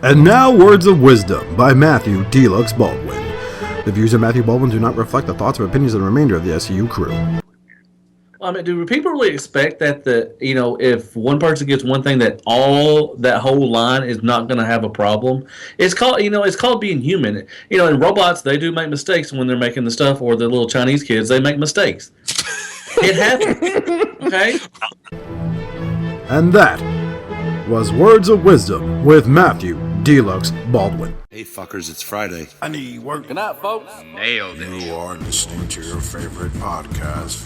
And now, Words of Wisdom by Matthew Deluxe Baldwin. The views of Matthew Baldwin do not reflect the thoughts or opinions of the remainder of the SCU crew. I mean, do people really expect that if one person gets one thing, that whole line is not going to have a problem? It's called being human. In robots, they do make mistakes when they're making the stuff, or the little Chinese kids, they make mistakes. It happens. Okay? And that was Words of Wisdom with Matthew Deluxe Baldwin. Hey fuckers, it's Friday. I need work. Good night, folks. Nailed it. You are listening to your favorite podcast,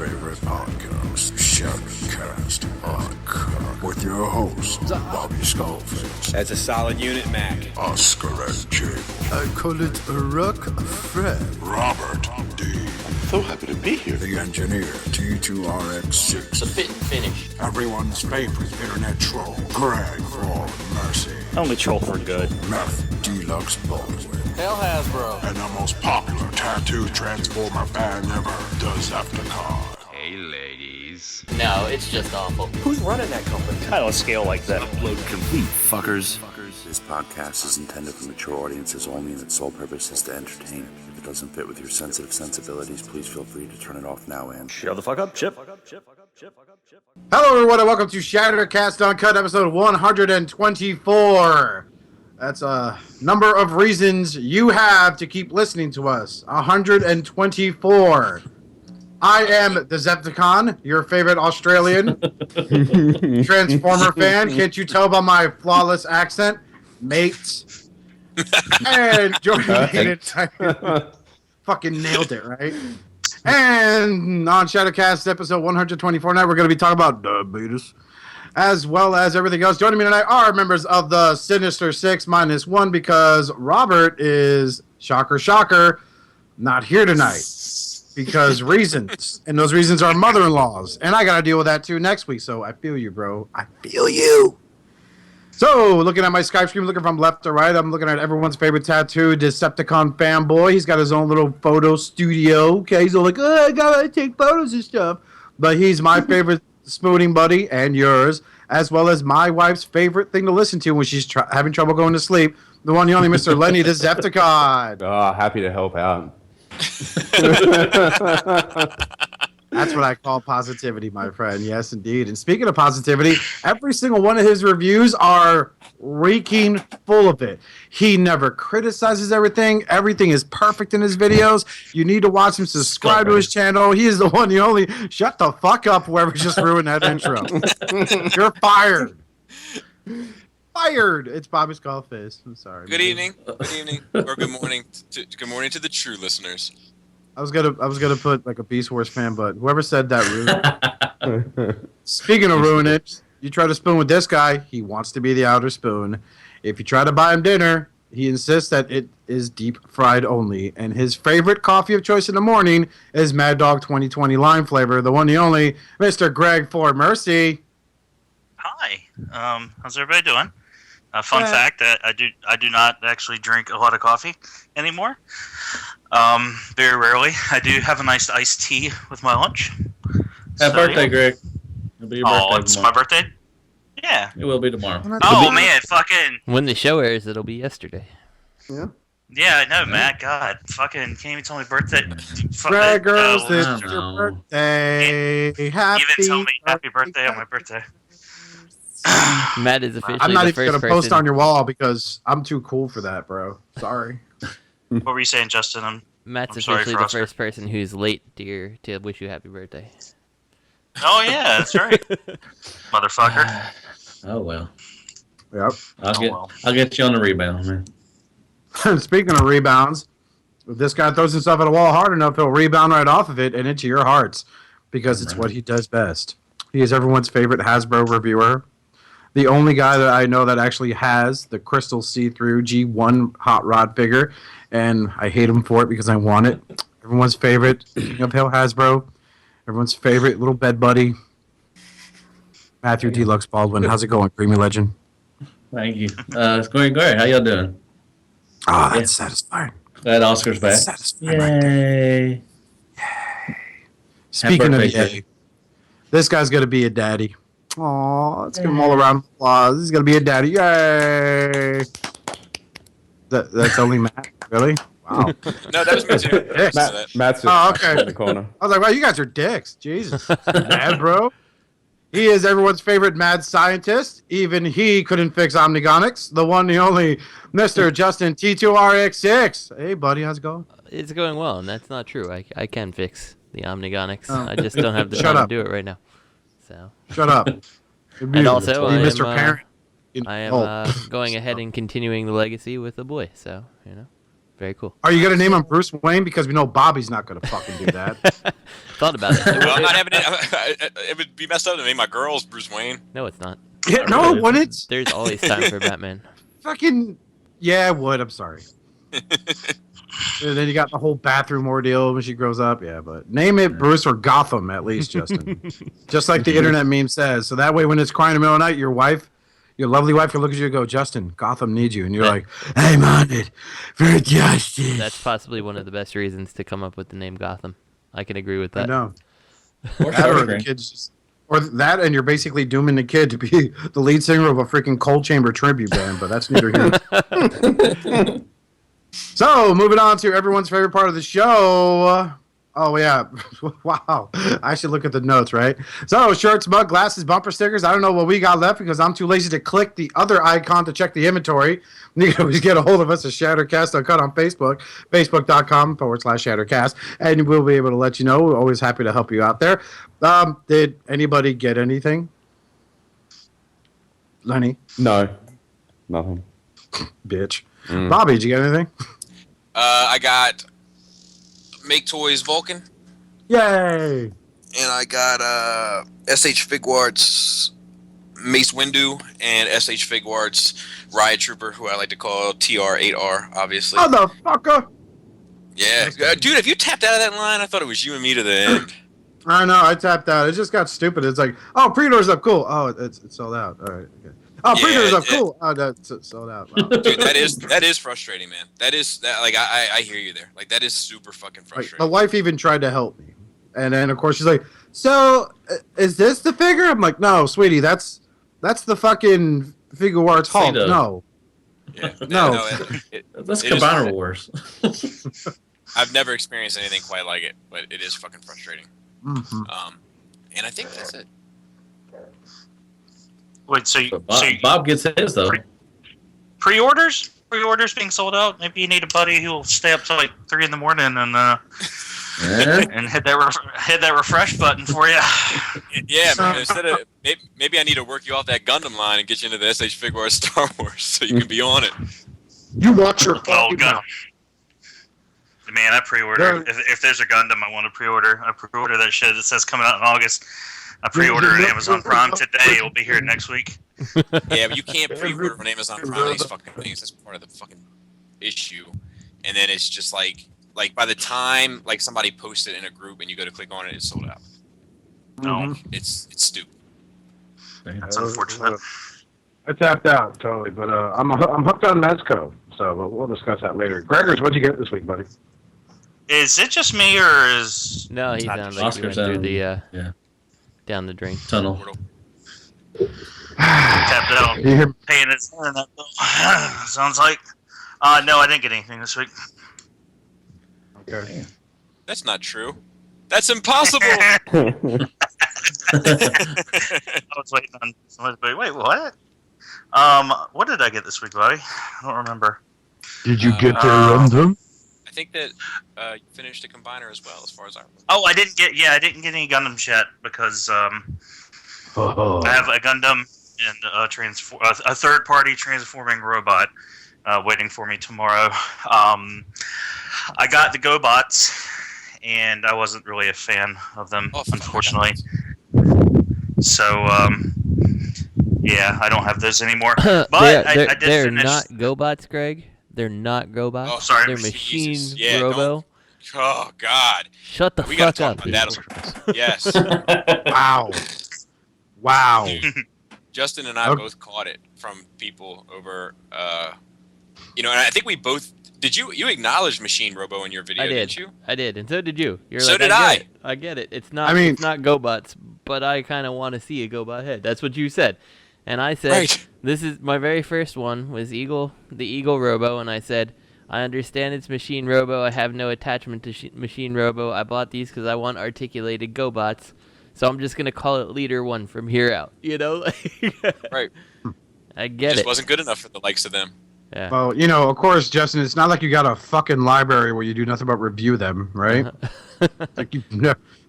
Shoutcast Uncut, with your host, Bobby Skullface. That's a solid unit, Mac. Oscar and Jake. I call it a rock Fred. Robert D. So happy to be here. The engineer, T2RX6. The fit and finish. Everyone's favorite internet troll, Greg for Mercy. Only troll for good. Matthew Deluxe Baldwin. Hell Hasbro. And the most popular tattoo transformer band ever, Decepticon. Hey, ladies. No, it's just awful. Who's running that company? I don't scale like that. Upload complete, fuckers. This podcast is intended for mature audiences only, and its sole purpose is to entertain. If it doesn't fit with your sensitive sensibilities, please feel free to turn it off now and shut the fuck up, Chip. Hello, everyone, and welcome to Shattercast Uncut, episode 124. That's a number of reasons you have to keep listening to us. 124. I am Decepticon, your favorite Australian Transformer fan. Can't you tell by my flawless accent? Mates. And joining me fucking nailed it, right? And on Shadowcast episode 124 tonight, we're going to be talking about diabetes, as well as everything else. Joining me tonight are members of the Sinister Six minus one, because Robert is, shocker, not here tonight. Because reasons. And those reasons are mother-in-laws. And I got to deal with that too next week. So I feel you, bro. I feel you. So, looking at my Skype screen, looking from left to right, I'm looking at everyone's favorite tattoo, Decepticon fanboy. He's got his own little photo studio. Okay, he's all like, I gotta take photos and stuff. But he's my favorite spooning buddy, and yours, as well as my wife's favorite thing to listen to when she's having trouble going to sleep. The one, the only Mr. Lenny Decepticon. Oh, happy to help out. That's what I call positivity, my friend. Yes, indeed. And speaking of positivity, every single one of his reviews are reeking full of it. He never criticizes everything. Everything is perfect in his videos. You need to watch him. Subscribe to his channel. He is the one, the only. Shut the fuck up, whoever just ruined that intro. You're fired. Fired. It's Bobby Skullface. I'm sorry. Good evening, or good morning. Good morning to the true listeners. I was gonna put like a Beast Wars fan, but whoever said that ruined. Speaking of ruin it, you try to spoon with this guy, he wants to be the outer spoon. If you try to buy him dinner, he insists that it is deep fried only. And his favorite coffee of choice in the morning is Mad Dog 2020 lime flavor, the one, the only, Mr. Greg Ford Mercy. Hi. How's everybody doing? Fun fact that I do not actually drink a lot of coffee anymore. Very rarely. I do have a nice iced tea with my lunch. Happy birthday, Greg. It'll be your birthday it's tomorrow. my birthday? Yeah. It will be tomorrow. Oh, man, fucking... When the show airs, it'll be yesterday. Yeah. Yeah, I know, Matt. God, fucking can't even tell me birthday. Greg, girls, it's your birthday. Happy even tell me happy birthday on my birthday. Matt is officially I'm not the even first going to person. post on your wall because I'm too cool for that, bro. Sorry. What were you saying, Justin? Matt's I'm sorry officially for the Oscar. first person who's late, dear, to wish you happy birthday. Oh, yeah, that's right. Motherfucker. Oh, well. Yep. I'll get you on the rebound, man. Speaking of rebounds, if this guy throws himself at a wall hard enough, he'll rebound right off of it and into your hearts because it's what he does best. He is everyone's favorite Hasbro reviewer. The only guy that I know that actually has the crystal see-through G1 hot rod figure, and I hate him for it because I want it. Everyone's favorite King of Hill Hasbro. Everyone's favorite little bed buddy, Matthew Deluxe Baldwin. How's it going, Creamy Legend? Thank you. It's going great. How y'all doing? Ah, that's satisfying. Glad Oscar's back. Satisfying. Yay. Yay. Speaking of birthday, yay, this guy's going to be a daddy. Aw, let's give him all around applause. He's going to be a daddy. Yay. Okay. That's only Matt? Really? Wow. No, that was me too. Matt's okay. in the corner. I was like, wow, you guys are dicks. Jesus. Mad, bro. He is everyone's favorite mad scientist. Even he couldn't fix Omnigonics. The one, the only Mr. Justin T2RX6. Hey, buddy, how's it going? It's going well, and that's not true. I can fix the Omnigonics. I just don't have the Shut time up. to do it right now. So. Shut up. And also, I Mr. am, Parent. I am going ahead and continuing the legacy with a boy. So, very cool. Are you going to name him Bruce Wayne? Because we know Bobby's not going to fucking do that. Thought about it. Well, I'm not having it. It would be messed up to name my girls Bruce Wayne. No, it's not. Yeah, no, it wouldn't. There's always time for Batman. Fucking, yeah, it would. I'm sorry. And then you got the whole bathroom ordeal when she grows up. Yeah, but name it Bruce or Gotham at least, Justin. Just like the internet meme says. So that way when it's crying in the middle of the night, your lovely wife can look at you and go, Justin, Gotham needs you. And you're like, I'm on it for justice. That's possibly one of the best reasons to come up with the name Gotham. I can agree with that. I know. That or the kids just, or that, and you're basically dooming the kid to be the lead singer of a freaking Cold Chamber tribute band, but that's neither here. So, moving on to everyone's favorite part of the show. Oh, yeah. Wow. I should look at the notes, right? So, shirts, mug, glasses, bumper stickers. I don't know what we got left because I'm too lazy to click the other icon to check the inventory. You can always get a hold of us at Shattercast Uncut on Facebook, facebook.com/Shattercast, and we'll be able to let you know. We're always happy to help you out there. Did anybody get anything? Lenny? No. Nothing. Bitch. Bobby, did you get anything? I got Make Toys Vulcan. Yay! And I got SH Figuarts Mace Windu and SH Figuarts Riot Trooper, who I like to call TR8R, obviously. Motherfucker! Yeah. Dude, if you tapped out of that line, I thought it was you and me to the end. I know, I tapped out. It just got stupid. It's like, oh, pre-order's up, cool. Oh, it's sold out. All right, okay. Oh, pre-order's up, cool. Oh, that's sold out. Wow. Dude, that is frustrating, man. That like I hear you there. Like that is super fucking frustrating. My wife even tried to help me, and then of course she's like, "So, is this the figure?" I'm like, "No, sweetie, that's the fucking Figuarts Hulk." No, yeah, no, that's Cabana Wars. I've never experienced anything quite like it, but it is fucking frustrating. Mm-hmm. And I think that's it. Wait, so Bob gets his though. Pre-orders being sold out. Maybe you need a buddy who will stay up till like 3 in the morning and and hit that refresh button for you. Yeah, man. Instead of maybe I need to work you off that Gundam line and get you into the SH Figuarts Star Wars so you can be on it. You watch your fucking mouth. Man, I pre-order. If there's a Gundam, I want to pre-order. I pre-order that shit. It says coming out in August. I pre-ordered it on Amazon Prime today. It'll be here next week. Yeah, but you can't pre-order on Amazon Prime these fucking things. That's part of the fucking issue. And then it's just like by the time like somebody posts it in a group and you go to click on it, it's sold out. No, it's stupid. That's unfortunate. I tapped out totally, but I'm hooked on Mezco, so we'll discuss that later. Gregors, what'd you get this week, buddy? Is it just me or is No, he sounds like he went through the down the drain tunnel. Tapped out paying his internet bill? Sounds like. No, I didn't get anything this week. Okay. That's not true. That's impossible. I was waiting on somebody to be, wait, what? What did I get this week, buddy? I don't remember. Did you get a random? I think that you finished a combiner as well, as far as I remember. Oh, I didn't get any Gundams yet because I have a Gundam and a third-party transforming robot waiting for me tomorrow. I got the GoBots, and I wasn't really a fan of them, unfortunately. So, yeah, I don't have those anymore. But I did they're finish. not GoBots, Greg. They're not GoBots. Oh, sorry. They're machine Yeah, Robo. Oh, God. Shut the We fuck gotta up. talk about that. Yes. Wow. Dude, Justin and I both caught it from people over, and I think we both. Did you acknowledged Machine Robo in your video? I did. Didn't you? I did, and so did you. You're So like, did I. I. Get it. I get it. It's not GoBots, but I kind of want to see a GoBot head. That's what you said, and I said, Right. This is my very first one. Was the Eagle Robo, and I said, I understand it's Machine Robo. I have no attachment to Machine Robo. I bought these because I want articulated GoBots, so I'm just gonna call it Leader 1 from here out. You know, Right. I get Just it. wasn't good enough for the likes of them. Yeah. Well, you know, of course, Justin, it's not like you got a fucking library where you do nothing but review them, right? Like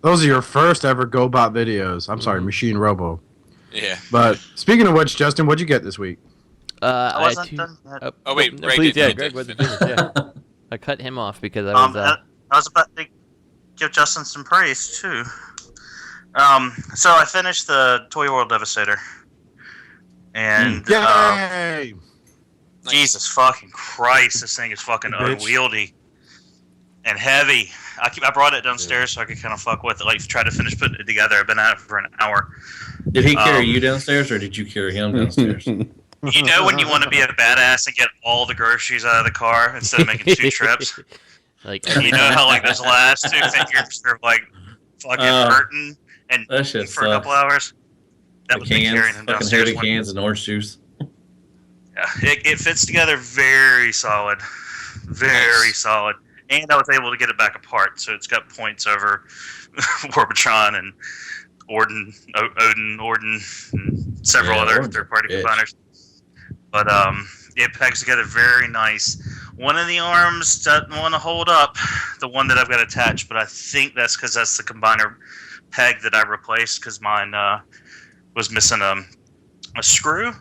those are your first ever GoBot videos. I'm sorry, Machine Robo. Yeah. But speaking of which, Justin, what'd you get this week? I wasn't done yet. Oh, wait, no, Greg please, did- Greg did wasn't finish. finished, yeah. I cut him off because I was. I was about to give Justin some praise too. So I finished the Toyworld Devastator, and Yay! Jesus fucking Christ, this thing is fucking unwieldy and heavy. I brought it downstairs so I could kind of fuck with it, like try to finish putting it together. I've been at it for an hour. Did he carry you downstairs, or did you carry him downstairs? You know when you want to be a badass and get all the groceries out of the car instead of making 2 trips? Like, you know how like those last 2 fingers are like fucking hurting and that shit for a couple hours? That was me carrying him fucking downstairs. dirty cans and orange juice. Yeah, it fits together very solid. Very solid. And I was able to get it back apart, so it's got points over Warbitron and Odin, and several other third-party combiners. But it pegs together very nice. One of the arms doesn't want to hold up, the one that I've got attached, but I think that's because that's the combiner peg that I replaced, because mine was missing a screw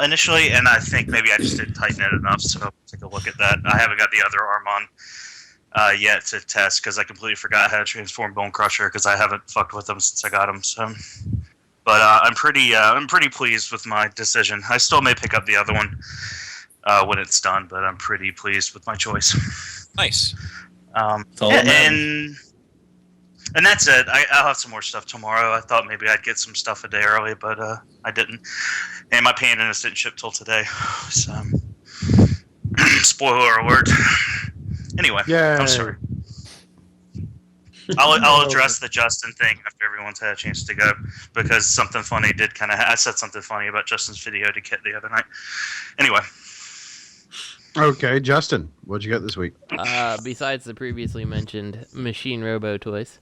initially, and I think maybe I just didn't tighten it enough, so I'll take a look at that. I haven't got the other arm on yet to test, because I completely forgot how to transform Bone Crusher, because I haven't fucked with them since I got them. So, but I'm pretty pleased with my decision. I still may pick up the other one when it's done, but I'm pretty pleased with my choice. Nice. And that's it. I'll have some more stuff tomorrow. I thought maybe I'd get some stuff a day early, but I didn't. And my Pandanus didn't ship till today. So, spoiler alert. Anyway, Yay. I'm sorry. I'll address the Justin thing after everyone's had a chance to go, because something funny did kind of. I said something funny about Justin's video to Kit the other night. Anyway. Okay, Justin, what'd you get this week? Besides the previously mentioned Machine Robo toys,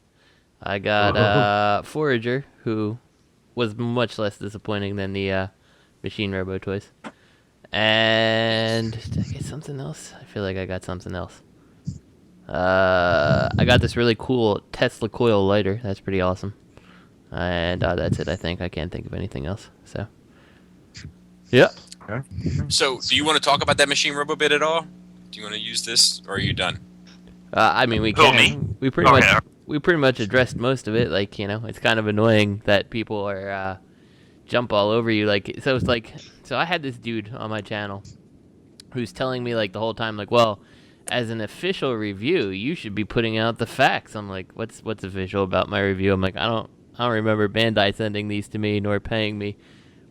I got Forager, who was much less disappointing than the Machine Robo toys. And did I get something else? I feel like I got something else. I got this really cool Tesla coil lighter. That's pretty awesome. And that's it, I think. I can't think of anything else. So, yeah. Okay. So, do you want to talk about that Machine Robo bit at all? Do you want to use this, or are you done? I mean, we can. We pretty much addressed most of it. Like, you know, it's kind of annoying that people are jump all over you. Like, so it's like, so I had this dude on my channel who's telling me like the whole time, like, well, as an official review, you should be putting out the facts. I'm like, what's official about my review? I'm like, I don't remember Bandai sending these to me, nor paying me,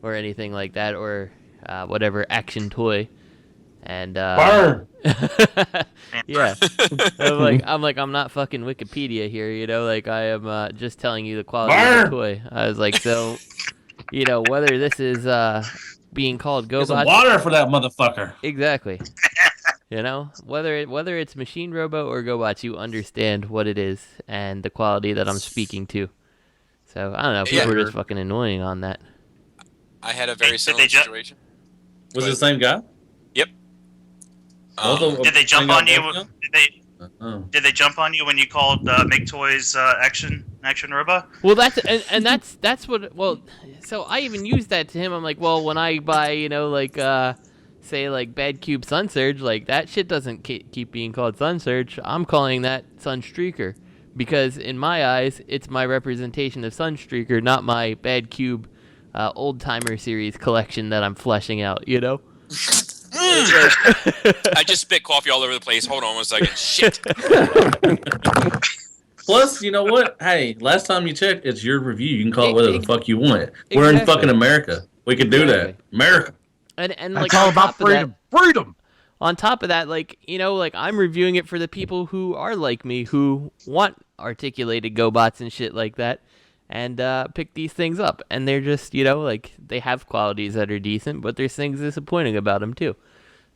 or anything like that, or whatever action toy. And burn. Yeah. I'm not fucking Wikipedia here, you know, like I am just telling you the quality of the toy. I was like, so, you know, whether this is being called GoBots, some water for that motherfucker. Exactly. You know, whether it's Machine Robo or GoBots, you understand what it is and the quality that I'm speaking to. So I don't know, people were just fucking annoying on that. I had a very similar situation. Was it the same guy? Yep. Did they jump on you? Did they jump on you when you called Make Toys Action Robo? Well, that's what. Well, so I even used that to him. I'm like, well, when I buy, you know, like say like Bad Cube Sun Surge, like that shit doesn't keep being called Sun Surge. I'm calling that Sun Streaker because in my eyes, it's my representation of Sun Streaker, not my Bad Cube old timer series collection that I'm fleshing out. You know. I just spit coffee all over the place. Hold on 1 second. Shit. Plus, you know what? Hey, last time you checked, it's your review. You can call it whatever the fuck you want. We're in fucking America. We can do that. America. And like, it's all about freedom. Freedom. On top of that, like, you know, like I'm reviewing it for the people who are like me, who want articulated GoBots and shit like that. and pick these things up. And they're just, like, they have qualities that are decent, but there's things disappointing about them too.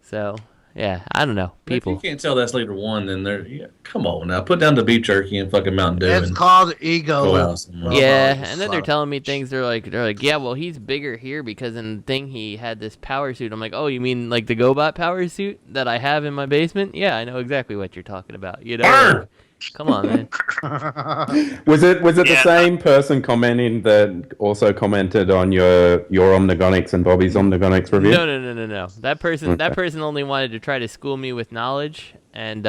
So, yeah, I don't know. People. If you can't tell that's Leader 1, then come on now. Put down the beef jerky and fucking Mountain Dew. It's called ego. Yeah, and then they're telling me things. They're like, yeah, well, he's bigger here because in the thing he had this power suit. I'm like, oh, you mean like the GoBot power suit that I have in my basement? Yeah, I know exactly what you're talking about. Like, come on, man. Was it the same person commenting that also commented on your Omnigonics and Bobby's Omnigonics review? No. That person only wanted to try to school me with knowledge and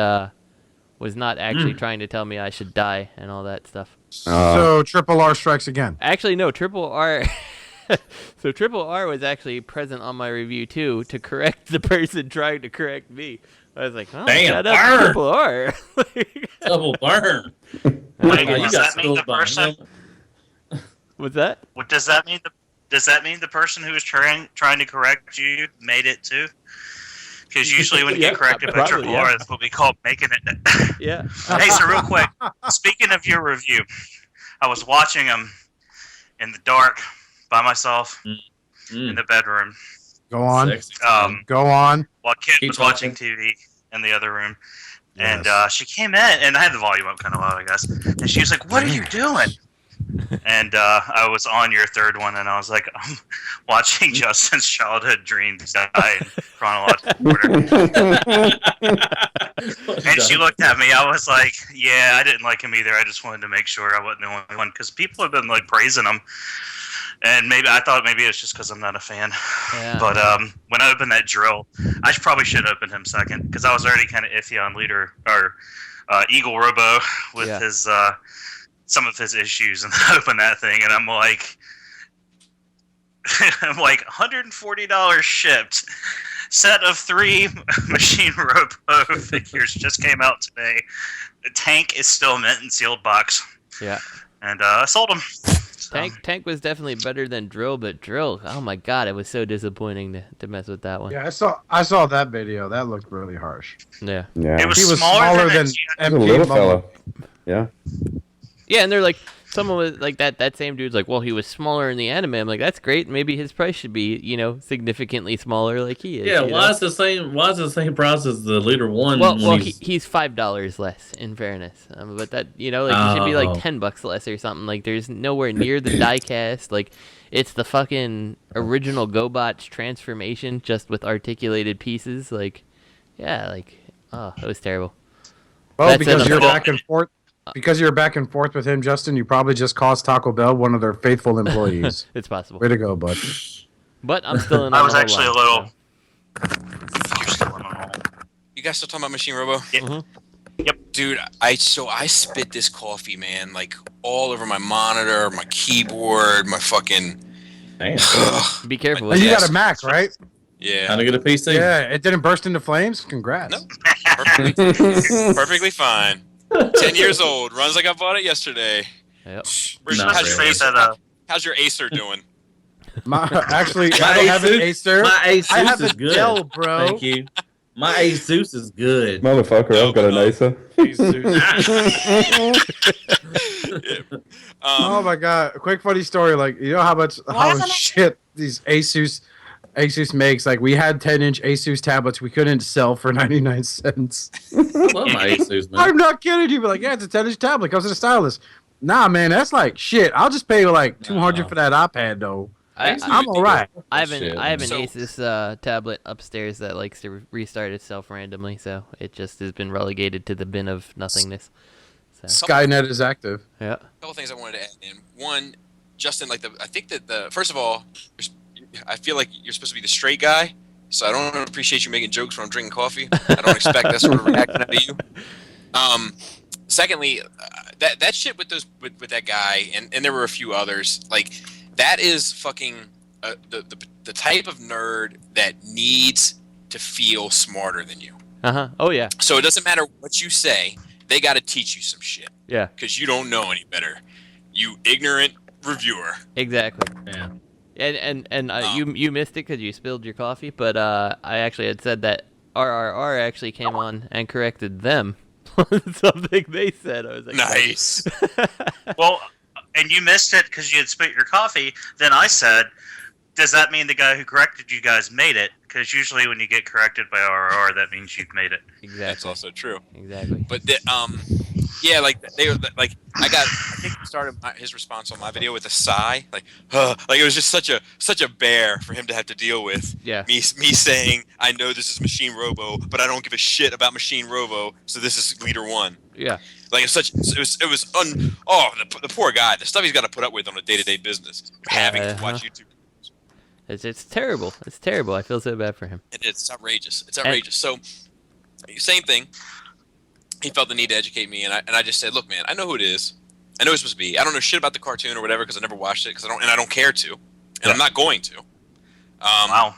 was not actually trying to tell me I should die and all that stuff. So Triple R strikes again. Actually, no, Triple R. So Triple R was actually present on my review too to correct the person trying to correct me. I was like, oh, damn, burn. Triple R. Double burn. Does that mean the person? What's that? What does that mean? Does that mean the person who was trying to correct you made it too? Because usually when you get corrected by Triple R, that's what we call making it. Yeah. Hey, so real quick, speaking of your review, I was watching them in the dark by myself in the bedroom. Go on. Go on. While Kid was watching TV in the other room. And she came in, and I had the volume up kind of loud, I guess. And she was like, "What are you doing?" And I was on your third one, and I was like, "I'm watching Justin's childhood dreams die in chronological order." And she looked at me. I was like, "Yeah, I didn't like him either. I just wanted to make sure I wasn't the only one, because people have been like praising him." And I thought maybe it's just because I'm not a fan. Yeah. But when I opened that drill, I probably should have opened him second, because I was already kind of iffy on Leader or Eagle Robo with his some of his issues, and I opened that thing, and I'm like $140 shipped. Set of 3 Machine Robo figures just came out today. The tank is still mint and sealed box. Yeah. And I sold them. Tank was definitely better than Drill, but Drill, oh my god, it was so disappointing to mess with that one. Yeah, I saw that video. That looked really harsh. Yeah. It was, he was smaller than a little fella. Yeah. Yeah, and they're like, someone was like that same dude's like, well, he was smaller in the anime. I'm like, that's great. Maybe his price should be, significantly smaller like he is. Yeah, why is the same price as the Leader 1? Well, he's $5 less, in fairness. But that, he should be like $10 less or something. Like, there's nowhere near the diecast. Like, it's the fucking original GoBot's transformation, just with articulated pieces. Like, yeah, it was terrible. Oh, because you're back and forth. Because you're back and forth with him, Justin, you probably just cost Taco Bell one of their faithful employees. It's possible. Way to go, bud. But I'm still in. I was actually a little. You guys still talking about Machine Robo? Yep. Mm-hmm. Yep. Dude, I spit this coffee, man, like all over my monitor, my keyboard, my fucking. Damn. Be careful. And you got a Mac, right? Yeah. How to get a PC? Yeah, it didn't burst into flames. Congrats. Nope. Perfectly fine. 10 years old. Runs like I bought it yesterday. Yep. How's your Acer doing? Actually, I don't have an Acer. My Asus I have is a good. Dell, bro. Thank you. My Asus is good. Motherfucker, I've got an Acer. Oh my god! A quick funny story. Like, you know how shit these Asus makes. Like, we had 10-inch Asus tablets we couldn't sell for 99 cents. I love my Asus, man. I'm not kidding you. But like, yeah, it's a 10-inch tablet. Comes with a stylus. Nah, man, that's like shit. I'll just pay like $200 for that iPad though. I'm all right. I have an Asus tablet upstairs that likes to restart itself randomly, so it just has been relegated to the bin of nothingness. So. Skynet is active. Yeah. A couple things I wanted to add in. One, Justin, I think that first of all, I feel like you're supposed to be the straight guy, so I don't appreciate you making jokes when I'm drinking coffee. I don't expect that sort of reaction out of you. Secondly, that shit with that guy, and there were a few others, like, that is fucking the type of nerd that needs to feel smarter than you. Uh-huh. Oh, yeah. So it doesn't matter what you say, they got to teach you some shit. Yeah. Because you don't know any better. You ignorant reviewer. Exactly. Yeah. And you missed it because you spilled your coffee, but I actually had said that RRR actually came on and corrected them on something they said. I was like, nice. Well, and you missed it because you had spit your coffee, then I said, does that mean the guy who corrected you guys made it? Because usually when you get corrected by RRR, that means you've made it. Exactly. That's also true. Exactly. But yeah, like they were like I think he started his response on my video with a sigh, like it was just such a bear for him to have to deal with. Yeah. Me saying I know this is Machine Robo, but I don't give a shit about Machine Robo, so this is Leader 1. Yeah. Like the poor guy, the stuff he's got to put up with on a day-to-day business, having to watch YouTube. It's terrible. It's terrible. I feel so bad for him. It's outrageous. It's outrageous. So, same thing. He felt the need to educate me, and I just said, "Look, man, I know who it is. I know who it's supposed to be. I don't know shit about the cartoon or whatever because I never watched it I don't care to, and I'm not going to." Wow.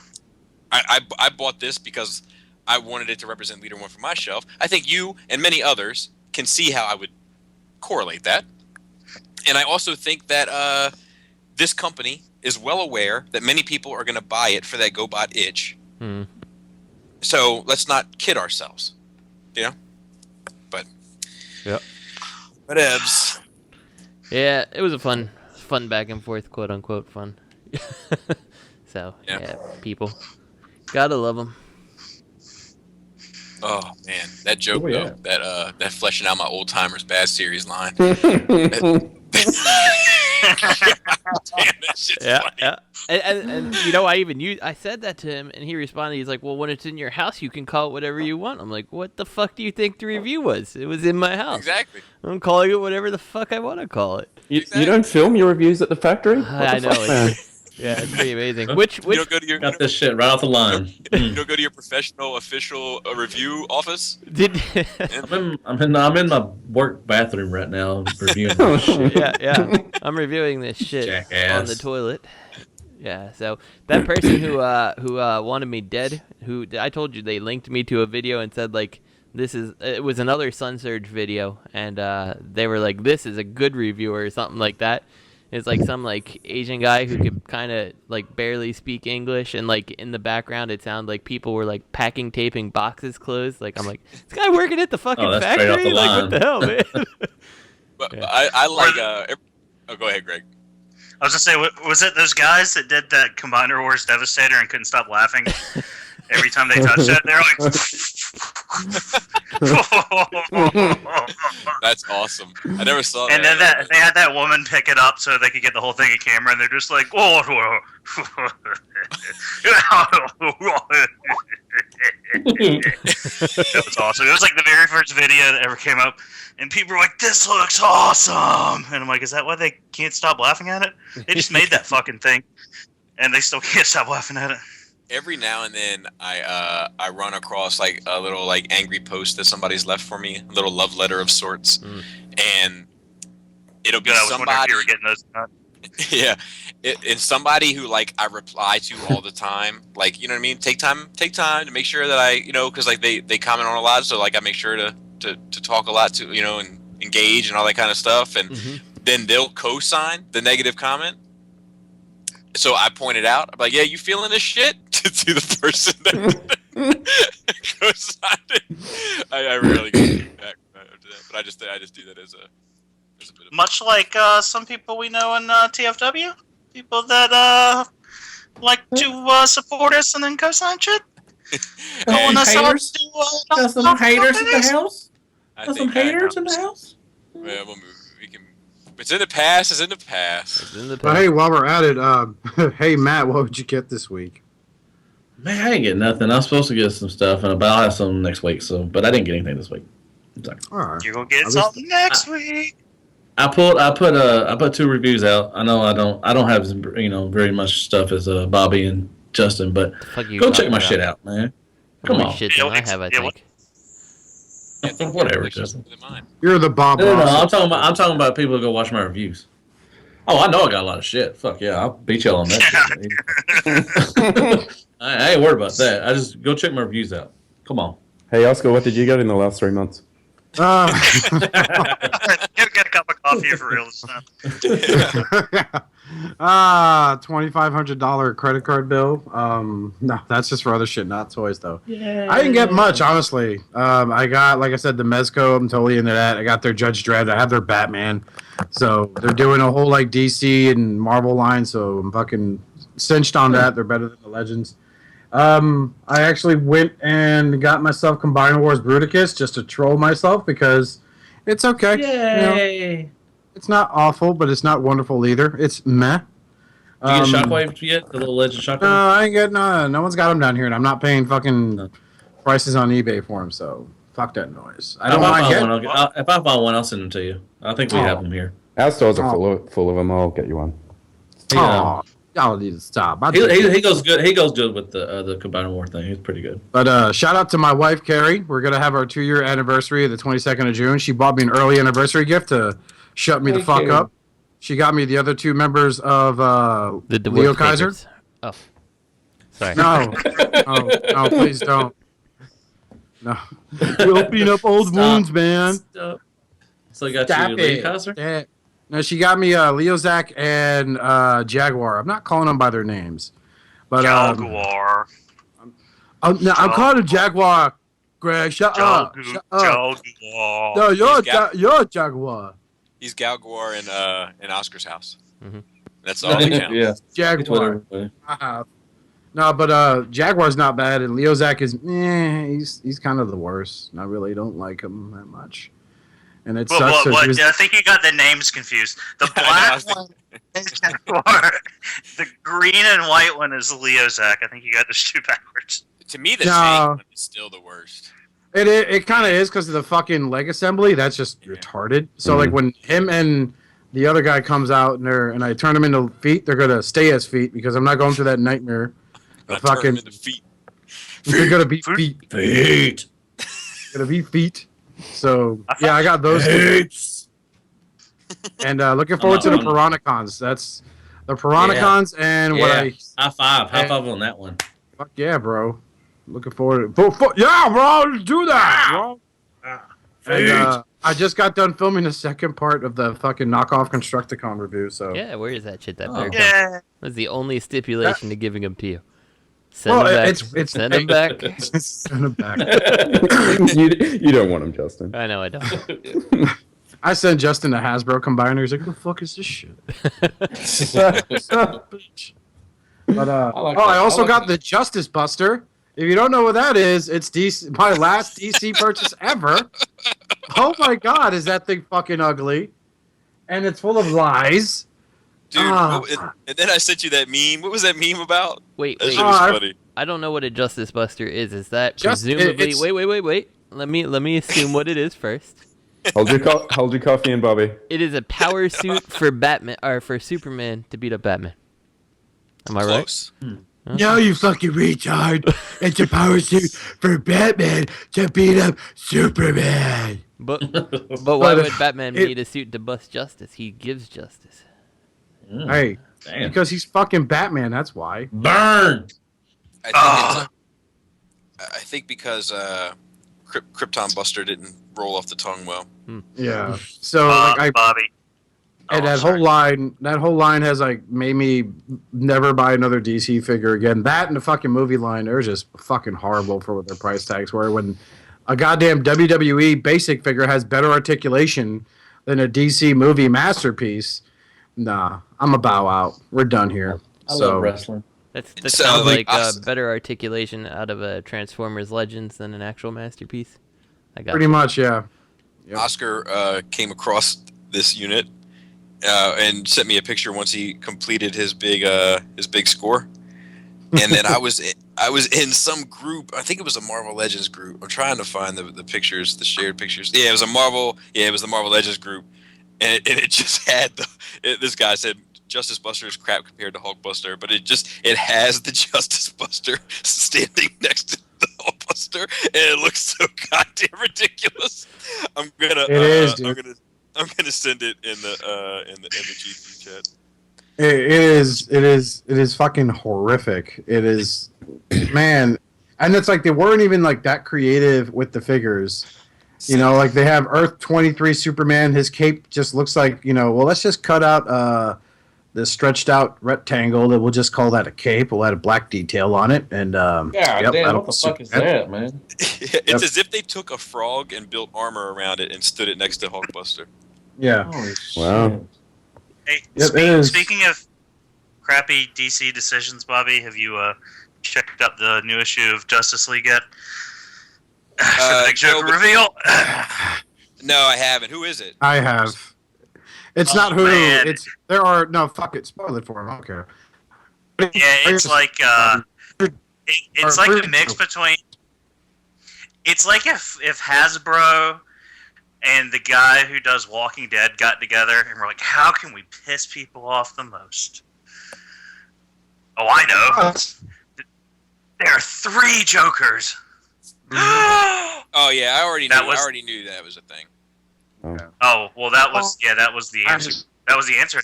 I bought this because I wanted it to represent Leader 1 for my shelf. I think you and many others can see how I would correlate that, and I also think that this company is well aware that many people are going to buy it for that GoBot itch. So let's not kid ourselves, you know. But whatevs. Yeah, it was a fun back and forth, quote unquote fun. So yeah, people gotta love them. Oh man, that joke though, that fleshing out my old timers bad series line. Damn, that shit's funny. Yeah. And you know, I said that to him, and he responded. He's like, "Well, when it's in your house, you can call it whatever you want." I'm like, "What the fuck do you think the review was? It was in my house. Exactly. I'm calling it whatever the fuck I want to call it." You don't film your reviews at the factory? I know. Yeah, it's pretty amazing. Which you don't go to your, got this shit right off the line. You don't go to your professional official review office? I'm in my work bathroom right now reviewing this shit. Yeah. I'm reviewing this shit Jackass. on the toilet. Yeah, so that person who wanted me dead, who I told you they linked me to a video and said like it was another Sun Surge video, and they were like, this is a good review or something like that. It's like some like Asian guy who could kind of like barely speak English, and like in the background it sounded like people were like packing taping boxes closed. Like I'm like, this guy working at the fucking factory? Like what the hell, man? But I like go ahead, Greg. I was gonna say, was it those guys that did that Combiner Wars Devastator and couldn't stop laughing every time they touched it? They're like, that's awesome. I never saw that. And then they had that woman pick it up so they could get the whole thing in camera, and they're just like, whoa. That was awesome. It was like the very first video that ever came up, and people were like, "This looks awesome," and I'm like, "Is that why they can't stop laughing at it? They just made that fucking thing, and they still can't stop laughing at it." Every now and then, I run across like a little like angry post that somebody's left for me, a little love letter of sorts, and it'll be somebody. I was wondering if you were getting those. Yeah, it's somebody who like I reply to all the time. Like, you know what I mean? Take time to make sure that I, because like they comment on a lot, so like I make sure to talk a lot to, and engage and all that kind of stuff, and then they'll co-sign the negative comment. So I pointed out, I'm like, yeah, you feeling this shit? To the person that co-signed it. I rarely get back after that, but I just do that as a bit of much like some people we know in TFW, people that like to support us and then co-sign shit. Got some haters in the house. Got some haters in the house. Yeah, we'll move. It's in the past. It's in the past. But hey, while we're at it, hey Matt, what would you get this week? Man, I didn't get nothing. I was supposed to get some stuff, but I'll have some next week. But I didn't get anything this week. Sorry. All right. You're gonna get something next week. I put 2 reviews out. I know I don't have very much stuff as Bobby and Justin, but go check my shit out, man. Come on. Shit that I have, I think. Whatever, Justin. You're the Bob. No, I'm talking about people who go watch my reviews. Oh, I know I got a lot of shit. Fuck yeah, I'll beat y'all on that shit. I ain't worried about that. I just go check my reviews out. Come on. Hey, Oscar, what did you get in the last 3 months? Get a cup of coffee for real. $2,500 credit card bill. No, that's just for other shit, not toys though. Yeah. I didn't get much, honestly. I got, like I said, the Mezco. I'm totally into that. I got their Judge Dredd. I have their Batman. So they're doing a whole like DC and Marvel line. So I'm fucking cinched on that. They're better than the Legends. I actually went and got myself Combiner Wars Bruticus just to troll myself because it's okay. Yay! You know, it's not awful, but it's not wonderful either. It's meh. Did you get Shockwave yet? The little Legend Shockwave? No, I ain't getting no one's got them down here, and I'm not paying fucking prices on eBay for them, so fuck that noise. I don't mind getting if I find one, I'll send them to you. I think we have them here. Our stores are full of them. I'll get you one. Oh, y'all need to stop. He goes good. He goes good with the Combiner War thing. He's pretty good. But shout out to my wife, Carrie. We're going to have our 2-year anniversary the 22nd of June. She bought me an early anniversary gift to shut me the fuck up. She got me the other 2 members of the Leo Kaiser. Oh, sorry. No, please don't. No, we'll open up old wounds, man. Stop. So you got you Leo Kaiser? No, she got me Leozak and Jaguar. I'm not calling them by their names, but Jaguar. No, I'm calling him Jaguar. Greg, shut up. Jaguar. No, you're Jaguar. He's Galguar in Oscar's house. Mm-hmm. That's all that counts. Yeah. Jaguar. No, but Jaguar's not bad, and Leozak is he's kind of the worst. I really don't like him that much. And it sucks. I think you got the names confused. The black one is Jaguar. The green and white one is Leozak. I think you got those 2 backwards. To me, the snake one is still the worst. It kind of is because of the fucking leg assembly. That's just retarded. So like when him and the other guy comes out and I turn them into feet, they're gonna stay as feet because I'm not going through that nightmare. Turn into feet. They're gonna be feet. Feet. Gonna be feet. So yeah, I got those 2. And looking forward to the Piranacons. That's the Piranacons and what I high five on that one. Fuck yeah, bro. Looking forward to yeah, bro. Let's do that, bro. And, I just got done filming the second part of the fucking knockoff Constructicon review. So yeah, where is that shit? That that's the only stipulation to giving them to you. Send them back. Send them back. you don't want them, Justin. I know I don't. I sent Justin a Hasbro combiner. He's like, "What the fuck is this shit?" But I also got the Justice Buster. If you don't know what that is, it's my last DC purchase ever. Oh my god, is that thing fucking ugly? And it's full of lies. Dude, and then I sent you that meme. What was that meme about? Wait. That shit was funny. I don't know what a Justice Buster is. Is that presumably... Wait. Let me assume what it is first. Hold your coffee in, Bobby. It is a power suit for Batman, or for Superman to beat up Batman. Am I Close. right? No, you fucking retard. It's a power suit for Batman to beat up Superman. But why would Batman need a suit to bust justice? He gives justice. Hey, because he's fucking Batman, that's why. Burn! I think because Krypton Buster didn't roll off the tongue well. Yeah. So Bobby. And that whole line has like made me never buy another DC figure again. That and the fucking movie line, they're just fucking horrible for what their price tags were. When a goddamn WWE basic figure has better articulation than a DC movie masterpiece, nah, I'm a bow out. We're done here. I love wrestling. That sounds like better articulation out of a Transformers Legends than an actual masterpiece. Pretty much, yeah. Yep. Oscar came across this unit. And sent me a picture once he completed his big score, and then I was in some group. I think it was a Marvel Legends group. I'm trying to find the pictures, the shared pictures. Yeah, it was the Marvel Legends group, and it just had this guy said Justice Buster is crap compared to Hulkbuster, but it has the Justice Buster standing next to the Hulkbuster, and it looks so goddamn ridiculous. I'm gonna send it in the GT chat. It is fucking horrific. It is, man, and it's like they weren't even like that creative with the figures. You know, like they have Earth 23 Superman. His cape just looks like, well, let's just cut out this stretched out rectangle that we'll just call that a cape. We'll add a black detail on it, and God damn, what the fuck is that, man? It's as if they took a frog and built armor around it and stood it next to Hulkbuster. Yeah. Wow. Hey, speaking of crappy DC decisions, Bobby, have you checked out the new issue of Justice League yet? For the big Joker reveal? No, I haven't. Who is it? I have. It's not Hulu. Man. Fuck it. Spoil it for him. I don't care. Yeah, it's like it's like a mix between. It's like if Hasbro and the guy who does Walking Dead got together and were like, how can we piss people off the most? Oh, I know. There are 3 Jokers. Oh yeah, I already knew that was a thing. Oh well, that was the answer. That was the answer.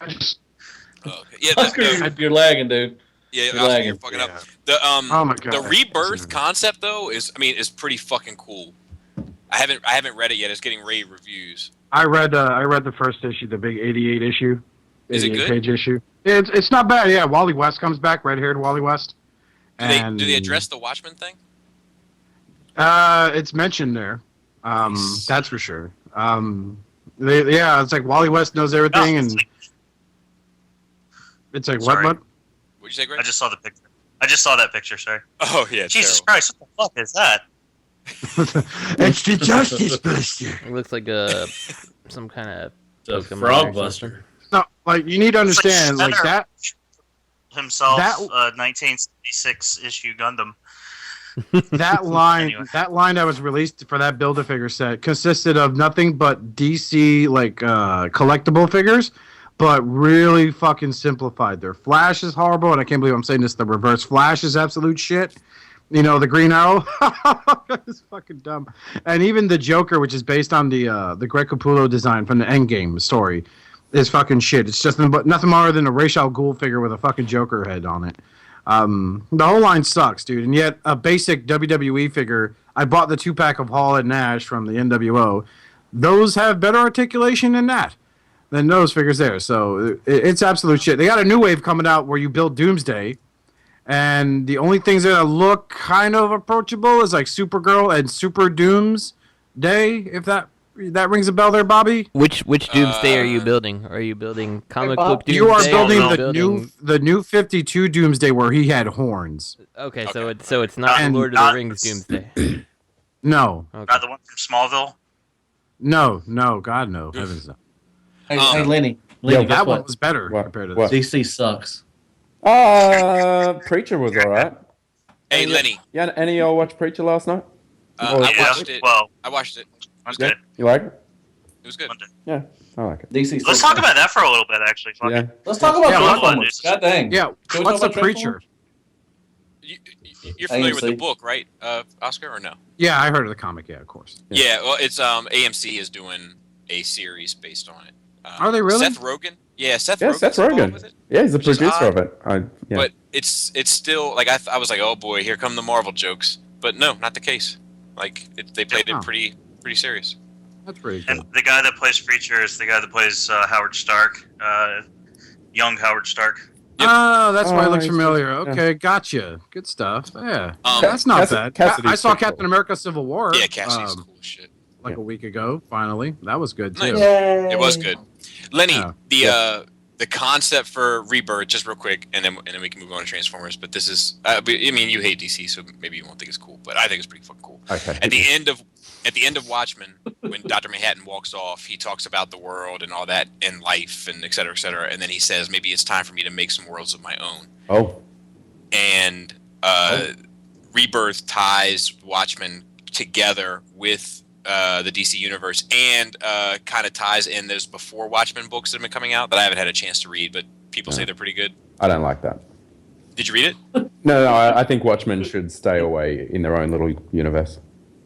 Oh, okay. Yeah, you're lagging, dude. Yeah, you're lagging. You're fucking up. The oh my God. The Rebirth concept though is pretty fucking cool. I haven't read it yet. It's getting rave reviews. I read the first issue, the big 88 issue. Is it good? Page issue. It's not bad. Yeah, Wally West comes back, red-haired Wally West. Do they address the Watchmen thing? It's mentioned there. That's for sure. It's like Wally West knows everything, and it's like Sorry. what? What'd you say, Greg? I just saw the picture. I just saw that picture. Sorry. Oh yeah. Jesus Christ! What the fuck is that? It's the Justice Buster. It looks like some kind of Frog Buster. No, like you need to understand, like that himself, 1976 issue Gundam. That line, Anyway. that line that was released for that Build-A-Figure set consisted of nothing but DC collectible figures, but really fucking simplified. Their Flash is horrible, and I can't believe I'm saying this. The Reverse Flash is absolute shit. You know, the Green Arrow is fucking dumb, and even the Joker, which is based on the Greg Capullo design from the Endgame story, is fucking shit. It's just nothing more than a Ra's al Ghul figure with a fucking Joker head on it. The whole line sucks, dude. And yet, a basic WWE figure, I bought the 2-pack of Hall and Nash from the NWO. Those have better articulation than those figures there. So it's absolute shit. They got a new wave coming out where you build Doomsday, and the only things that look kind of approachable is like Supergirl and Super Doomsday, if that rings a bell there, Bobby. Which Doomsday are you building? Are you building comic book Doomsday? You are building or the new 52 Doomsday where he had horns. Okay, so it's not the Lord of the Rings Doomsday. No. Okay. Not the one from Smallville. No, God no, heavens no. Hey, Lenny. Yeah, guess that one what? was better compared to this. DC sucks. Preacher was alright. Hey, Lenny. Yeah, any of y'all watch Preacher last night? I watched it. Well, I watched it. It was good. good. You like it? It was good. Yeah, I like it. DC. Let's talk about that for a little bit, actually. Fuck Yeah. it. Let's talk about Yeah, Transformers. God dang. Yeah, Can we what's the talk about Preacher? You're familiar with the AMC. book, right, Oscar, or no? Yeah, I heard of the comic. Yeah, of course. Yeah, well, it's AMC is doing a series based on it. Are they really? Seth Rogen? Yeah, Seth Yeah, Rogen's Seth involved Rogen. with it. Yeah, he's the Which is producer odd. of it. Yeah. But it's still like I was like, oh boy, here come the Marvel jokes. But no, not the case. Like they played it pretty serious. That's pretty cool. And the guy that plays Preacher is the guy that plays Howard Stark, young Howard Stark. Oh, that's why it looks he's- familiar. yeah. Okay, gotcha. Good stuff. Yeah, Um, that's not bad. Cassidy's I saw pretty Captain cool. America: Civil War. Yeah, Cassie's cool as shit. Like a week ago. Finally, that was good too. Nice. It was good. Lenny, Yeah. the concept for Rebirth, just real quick, and then we can move on to Transformers. But this is, I mean, you hate DC, so maybe you won't think it's cool, but I think it's pretty fucking cool. Okay. At the end of Watchmen, when Dr. Manhattan walks off, he talks about the world and all that, and life, and et cetera, and then he says, maybe it's time for me to make some worlds of my own. Oh. And Rebirth ties Watchmen together with the DC universe, and kind of ties in those before Watchmen books that have been coming out that I haven't had a chance to read, but people say they're pretty good. I don't like that. Did you read it? No, I think Watchmen should stay away in their own little universe.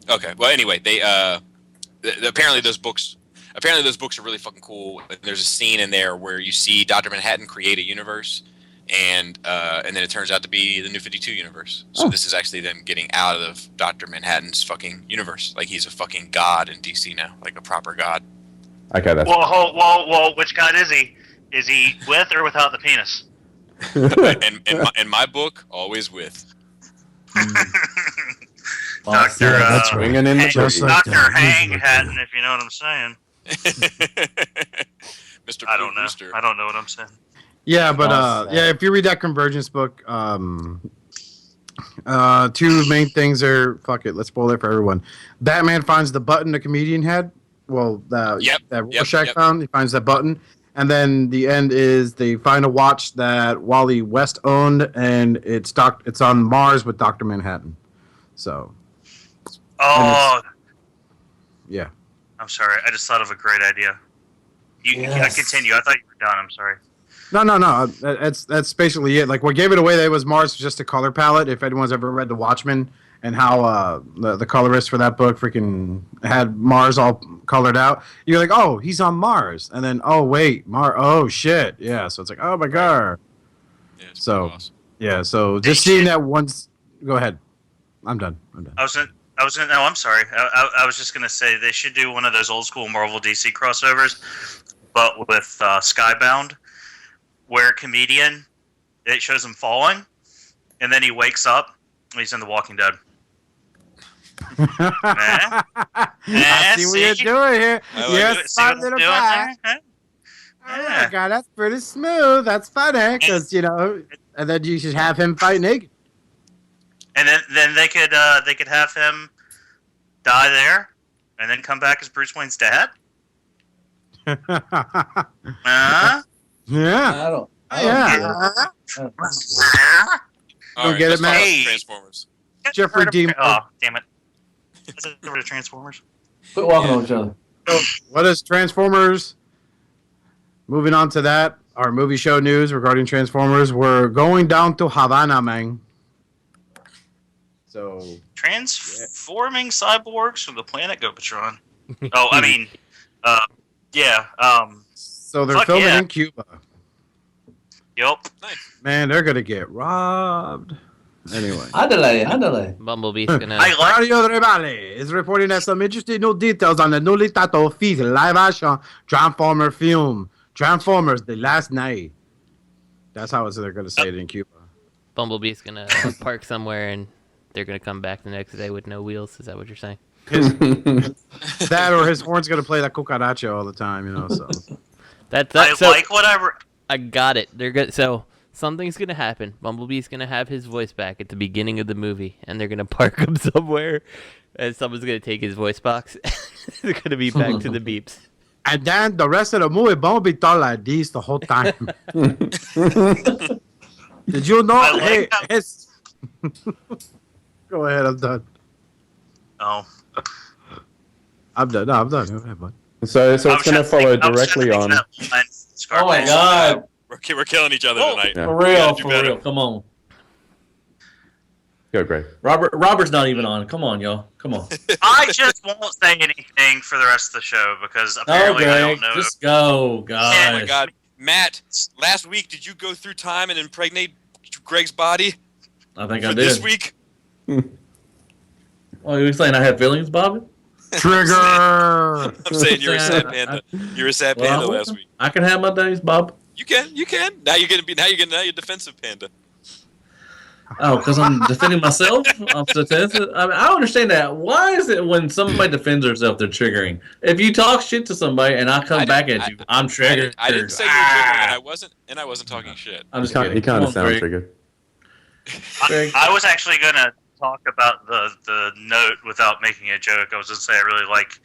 Okay. Well, anyway, they apparently those books are really fucking cool. There's a scene in there where you see Dr. Manhattan create a universe, and then it turns out to be the New 52 universe. So this is actually them getting out of Dr. Manhattan's fucking universe. Like he's a fucking god in DC now, like a proper god. Okay, that's Well, which god is he? Is he with or without the penis? in my book, always with. Dr. Swinging in the breeze. Dr. Hang Hatton, if you know what I'm saying. Mr. I don't know. Brewster. I don't know what I'm saying. Yeah, but if you read that Convergence book, two main things are fuck it. Let's spoil it for everyone. Batman finds the button the comedian had. Well, that Rorschach found. He finds that button, and then the end is they find a watch that Wally West owned, and it's on Mars with Dr. Manhattan. So. Oh. Yeah. I'm sorry. I just thought of a great idea. You continue. I thought you were done. I'm sorry. No. That's basically it. Like what gave it away that it was Mars was just a color palette. If anyone's ever read The Watchmen and how the colorist for that book freaking had Mars all colored out, you're like, oh, he's on Mars, and then oh wait, oh shit, yeah. So it's like, oh my god. Yeah, so awesome. yeah, so just seeing that once. Go ahead. I'm done. No, I'm sorry. I was just gonna say they should do one of those old school Marvel DC crossovers, but with Skybound, where a comedian, it shows him falling, and then he wakes up, and he's in The Walking Dead. I see what you're doing here. You're a smart little guy. Oh my god, that's pretty smooth. That's funny, because and then you should have him fight naked. And then they could have him die there, and then come back as Bruce Wayne's dad. Yeah. I don't. All right, get it, let's talk man. about Transformers. Jeffrey Dean. Oh, damn it. Is it over to Transformers? Quit walking on each other. What is Transformers? Moving on to that, our movie show news regarding Transformers. We're going down to Havana, Mang. So Transforming cyborgs from the planet Gopatron. Oh, I mean, yeah. So they're filming in Cuba. Yup. Nice. Man, they're gonna get robbed. Anyway. Ándale. Bumblebee's gonna. Radio Rivale is reporting that some interesting new details on the newly titled feature live-action Transformer film, Transformers: The Last Night. That's how they're gonna say it in Cuba. Bumblebee's gonna park somewhere and they're gonna come back the next day with no wheels. Is that what you're saying? That or his horn's gonna play that cucaracha all the time, So I got it. They're good. So something's gonna happen. Bumblebee's gonna have his voice back at the beginning of the movie, and they're gonna park him somewhere, and someone's gonna take his voice box. They're gonna be back to the beeps. And then the rest of the movie, Bumblebee thought like this the whole time. Did you know? Hey, go ahead. I'm done. Oh. I'm done. No, I'm done. Go ahead, bud. So it's going to follow directly on. Oh my god. We're killing each other tonight. For real. Come on. Go, Greg. Robert's not even on. Come on, y'all. Come on. I just won't say anything for the rest of the show because apparently I don't know. Just go, guys. Oh my god. Matt, last week did you go through time and impregnate Greg's body? I think I did. This week? Oh, you saying I have feelings, Bobby? Trigger! I'm saying you're a sad panda. You're a sad panda last week. I can have my days, Bob. You can. Now you're a defensive panda. Oh, because I'm defending myself? I don't understand that. Why is it when somebody defends herself, they're triggering? If you talk shit to somebody and I come back at you, I'm triggered. I didn't say you were triggering, and I wasn't talking shit. I'm just kidding. You kind of sound triggered. I was actually going to talk about the note without making a joke. I was going to say I really like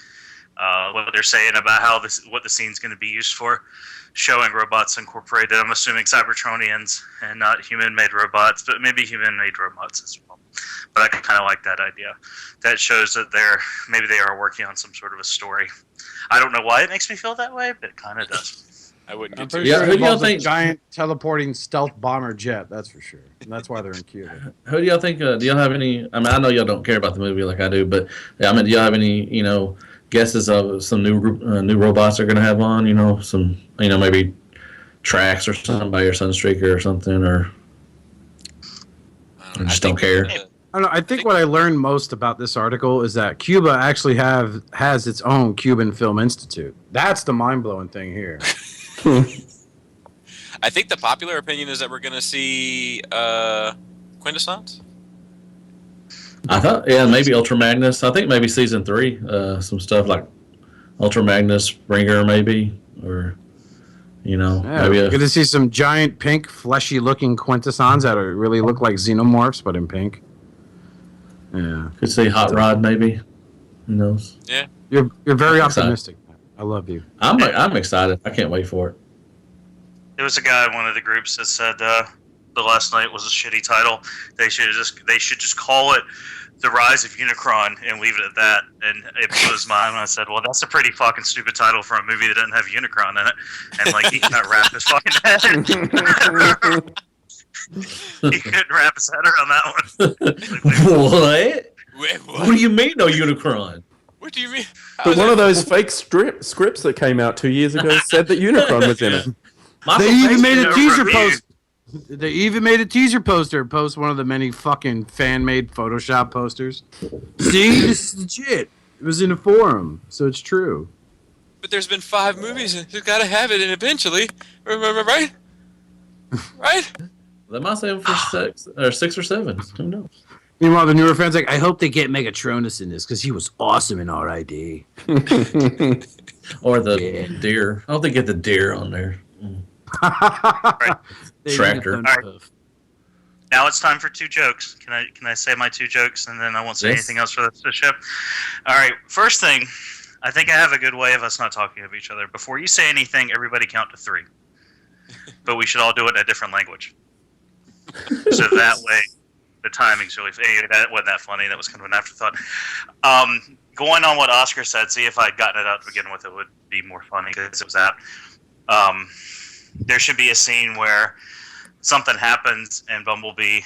what they're saying about what the scene's going to be used for. Showing robots incorporated. I'm assuming Cybertronians and not human-made robots, but maybe human-made robots as well. But I kind of like that idea. That shows that maybe they are working on some sort of a story. I don't know why it makes me feel that way, but it kind of does. I wouldn't get too sure. Who do y'all think? Giant teleporting stealth bomber jet. That's for sure. And that's why they're in Cuba. Who do y'all think? Do y'all have any? I mean, I know y'all don't care about the movie like I do, but I mean, do y'all have any? Guesses of some new robots are going to have on, some, maybe Trax or somebody or Sunstreaker or something, or I just don't care. I don't know. I think what I learned most about this article is that Cuba actually has its own Cuban Film Institute. That's the mind-blowing thing here. I think the popular opinion is that we're going to see Quintessence. I thought, yeah, maybe Ultra Magnus. I think maybe season 3, some stuff like Ultra Magnus, Springer, maybe, or maybe we're gonna see some giant pink, fleshy-looking Quintessons that really look like xenomorphs, but in pink. Yeah, could see Hot Rod, maybe. Who knows? Yeah, you're very optimistic. I love you. I'm excited. I can't wait for it. There was a guy in one of the groups that said the Last Night was a shitty title. They should just call it The Rise of Unicron and leave it at that. And it blew his mind when I said, well, that's a pretty fucking stupid title for a movie that doesn't have Unicron in it. And like he cannot wrap his fucking head. He couldn't wrap his head around that one. What? Wait, What do you mean no Unicron? What do you mean? But one of those fake scripts that came out 2 years ago said that Unicron was in it. They even made a teaser post. They even made a teaser poster. Post one of the many fucking fan-made Photoshop posters. See, this is legit. It was in a forum, so it's true. But there's been 5 movies, and you've got to have it in eventually, right? Right? They might say for 6 or 7. Who knows? Meanwhile, the newer fans like, I hope they get Megatronus in this because he was awesome in RID. Or the deer. I hope they get the deer on there. Right. Tractor. All right. Now it's time for 2 jokes. Can I say my 2 jokes and then I won't say anything else for the show? All right. First thing, I think I have a good way of us not talking of each other. Before you say anything, everybody count to 3. But we should all do it in a different language. So that way, the timing's really. Hey, that wasn't that funny. That was kind of an afterthought. Going on what Oscar said, see if I'd gotten it out to begin with, it would be more funny because it was that. There should be a scene where something happens and Bumblebee,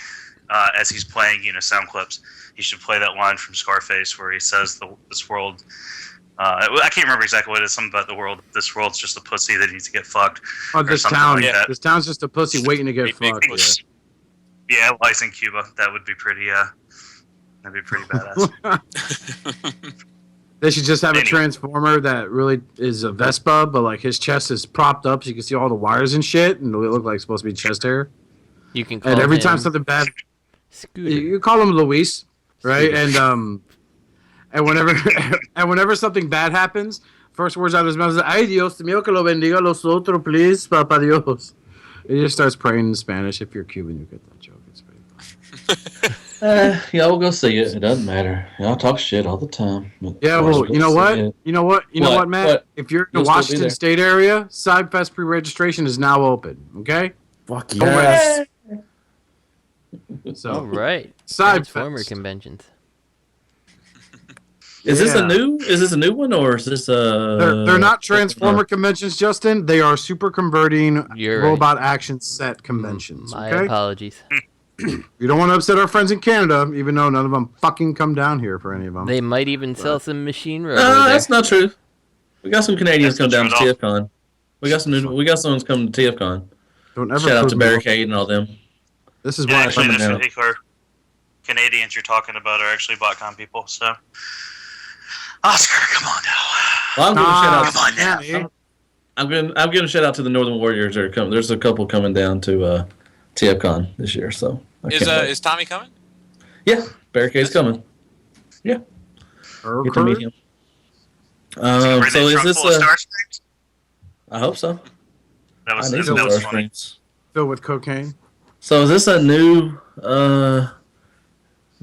as he's playing, sound clips, he should play that line from Scarface where he says, "This world." I can't remember exactly what it is. Something about the world. This world's just a pussy that needs to get fucked. Oh, this town. Like that. This town's just a pussy waiting to get fucked. Yeah, lies in Cuba. That would be pretty. That'd be pretty badass. They should just have a transformer that really is a Vespa, but like his chest is propped up, so you can see all the wires and shit, and it look like it's supposed to be chest hair. You can call and every him time something bad, Scooter. you call him Luis, right? Scooter. And whenever something bad happens, first words out of his mouth is "Ay Dios mío que lo bendiga los otros, please, Papa Dios." He just starts praying in Spanish. If you're Cuban, you get that joke. It's pretty funny. Y'all go see it. It doesn't matter. Y'all talk shit all the time. Yeah, well, you know what? You know what, Matt? What? If you're in the Washington State area, CybFest Pre Registration is now open. Okay. Fuck yes. So, all right. CybFest Transformer conventions. Is this a new one or is this They're not Transformer conventions, Justin. They are super converting robot action set conventions. My okay? apologies. You don't want to upset our friends in Canada, even though none of them fucking come down here for any of them. They might even sell some machine road. That's not true. We got some Canadians come down to TFCon. We got some ones coming to TFCon. Don't ever shout out to Barricade and all them. This is why actually Canadians you're talking about are actually BotCon people. So, Oscar, come on now. Well, I'm giving a shout out to the Northern Warriors that are coming. There's a couple coming down to TFCon this year. So is Tommy coming? Yeah, Barricade's coming. Yeah, get to meet him. So is this I hope so. That was funny. Filled with cocaine. So is this a new?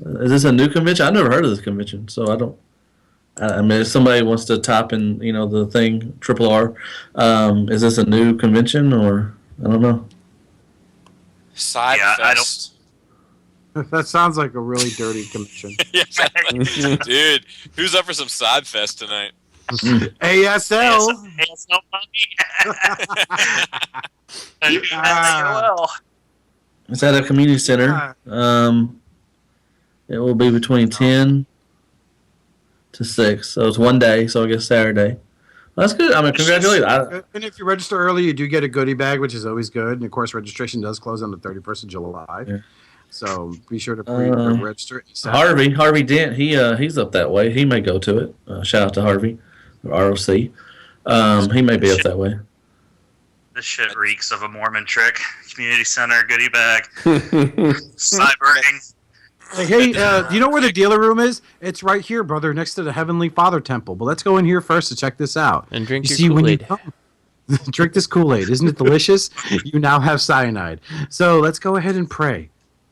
Is this a new convention? I've never heard of this convention, so I don't. I mean, if somebody wants to type in, the thing RRR, is this a new convention or I don't know. CybFest. That sounds like a really dirty convention. Yeah, dude, who's up for some CybFest tonight? ASL. It's at a community center. It will be between 10 to 6, so it's one day. So I guess Saturday. Well, that's good. I mean, congratulations. And if you register early, you do get a goodie bag, which is always good. And of course, registration does close on the 31st of July. Yeah. So be sure to pre-register. Harvey Dent, he's up that way. He may go to it. Shout out to Harvey, ROC. He may be up that way. This shit reeks of a Mormon trick. Community center, goodie bag, cybering. Like, hey, do you know where the dealer room is? It's right here, brother, next to the Heavenly Father Temple. But let's go in here first to check this out. And drink you your Kool-Aid. Drink this Kool-Aid. Isn't it delicious? You now have cyanide. So let's go ahead and pray.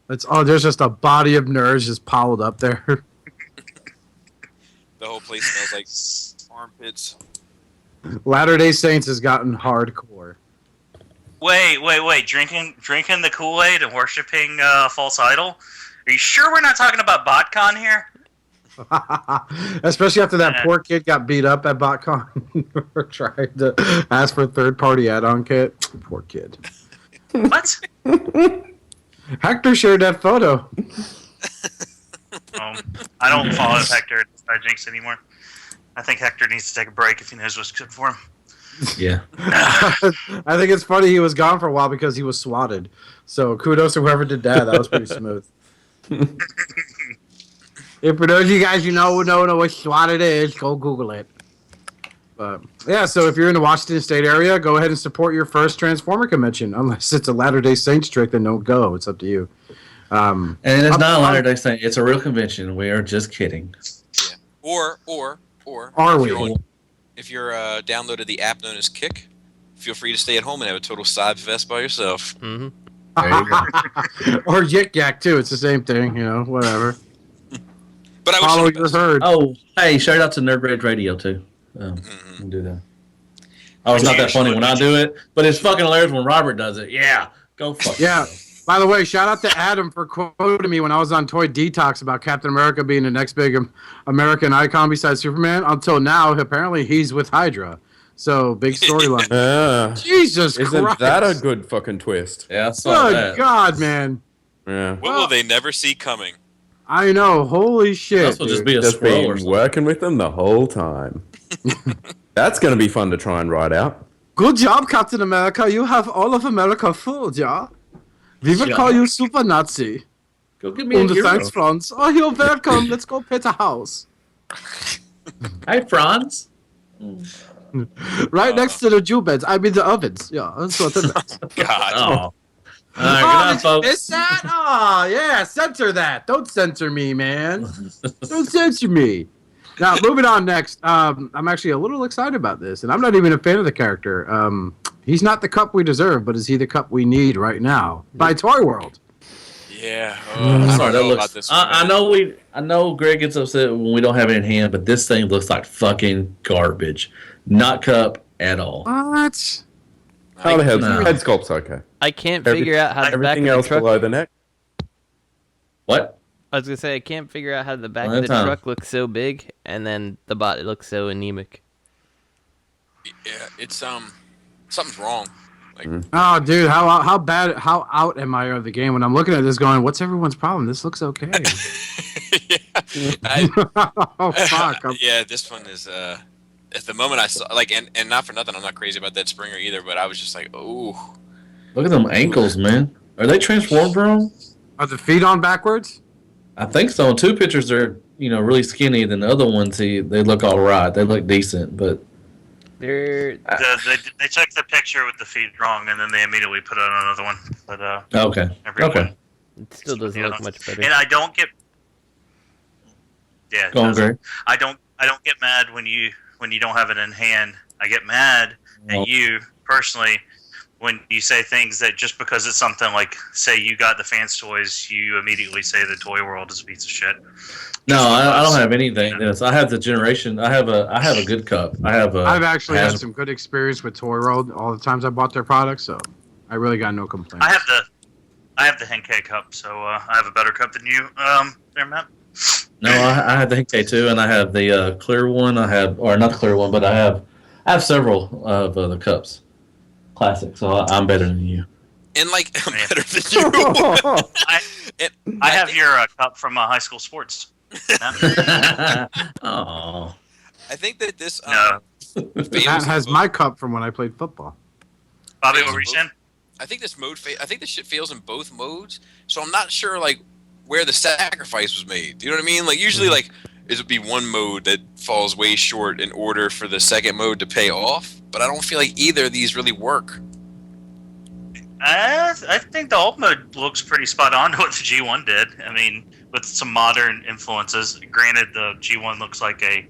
There's just a body of nerds just piled up there. The whole place smells like armpits. Latter-day Saints has gotten hardcore. Wait. Drinking the Kool-Aid and worshiping false idol? Are you sure we're not talking about BotCon here? Especially after that poor kid got beat up at BotCon for trying to ask for a third-party add-on kit. Poor kid. What? Hector shared that photo. I don't follow Hector at Jinx anymore. I think Hector needs to take a break if he knows what's good for him. Yeah. I think it's funny he was gone for a while because he was swatted. So kudos to whoever did that. That was pretty smooth. If for those of you guys you know what swatted is, go Google it. But yeah, so if you're in the Washington State area, go ahead and support your first Transformer convention. Unless it's a Latter-day Saints trick, then don't go. It's up to you. And it's not a Latter-day Saint. It's a real convention. We are just kidding. Yeah. Or Are we? If you're downloaded the app known as Kick, feel free to stay at home and have a total CybFest by yourself. Mm-hmm. Or Yik Yak too. It's the same thing, whatever. But I follow your herd. Oh, hey, shout out to Nerd Rage Radio too. We'll do that. Oh, it's not that funny when I do it, but it's fucking hilarious when Robert does it. Yeah, go fuck. Yeah. By the way, shout out to Adam for quoting me when I was on Toy Detox about Captain America being the next big American icon besides Superman. Until now, apparently he's with Hydra. So, big storyline. Jesus Christ. Isn't that a good fucking twist? Yeah, I saw that. Good God, man. Yeah. What will they never see coming? I know. Holy shit. This will just be a Just scroll or been something. working with them the whole time. That's going to be fun to try and write out. Good job, Captain America. You have all of America fooled, yeah? We will call you Super Nazi. Go give me a Und euro. thanks, Franz. Oh, you're welcome. Let's go pet a house. Hi, Franz. Right next to the Jew beds. I mean the ovens. Yeah, that's what it is. God. Oh. All right, good night, folks. Is that? Oh, yeah. Censor that. Don't censor me, man. Don't censor me. Now, moving on next. I'm actually a little excited about this, and I'm not even a fan of the character. He's not the cup we deserve, but is he the cup we need right now? By Toyworld. Yeah. I'm I sorry, don't know that about looks. this one. I know Greg gets upset when we don't have it in hand, but this thing looks like fucking garbage. Not cup at all. What? Head No. sculpt's okay. I can't figure out how the back of Everything the else truck. below the neck. What? I was gonna say I can't figure out how the back Well, of the that's truck looks so big, and then the body looks so anemic. Yeah, it's something's wrong. Like, Oh, dude, how out am I of the game when I'm looking at this going, what's everyone's problem? This looks okay. Oh, fuck. yeah, this one is at the moment I saw and not for nothing, I'm not crazy about that Springer either, but I was just like, oh. Look at them ankles, man. Are they transformed wrong? Are the feet on backwards? I think so. Two pictures are, really skinny. Then the other ones, they look all right. They look decent, but They're They took the picture with the feet wrong, and then they immediately put out another one. But okay. everyone, Okay. it still doesn't look much better. And I don't get. Yeah, it Go on, doesn't. Greg. I don't get mad when you don't have it in hand. I get mad at you personally when you say things that just because it's something like, say you got the fans toys, you immediately say the toy world is a piece of shit. No, I don't have anything. Yes, I have the generation. I have a good cup. I've actually had Hasbro. some good experience with Toyworld all the times I bought their products, so I really got no complaints. I have the Henkei cup, so I have a better cup than you, there, Matt. No, I have the Henkei too, and I have the clear one. Or not the clear one, but I have several of the cups, classic. So I'm better than you. And I'm better than you. I have your cup from high school sports. Oh. I think that this That has my cup from when I played football. Bobby, what were you saying? I think this I think this shit fails in both modes, so I'm not sure where the sacrifice was made. You know what I mean? Usually it would be one mode that falls way short in order for the second mode to pay off, but I don't feel like either of these really work. I think the alt mode looks pretty spot on to what the G1 did. I mean, with some modern influences. Granted, the G1 looks like a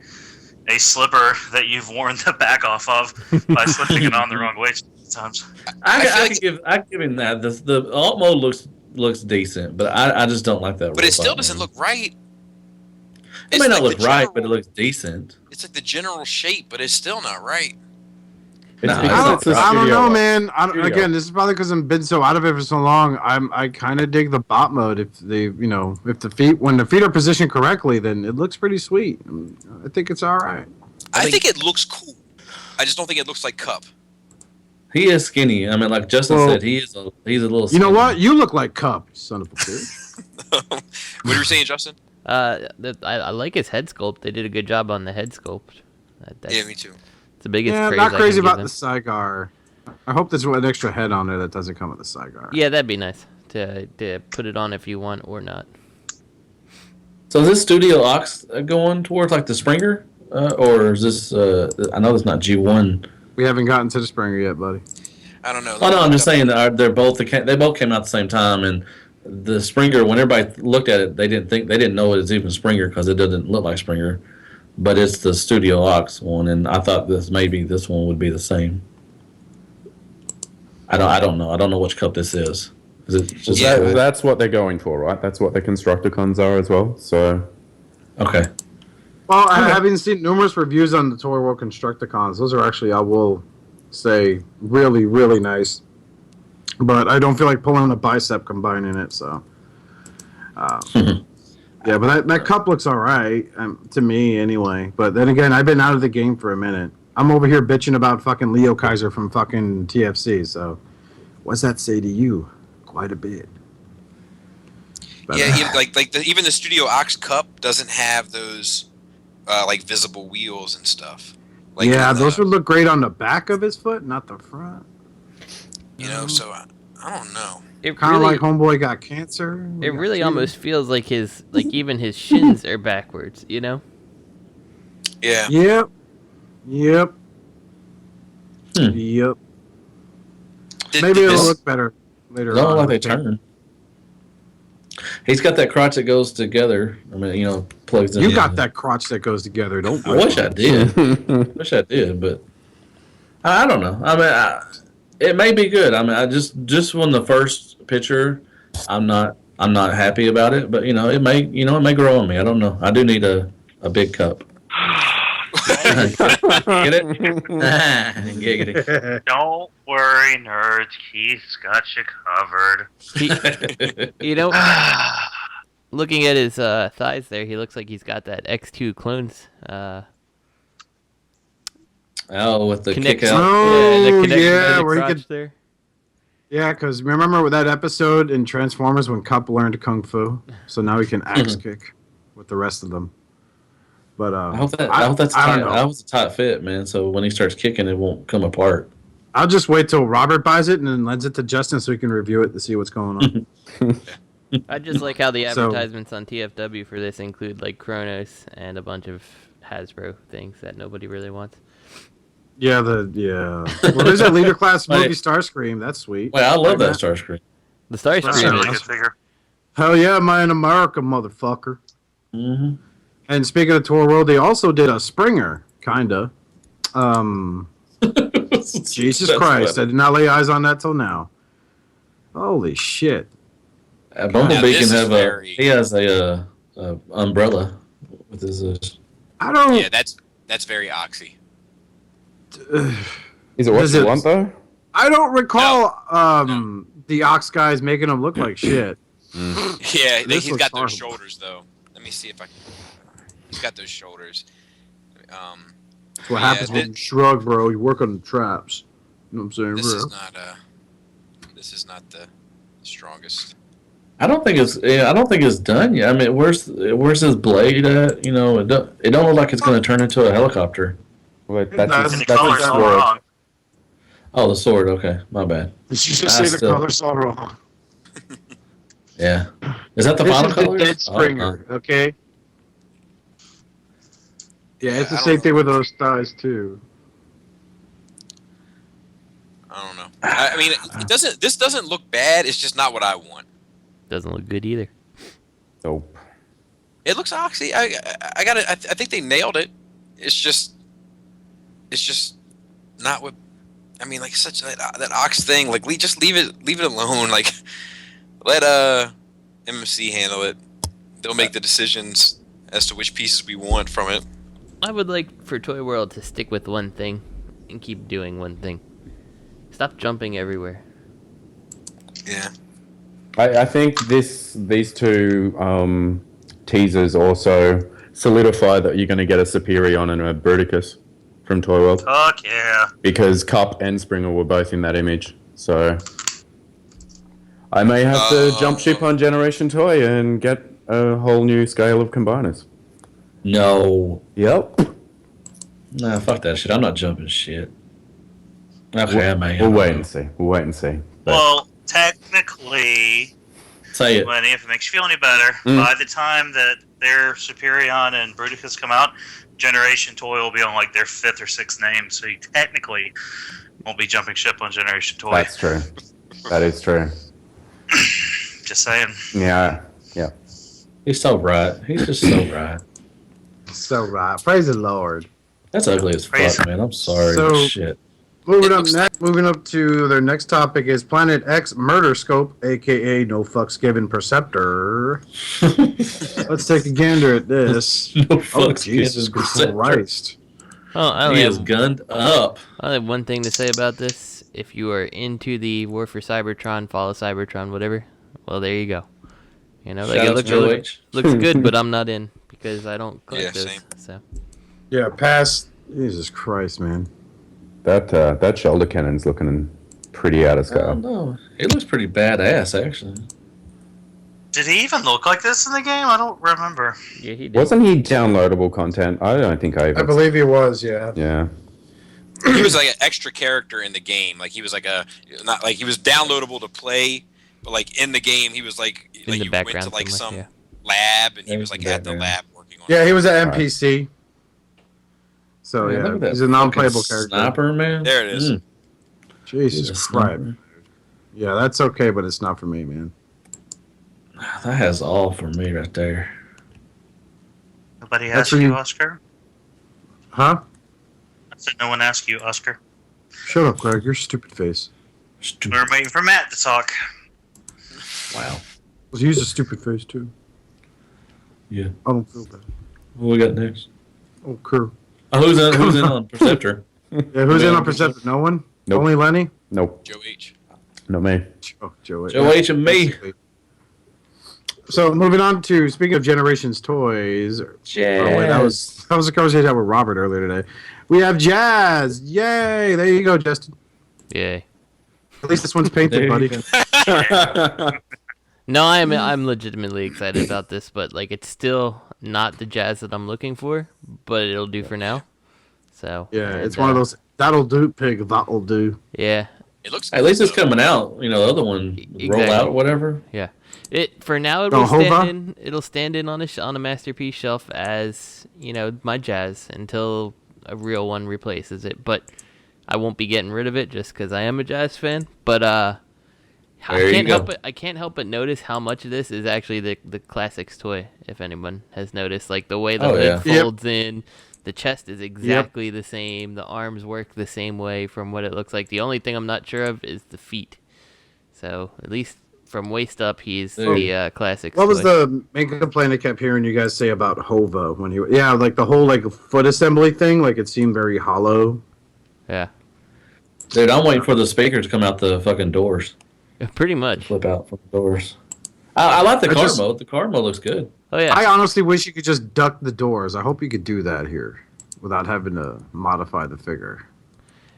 slipper that you've worn the back off of by slipping it on the wrong way sometimes. I give him that. The alt mode looks decent, but I just don't like that. But it still doesn't look right. It may not look right, but it looks decent. It's like the general shape, but it's still not right. I don't know, man. Again, this is probably because I've been so out of it for so long. I kind of dig the bot mode. If when the feet are positioned correctly, then it looks pretty sweet. I think it's all right. I think it looks cool. I just don't think it looks like Cup. He is skinny. I mean, like Justin said, he's a little. Skinny. You know what? You look like Cup, son of a bitch. What were you saying, Justin? I like his head sculpt. They did a good job on the head sculpt. Yeah, me too. It's the biggest. Yeah, praise not I crazy can give about them. the Saigar. I hope there's an extra head on there that doesn't come with the Saigar. Yeah, that'd be nice to put it on if you want or not. So is this Studio Ox going towards like the Springer, or is this? I know it's not G1. We haven't gotten to the Springer yet, buddy. I don't know. Oh no, I'm just saying that they both came out at the same time, and the Springer, when everybody looked at it, they didn't know it was even Springer because it doesn't look like Springer, but it's the Studio Ox one, and I thought this one would be the same. I don't know. I don't know which cup this is. Is it just That's what they're going for, right? That's what the Constructicons are as well. So, okay. Well, I haven't seen numerous reviews on the Toyworld Constructicons. Those are actually, I will say, really, really nice. But I don't feel like pulling a bicep combining it, so. Yeah, but that cup looks all right, to me anyway. But then again, I've been out of the game for a minute. I'm over here bitching about fucking Leo Kaiser from fucking TFC, so what's that say to you? Quite a bit. But, yeah, even the Studio Ox Cup doesn't have those like visible wheels and stuff. Like those would look great on the back of his foot, not the front. You know, so I don't know. Kind of like Homeboy got cancer. It really almost feels like even his shins are backwards, you know? Yeah. Yep. Yep. Maybe it'll look better later Don't on. look like they turn. He's got that crotch that goes together. I mean, plugs in. You got that crotch that goes together. Don't. I wish I did. But I don't know. I mean, it may be good. I mean, I just from the first picture, I'm not happy about it. But it may grow on me. I don't know. I do need a big cup. Get it? Giggity. Don't worry, nerds. Keith's got you covered. Looking at his thighs there, he looks like he's got that X2 clones. With the connect- kick out. Where he could. There. Yeah, because remember with that episode in Transformers when Cup learned Kung Fu, so now he can axe kick with the rest of them. But I hope that's tight. I hope it's a tight fit, man. So when he starts kicking, it won't come apart. I'll just wait till Robert buys it and then lends it to Justin so he can review it to see what's going on. I just like how the advertisements on TFW for this include like Kronos and a bunch of Hasbro things that nobody really wants. Yeah. Well, there's that leader class movie Starscream. That's sweet. Wait, I love that Starscream. The Starscream. That's a really good figure. Hell yeah, am I in America, motherfucker? Mm-hmm. And speaking of Toyworld, they also did a Springer, kinda. Jesus Christ, I did not lay eyes on that till now. Holy shit. Bumblebee can have he has a umbrella with his. I don't. Yeah, that's very Oxy. Is it what you want though? I don't recall the Ox guys making him look like shit. Yeah, This he's looks got horrible. those shoulders though. Let me see if I can. He's got those shoulders. That's what happens when you shrug, bro. You work on the traps. You know what I'm saying, bro? This is not the strongest. I don't think it's done yet. I mean, where's his blade at? It don't look like it's going to turn into a helicopter. Wait, that's the color's all wrong. Oh, the sword. Okay, my bad. Did you just say the color's all wrong? Yeah. Is that the This final is the color? dead Springer, okay? Yeah, it's the same thing with those thighs too. I don't know. I mean, it doesn't. This doesn't look bad. It's just not what I want. Doesn't look good either. Nope. It looks oxy. I got it. I think they nailed it. It's just not what. I mean, like such that ox thing. Like, just leave it alone. Like, let MMC handle it. They'll make the decisions as to which pieces we want from it. I would like for Toy World to stick with one thing and keep doing one thing. Stop jumping everywhere. Yeah. I think these two teasers also solidify that you're going to get a Superion and a Bruticus from Toy World. Fuck yeah. Because Cup and Springer were both in that image. So I may have to jump ship on Generation Toy and get a whole new scale of combiners. No. Yep. Nah, fuck that shit. I'm not jumping shit. Okay, We'll wait and see. But Well, technically, say it. Lenny, if it makes you feel any better, by the time that their Superion and Bruticus come out, Generation Toy will be on like their 5th or 6th name, so you technically won't be jumping ship on Generation Toy. that's true. That is true. Just saying. Yeah. He's so right. He's just so right. So right. Praise the Lord. That's ugly as fuck, man. I'm sorry. So- Shit. Moving up to their next topic is Planet X Murder Scope, aka No Fucks Given Perceptor. Let's take a gander at this. No fucks Jesus given Perceptor. Christ. Oh, He is gunned up. I have one thing to say about this. If you are into the War for Cybertron, follow Cybertron, whatever, well, there you go. You know, like Shout it out looks, to Joe H. looks good, but I'm not in because I don't collect Yeah, those. same. So Yeah, pass. Jesus Christ, man. That shoulder cannon's looking pretty out of I scale. don't know. It looks pretty badass, actually. Did he even look like this in the game? I don't remember. yeah, he did. Wasn't he downloadable content? I don't think I I even. believe he was, yeah. Yeah. He was like an extra character in the game. Like he was like not like he was downloadable to play, but like in the game he was like In the you went background to like somewhere, some lab and he Yeah, was like in the at the background. lab working on. Yeah, it. he was an NPC. So, Man, look yeah, at that he's a non-playable fucking character. Sniper, man. There it is. Jesus He's a Christ. sniper. Yeah, that's okay, but it's not for me, man. That has all for me right there. Nobody That's asked for you, you. Oscar? Huh? I said no one asked you, Oscar. Shut up, Greg. You're stupid face. We were waiting for Matt to talk. Wow. Use a stupid face, too. Yeah. I don't feel bad. What we got next? Oh, crew. Oh, who's in on Perceptor? Yeah, who's in on Perceptor? No one? Nope. Only Lenny? Nope. Joe H. Not me. Oh, Joe. Joe H and me. So moving on to speaking of Generations toys. Jazz. Oh, wait, that was a conversation with Robert earlier today. We have Jazz. Yay! There you go, Justin. Yay. At least this one's painted, buddy. No, I'm legitimately excited about this, but like it's still not the Jazz that I'm looking for, but it'll do for now. So Yeah, it's one of those. That'll do, pig. That'll do. Yeah. It looks. At least it's coming out. You know, the other one roll out, whatever. Yeah. It for now Oh, it'll stand in on a masterpiece shelf as my Jazz until a real one replaces it. But I won't be getting rid of it just because I am a Jazz fan. But I can't help but notice how much of this is actually the Classics toy. If anyone has noticed, like the way the hood folds in, the chest is exactly the same. The arms work the same way from what it looks like. The only thing I'm not sure of is the feet. So at least from waist up, he's the Classics. What was toy. the main complaint I kept hearing you guys say about Hova when he? Yeah, like the whole like foot assembly thing. Like it seemed very hollow. Yeah. Dude, I'm waiting for the speaker to come out the fucking doors. Pretty much. Flip out from the doors. I like the car mode. The car mode looks good. Oh yeah. I honestly wish you could just duck the doors. I hope you could do that here without having to modify the figure.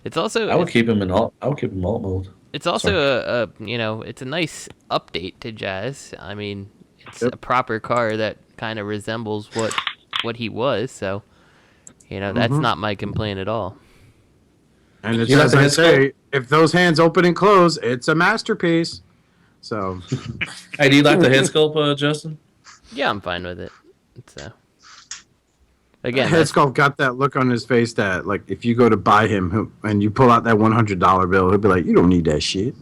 It's also I would keep him in alt. I would keep him alt mode. It's also it's a nice update to Jazz. I mean, it's a proper car that kind of resembles what he was. So, that's not my complaint at all. And it's as I say, if those hands open and close, it's a masterpiece. So, hey, do you like the head sculpt, Justin? Yeah, I'm fine with it. It's Again, Headsculpt got that look on his face that, like, if you go to buy him and you pull out that $100 bill, he'll be like, "You don't need that shit."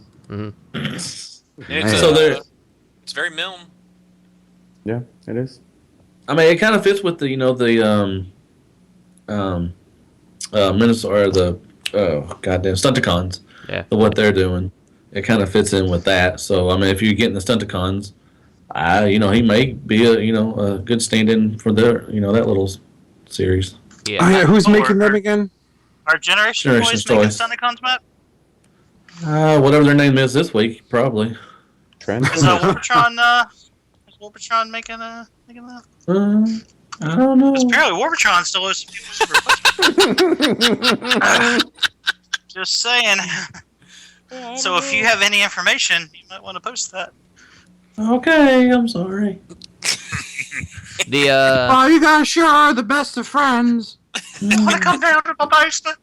It's very Milne. Yeah, it is. I mean, it kind of fits with the Minnesota or the goddamn Stunticons. Yeah. What they're doing, it kind of fits in with that. So I mean, if you're getting the Stunticons, he may be a good stand-in for their that little series. Yeah. Who's making them again? Our Generation Toys making Stunticons, Matt? Whatever their name is this week, probably. Is Warpatron making that? I don't know. Apparently, Warpatron still owes some people. Just saying. So if you have any information, you might want to post that. Okay, I'm sorry. Oh, you guys sure are the best of friends. You want to come down to my basement?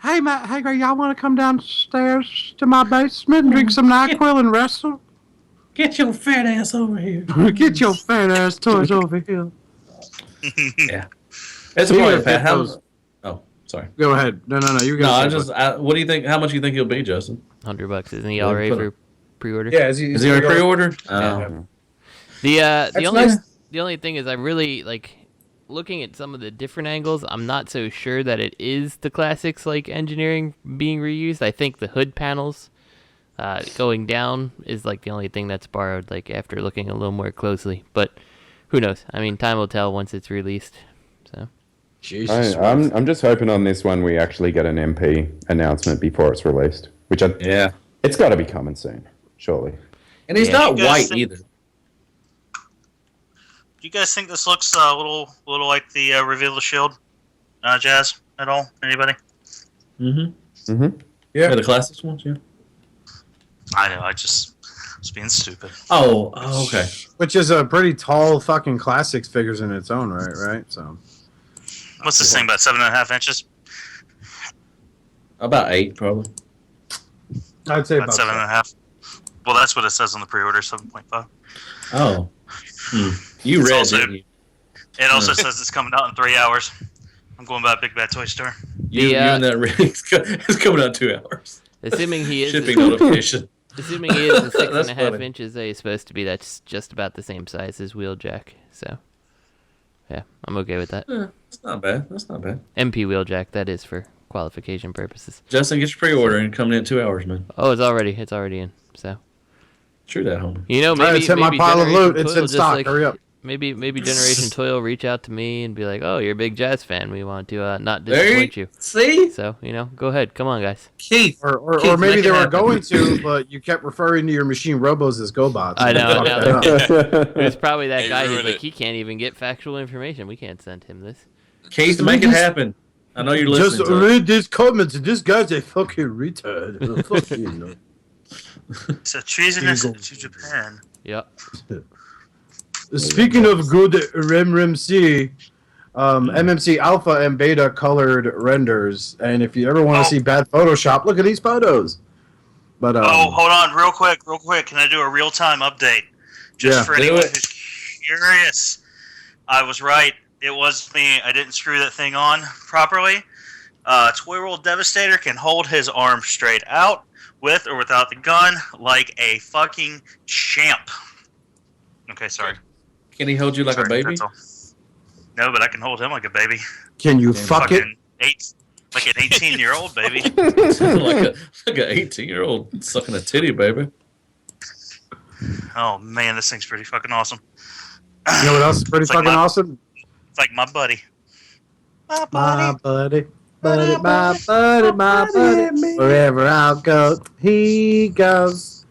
Hey, Matt. Hey, Greg, y'all want to come downstairs to my basement and drink some NyQuil and wrestle? Get your fat ass over here. Get your fat ass toys over here. Yeah. It's a point, Pat. Oh, sorry. Go ahead. No. You guys. What do you think? How much do you think he'll be, Justin? $100. Isn't he already for pre-order? Yeah. Is he already pre-order? The only thing is, I really like looking at some of the different angles. I'm not so sure that it is the classics like engineering being reused. I think the hood panels going down is like the only thing that's borrowed. Like after looking a little more closely, but who knows? I mean, time will tell once it's released. So. Jesus. I'm just hoping on this one we actually get an MP announcement before it's released. It's got to be coming soon, surely. And he's not white either. Do you guys think this looks a little like the Reveal the Shield, Jazz, at all? Anybody? Yeah, the classics ones. Yeah. I know. I just was being stupid. Oh, okay. Which is a pretty tall fucking classics figures in its own right, right? So. What's this thing, about 7.5 inches? About 8, probably. I'd say about 7.5. Well, that's what it says on the pre-order, 7.5. Oh. You read, didn't you? It also says it's coming out in 3 hours. I'm going by a Big Bad Toy Store. You and that ring. It's coming out in 2 hours. Assuming he is shipping notification. Assuming he is the 6.5 inches that he's supposed to be, that's just about the same size as Wheeljack. So, yeah, I'm okay with that. That's not bad. MP Wheeljack, that is for qualification purposes. Justin, get your pre-order and coming in 2 hours, man. Oh, it's already in. So. True that, homie. You know, maybe it's in my pile of loot. It's in stock. Like, hurry up. Maybe Generation Toy will reach out to me and be like, "Oh, you're a big Jazz fan. We want to not disappoint you." See? So go ahead. Come on, guys. Keith. Or maybe they were going to, but you kept referring to your machine robos as GoBots. I know. It was probably that guy who's ruined like, it. he can't even get factual information. We can't send him this. Keith, make it happen. I know you're listening. Just read this comment. This guy's a fucking retard. Fuck you. So treasonous to Japan. Yep. Speaking of good RMC, MMC Alpha and Beta colored renders, and if you ever want to see bad Photoshop, look at these photos. But hold on, real quick. Can I do a real-time update? Just for anyone who's curious. I was right. It was me. I didn't screw that thing on properly. Toyworld Devastator can hold his arm straight out, with or without the gun, like a fucking champ. Okay, sorry. Can he hold you like a baby? No, but I can hold him like a baby. Can you fuck it? Like an 18-year-old baby. like an 18-year-old sucking a titty, baby. Oh man, this thing's pretty fucking awesome. You know what else is pretty fucking awesome? It's like my buddy. My buddy. Wherever I'll go, he goes.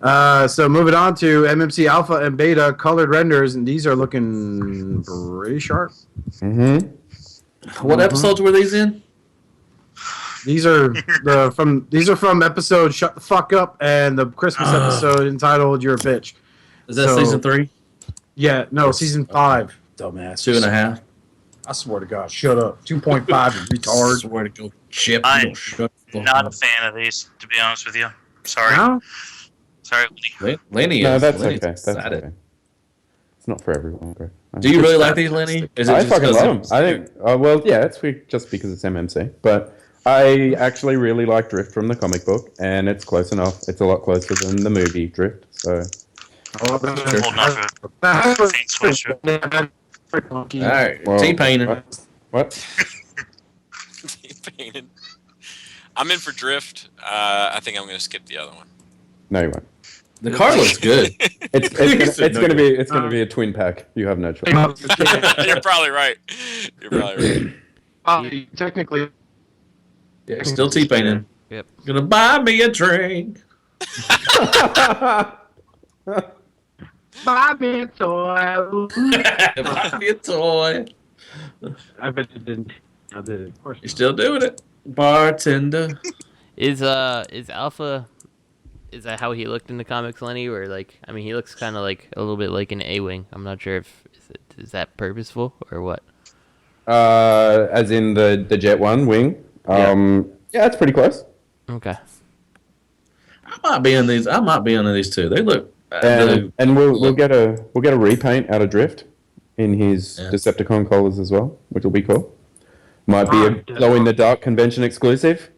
So moving on to MMC Alpha and Beta colored renders, and these are looking pretty sharp. What episodes were these in? These are from episode Shut the Fuck Up and the Christmas episode entitled You're a Bitch. Is that season 3? Yeah, no, season 5. Dumbass. 2.5. I swear to God, shut up. 2.5, you retard. I swear to go, Chip. I'm not a fan of these, to be honest with you. Sorry. No? Sorry, Lenny No, is. that's Lenny's okay. That's excited. okay. It's not for everyone, bro. Do you really like these, Lenny? I fucking love them. I think. Well, yeah, it's just because it's MMC, but I actually really like Drift from the comic book, and it's close enough. It's a lot closer than the movie Drift. So. All right, T-painting. What? T-painted. I'm in for Drift. I think I'm going to skip the other one. No, you won't. The card looks good. It's gonna be a twin pack. You have no choice. You're probably right. Technically. Yeah, still T-painting. Yep. Gonna buy me a drink. Buy me a toy. Buy me a toy. I bet it didn't. I did it. Of course. You're still doing it, bartender. Is Alpha? Is that how he looked in the comics, Lenny? Or like, I mean, he looks kind of like a little bit like an A-wing. I'm not sure if is that purposeful or what. As in the Jet One wing. Yeah, it's pretty close. Okay. I might be in these too. They look. And we'll get a repaint out of Drift in his Decepticon collars as well, which will be cool. Might be a glow in the dark convention exclusive.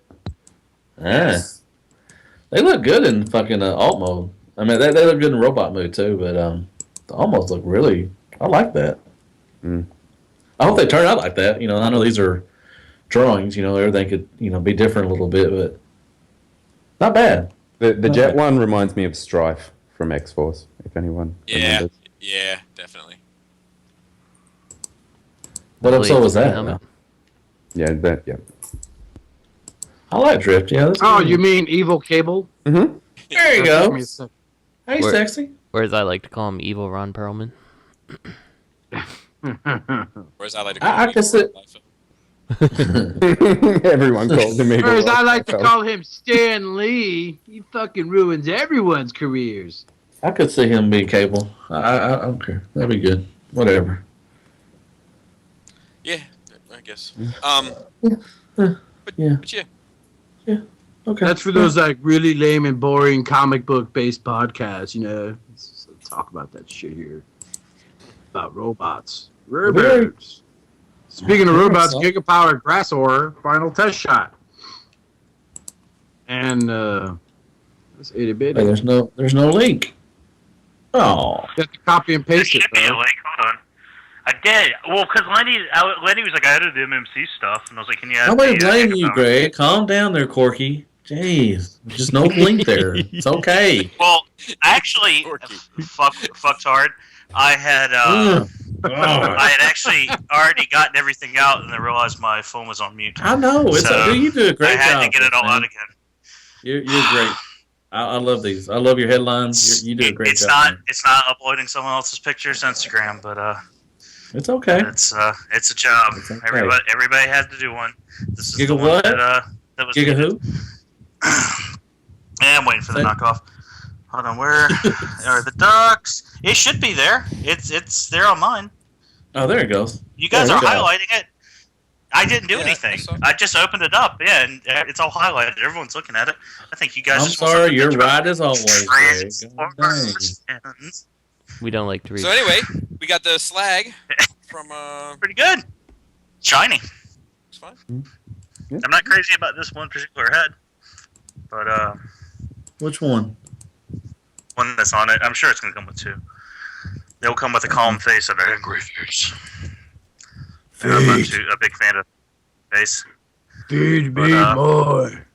Yes. They look good in fucking alt mode. I mean, they look good in robot mode too, but the almost look really. I like that. Mm. I hope they turn out like that. You know, I know these are drawings. You know, everything could be different a little bit, but not bad. The Jet One reminds me of Strife from X-Force. If anyone. Yeah, definitely. What episode was that? Yeah. I like Drift. Yeah. You mean Evil Cable? Mm-hmm. There you go. Hey, sexy. Or as I like to call him, Evil Ron Perlman. Or as I like to call him, everyone calls him Evil. Or as I like to call him, Stan Lee. He fucking ruins everyone's careers. I could see him be Cable. I don't care. That'd be good. Whatever. Yeah, I guess. But yeah. Yeah. Okay. That's for those like really lame and boring comic book based podcasts, Let's talk about that shit here. About robots. Robots. Speaking of robots, Gigapower Grassor final test shot. And this 80-bit. Hey, there's no link. Oh. You have to copy and paste There it, should be a bro. link. Hold on. I did. Well, because Lenny was like, I added the MMC stuff, and I was like, can you add Nobody blame you, Greg. Calm down there, Corky. Jeez. There's no link there. It's okay. Well, actually, fucked hard. I had actually already gotten everything out, and I realized my phone was on mute. I know. You do a great job. I had to get it all out again. You're great. I love these. I love your headlines. You do a great job. It's not uploading someone else's pictures to Instagram, but it's okay. It's a job. It's okay. Everybody had to do one. This is Giga the one what? that was Giga who? Yeah, I'm waiting for the knockoff. Hold on, where are the ducks? It should be there. It's there on mine. Oh, there it goes. You guys are highlighting it. I didn't do anything. I just opened it up. Yeah, and it's all highlighted. Everyone's looking at it. I think you guys. I'm sorry. You're right as always. We don't like to read. So anyway, we got the slag from. Pretty good. Shiny. It's fine. Yeah. I'm not crazy about this one particular head, but which one? One that's on it. I'm sure it's gonna come with two. They'll come with a calm face and an angry face. I'm not a big fan of face. Feed me more.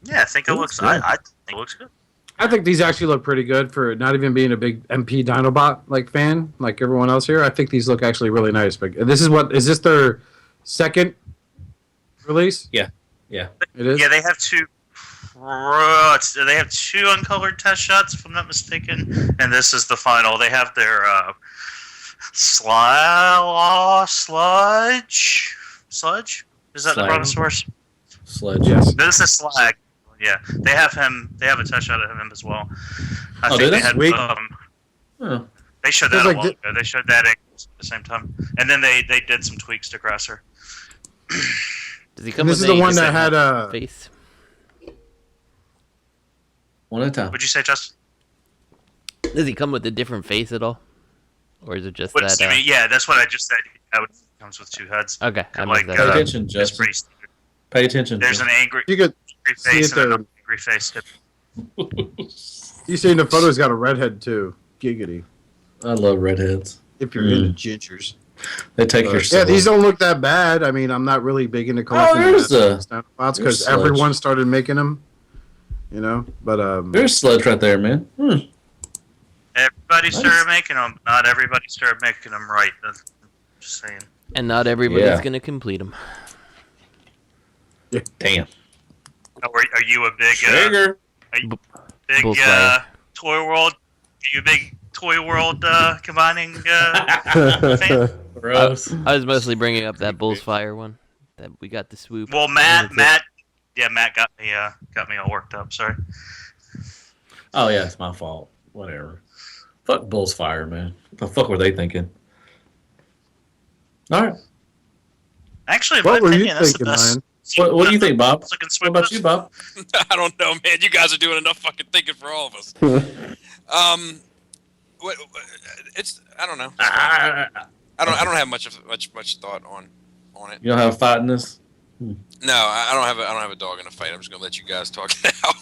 Yeah, I think it looks. I think it looks good. I think these actually look pretty good for not even being a big MP Dinobot fan like everyone else here. I think these look actually really nice. But is this their second release? Yeah. It is. Yeah, they have two. They have two uncolored test shots, if I'm not mistaken, and this is the final. They have their sludge. Is that the brontosaurus? Sludge. Yes. This is slag. Yeah, they have him. They have a test shot of him as well. I think they had. They showed that a while ago. They showed that at the same time, and then they did some tweaks to Grasser. Does he come this with is the one that had a face? One at a time. What'd you say, Justin? Does he come with a different face at all? or is it just What, that? yeah, that's what I just said. It comes with 2 heads. Okay, I like missed that. Pay attention, it's Justin. pretty standard. Pay attention. There's an angry You could see face it and there. an angry face. You see in the photo, he's got a redhead too. Giggity. I love redheads. If you're into gingers. They take your soul. Yeah, these don't look that bad. I mean, I'm not really big into collecting there's Dinobots because Sludge. everyone started making them. You know, but There's Sludge right there, man. Everybody started making them. Not everybody started making them right. Just saying. And not everybody's Yeah. gonna complete them. Yeah. Damn. Oh, are you a big Trigger. big Bullfire. Toy World? Are you a big Toy World combining fan? Gross. I was mostly bringing up that Bull's Fire one that we got the swoop. Well, Matt got me all worked up. Sorry. Oh yeah, it's my fault. Whatever. Fuck Bull's Fire, man. What the fuck were they thinking? All right. Actually, in what my were you opinion, that's the thinking, best. man? What do you think, Bob? Looking What about you, Bob? I don't know, man. You guys are doing enough fucking thinking for all of us. It's I don't know. I don't have much thought on it. You don't have a fight in this? No, I don't have a dog in a fight. I'm just gonna let you guys talk it out.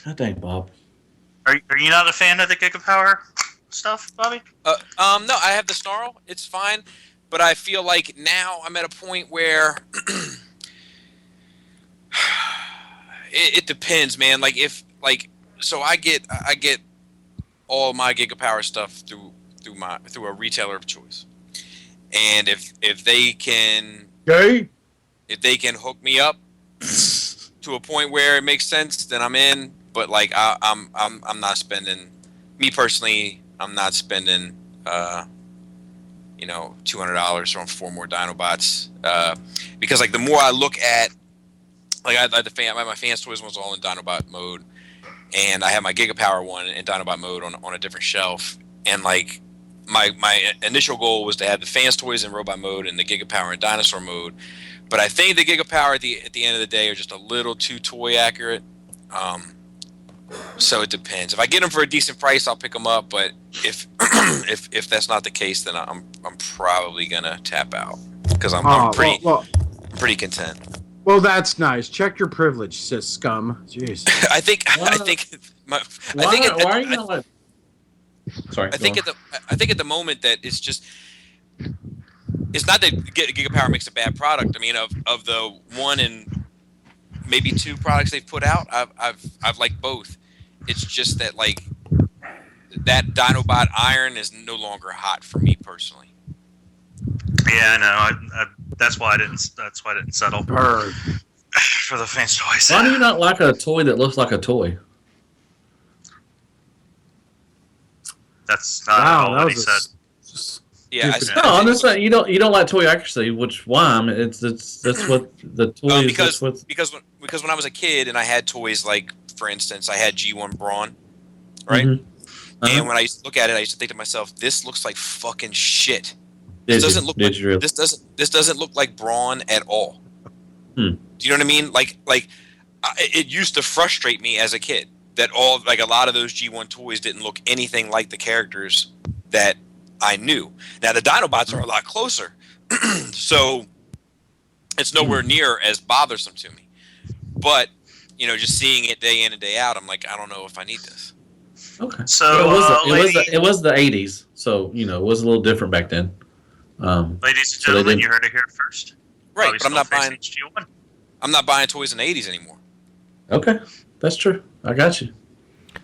God dang, Bob. Are you not a fan of the Gigapower stuff, Bobby? No, I have the Snarl. It's fine, but I feel like now I'm at a point where it depends, man. Like so I get all my Gigapower stuff through a retailer of choice, and if they can hook me up to a point where it makes sense, then I'm in. But like I'm not spending. Me personally, I'm not spending $200 on 4 more Dinobots because like the more I look at, like I have my Fans Toys one's all in Dinobot mode, and I have my Gigapower one in Dinobot mode on a different shelf, and like my initial goal was to have the Fans Toys in Robot mode and the Gigapower in Dinosaur mode, but I think the Gigapower at the end of the day are just a little too toy accurate. So it depends. If I get them for a decent price, I'll pick them up. But if if that's not the case, then I'm probably gonna tap out because I'm pretty content. Well, that's nice. Check your privilege, sis scum. Jeez. I think at the moment that it's just. It's not that Gigapower makes a bad product. I mean, of the 1 and maybe 2 products they've put out, I've liked both. It's just that like that Dinobot Iron is no longer hot for me personally. Yeah, no, that's why I didn't settle for the Fans Toys. Why do you not like a toy that looks like a toy? That's not what he said. Yeah, no, I'm just saying you don't like toy accuracy, which why? I mean, that's what the toy is. Because when I was a kid and I had toys like, for instance, I had G1 Brawn, right? Mm-hmm. And when I used to look at it, I used to think to myself, "This looks like fucking shit. This doesn't look like Brawn at all." Do you know what I mean? It used to frustrate me as a kid that a lot of those G1 toys didn't look anything like the characters that I knew. Now the Dinobots are a lot closer, so it's nowhere near as bothersome to me. But just seeing it day in and day out, I'm like, I don't know if I need this. Okay. So it was the 80s, so it was a little different back then. Ladies and gentlemen, you heard it here first. Right, but I'm not buying toys in the 80s anymore. Okay, that's true. I got you.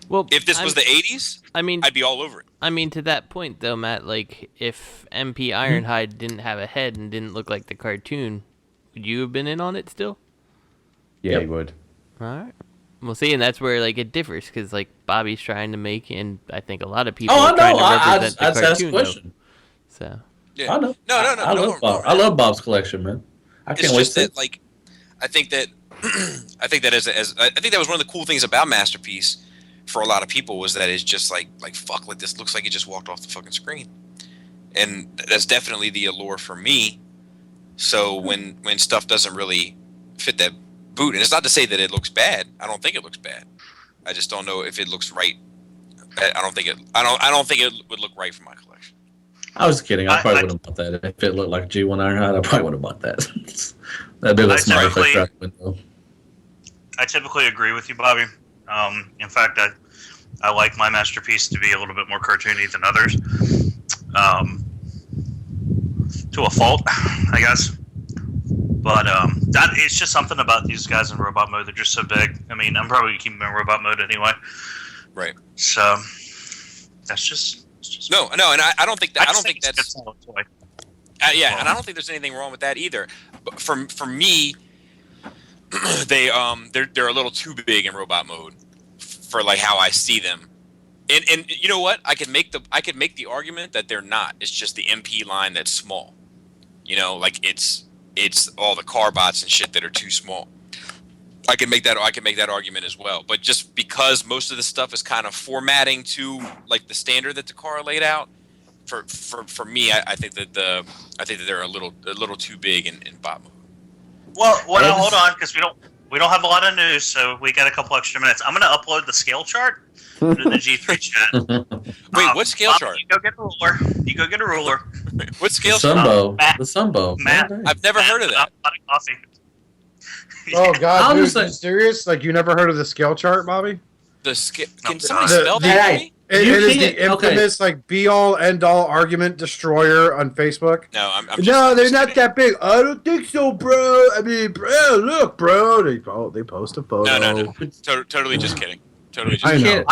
Well, if this was the 80s, I'd be all over it. I mean, to that point though, Matt, like if MP Ironhide didn't have a head and didn't look like the cartoon, would you have been in on it still? Yeah, he would. All right. We'll see, and that's where like it differs because like Bobby's trying to make, and I think a lot of people are trying to represent the cartoon. Question. So. Yeah. I know. No. I love Bob's collection, man. I can't wait to see. I think that was one of the cool things about Masterpiece for a lot of people was that it's just like fuck, like this looks like it just walked off the fucking screen, and that's definitely the allure for me. So when stuff doesn't really fit that boot, and it's not to say that it looks bad. I don't think it looks bad. I just don't know if it looks right I don't think it would look right for my collection. I was kidding. I probably would have bought that if it looked like a G1 Ironhide. I probably would have bought that. That'd be a smart effect out the window. I typically agree with you, Bobby. In fact, I like my masterpiece to be a little bit more cartoony than others. To a fault, I guess. But that it's just something about these guys in robot mode. They're just so big. I mean, I'm probably keeping them in robot mode anyway. Right. So that's just no, and I don't think that. I don't think it's that's. a solid toy. Yeah, and I don't think there's anything wrong with that either. But for me, they're a little too big in robot mode for like how I see them. And you know what? I could make the argument that they're not. It's just the MP line that's small. You know, like it's all the car bots and shit that are too small. I can make that argument as well. But just because most of the stuff is kind of formatting to like the standard that Takara laid out, for me, I think that they're a little too big in bot mode. Well, hold on, because we don't have a lot of news, so we got a couple extra minutes. I'm going to upload the scale chart to the G3 chat. Wait, what scale chart? You go get a ruler. What scale chart? The Sunbow. Matt, I've never heard of that. Coffee. Oh God, dude, you serious? Like you never heard of the scale chart, Bobby? Can somebody spell that for me? It is the infamous like be all end all argument destroyer on Facebook. No, they're not that big. I don't think so, bro. I mean, bro, look, bro. They post a photo. No. Totally just kidding. Totally just kidding.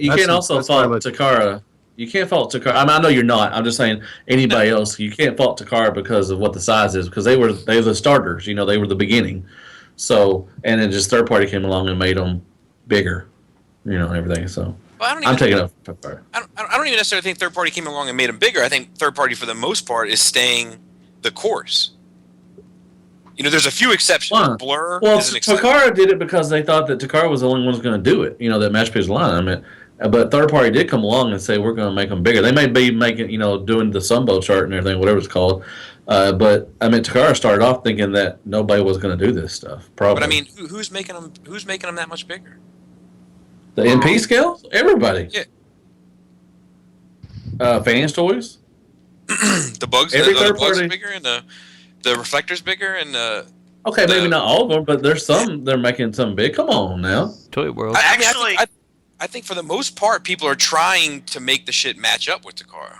You can't also fault Takara. You can't fault Takara. I mean, I know you're not. I'm just saying anybody else. You can't fault Takara because of what the size is, because they were the starters. You know, they were the beginning. So, and then just third party came along and made them bigger. You know, and everything. So. Well, I'm taking up. I don't even necessarily think third party came along and made them bigger. I think third party, for the most part, is staying the course. You know, there's a few exceptions. Blur. Well, is an exception. Takara did it because they thought that Takara was the only one who's going to do it. You know, that Masterpiece line. I mean, but third party did come along and say we're going to make them bigger. They may be making, doing the Sunbow chart and everything, whatever it's called. But I mean, Takara started off thinking that nobody was going to do this stuff. Probably. But I mean, who's making them? Who's making them that much bigger? The MP scale? Everybody. Yeah. Fans toys. The bugs. Every the third bugs party. are bigger, and the reflectors bigger, and okay, maybe not all of them, but there's some. They're making some big. Come on now. Toyworld. I think for the most part, people are trying to make the shit match up with Takara.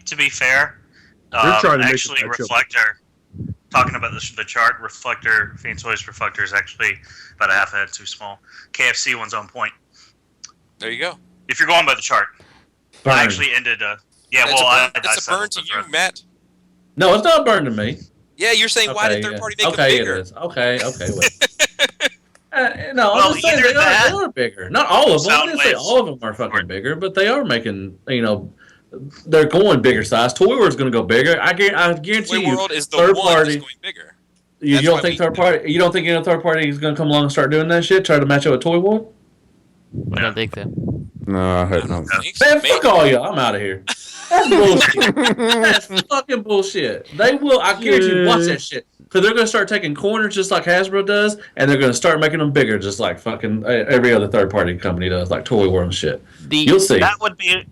To be fair, actually, Reflector. Talking about the chart, Reflector, Fan Toys Reflector is actually about a half a head too small. KFC one's on point. There you go. If you're going by the chart. Burn. I actually ended it's a burn to you, Matt. No, it's not a burn to me. Yeah, you're saying why did third party make them bigger? It is. Okay, wait. No, well, I'm just saying they are bigger. Not all of them. I didn't say all of them are fucking bigger, but they are making, they're going bigger size. Toyworld's going to go bigger. I guarantee you. Toyworld is the third one party, that's going bigger. You don't think third party? You don't think third party is going to come along and start doing that shit? Try to match up with Toyworld? I don't think so. No, I hope not. Man, fuck all y'all. I'm out of here. That's bullshit. That's fucking bullshit. They will. I guarantee you. Watch that shit. Because they're going to start taking corners just like Hasbro does, and they're going to start making them bigger just like fucking every other third party company does, like Toyworld and shit. You'll see. That would be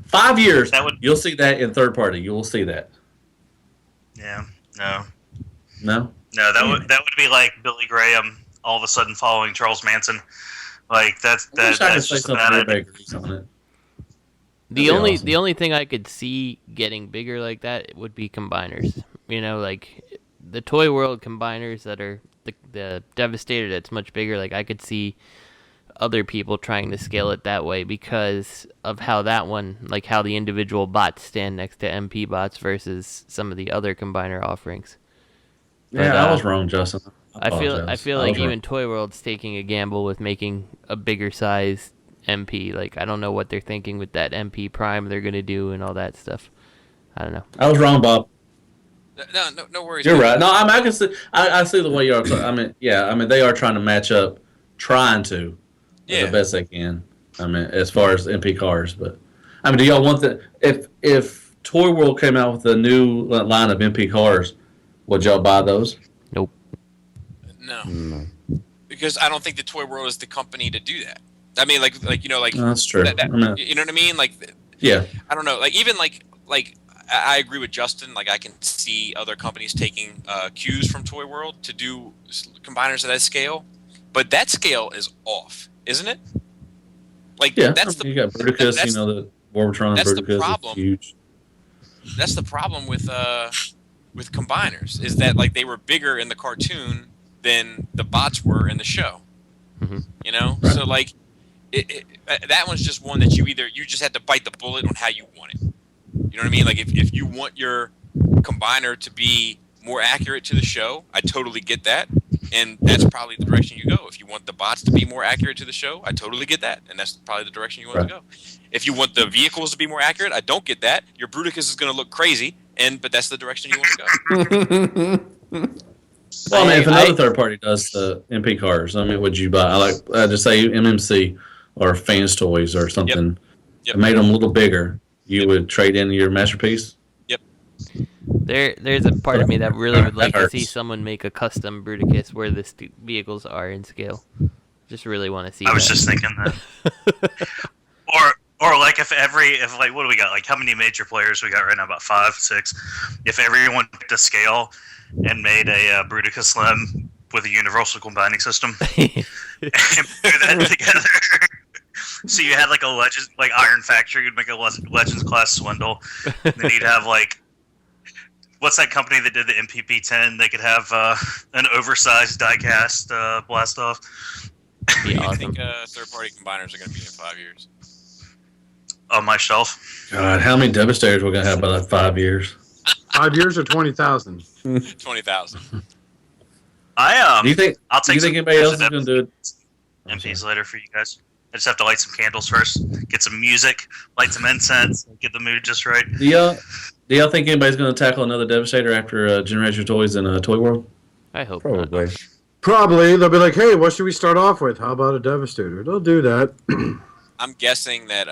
5 years. You'll see that in third party. You will see that. Yeah. No. No. No. That would be like Billy Graham all of a sudden following Charles Manson. Like that's just a bad idea. On it. The only thing I could see getting bigger like that would be combiners. Like the Toyworld combiners that are the Devastator that's much bigger. Like I could see other people trying to scale it that way because of how that one, like how the individual bots stand next to MP bots versus some of the other combiner offerings. But, yeah, I was wrong, Justin. I feel like even Toyworld's taking a gamble with making a bigger size MP. Like I don't know what they're thinking with that MP Prime they're gonna do and all that stuff. I don't know. I was wrong, Bob. No worries. You're right. No, I can see. I see the way you are. I mean, they are trying to match up, the best they can. I mean, as far as MP cars, but I mean, do y'all want that? If Toyworld came out with a new line of MP cars, would y'all buy those? No. Because I don't think the Toyworld is the company to do that. I mean, like you know, like that's true. You know what I mean? Like, yeah. I don't know. Like even like I agree with Justin. Like I can see other companies taking cues from Toy World to do combiners at that scale, but that scale is off, isn't it? Like that's you got Bruticus, you know, the Warbotron. That's Bruticus the problem. is huge. That's the problem with combiners is that like they were bigger in the cartoon than the bots were in the show. Mm-hmm. You know, so like that one's just one that you just had to bite the bullet on how you want it. You know what I mean? Like if you want your combiner to be more accurate to the show, I totally get that, and that's probably the direction you go. If you want the bots to be more accurate to the show, I totally get that, and that's probably the direction you want to go. If you want the vehicles to be more accurate, I don't get that. Your Bruticus is going to look crazy, but that's the direction you want to go. Well, I mean, if another third party does the MP cars, I mean, would you buy? I just say MMC or Fans Toys or something. Yep. Made them a little bigger. You would trade in your masterpiece. Yep. There's a part of me that really would like to hurts. see someone make a custom Bruticus where the vehicles are in scale. Just really want to see. I was just thinking that. Or like if like what do we got? Like how many major players we got right now? About 5, 6. If everyone picked a scale and made a Bruticus Slim with a universal combining system and put that together. So you had like a Legends, like Iron Factory, you'd make a Legends class Swindle. And then you'd have like, what's that company that did the MPP-10? They could have an oversized diecast blast off. I think third-party combiners are going to be in 5 years. On my shelf. God, how many Devastators we're going to have by like 5 years? 5 years or 20,000? 20,000. Do you think? I'll take. Do you think anybody else is going to do it? MPs later for you guys. I just have to light some candles first, get some music, light some incense, get the mood just right. Do y'all think anybody's going to tackle another Devastator after Generation Toys in Toy World? I hope Probably. not. Probably. They'll be like, hey, what should we start off with? How about a Devastator? They'll do that. I'm guessing that,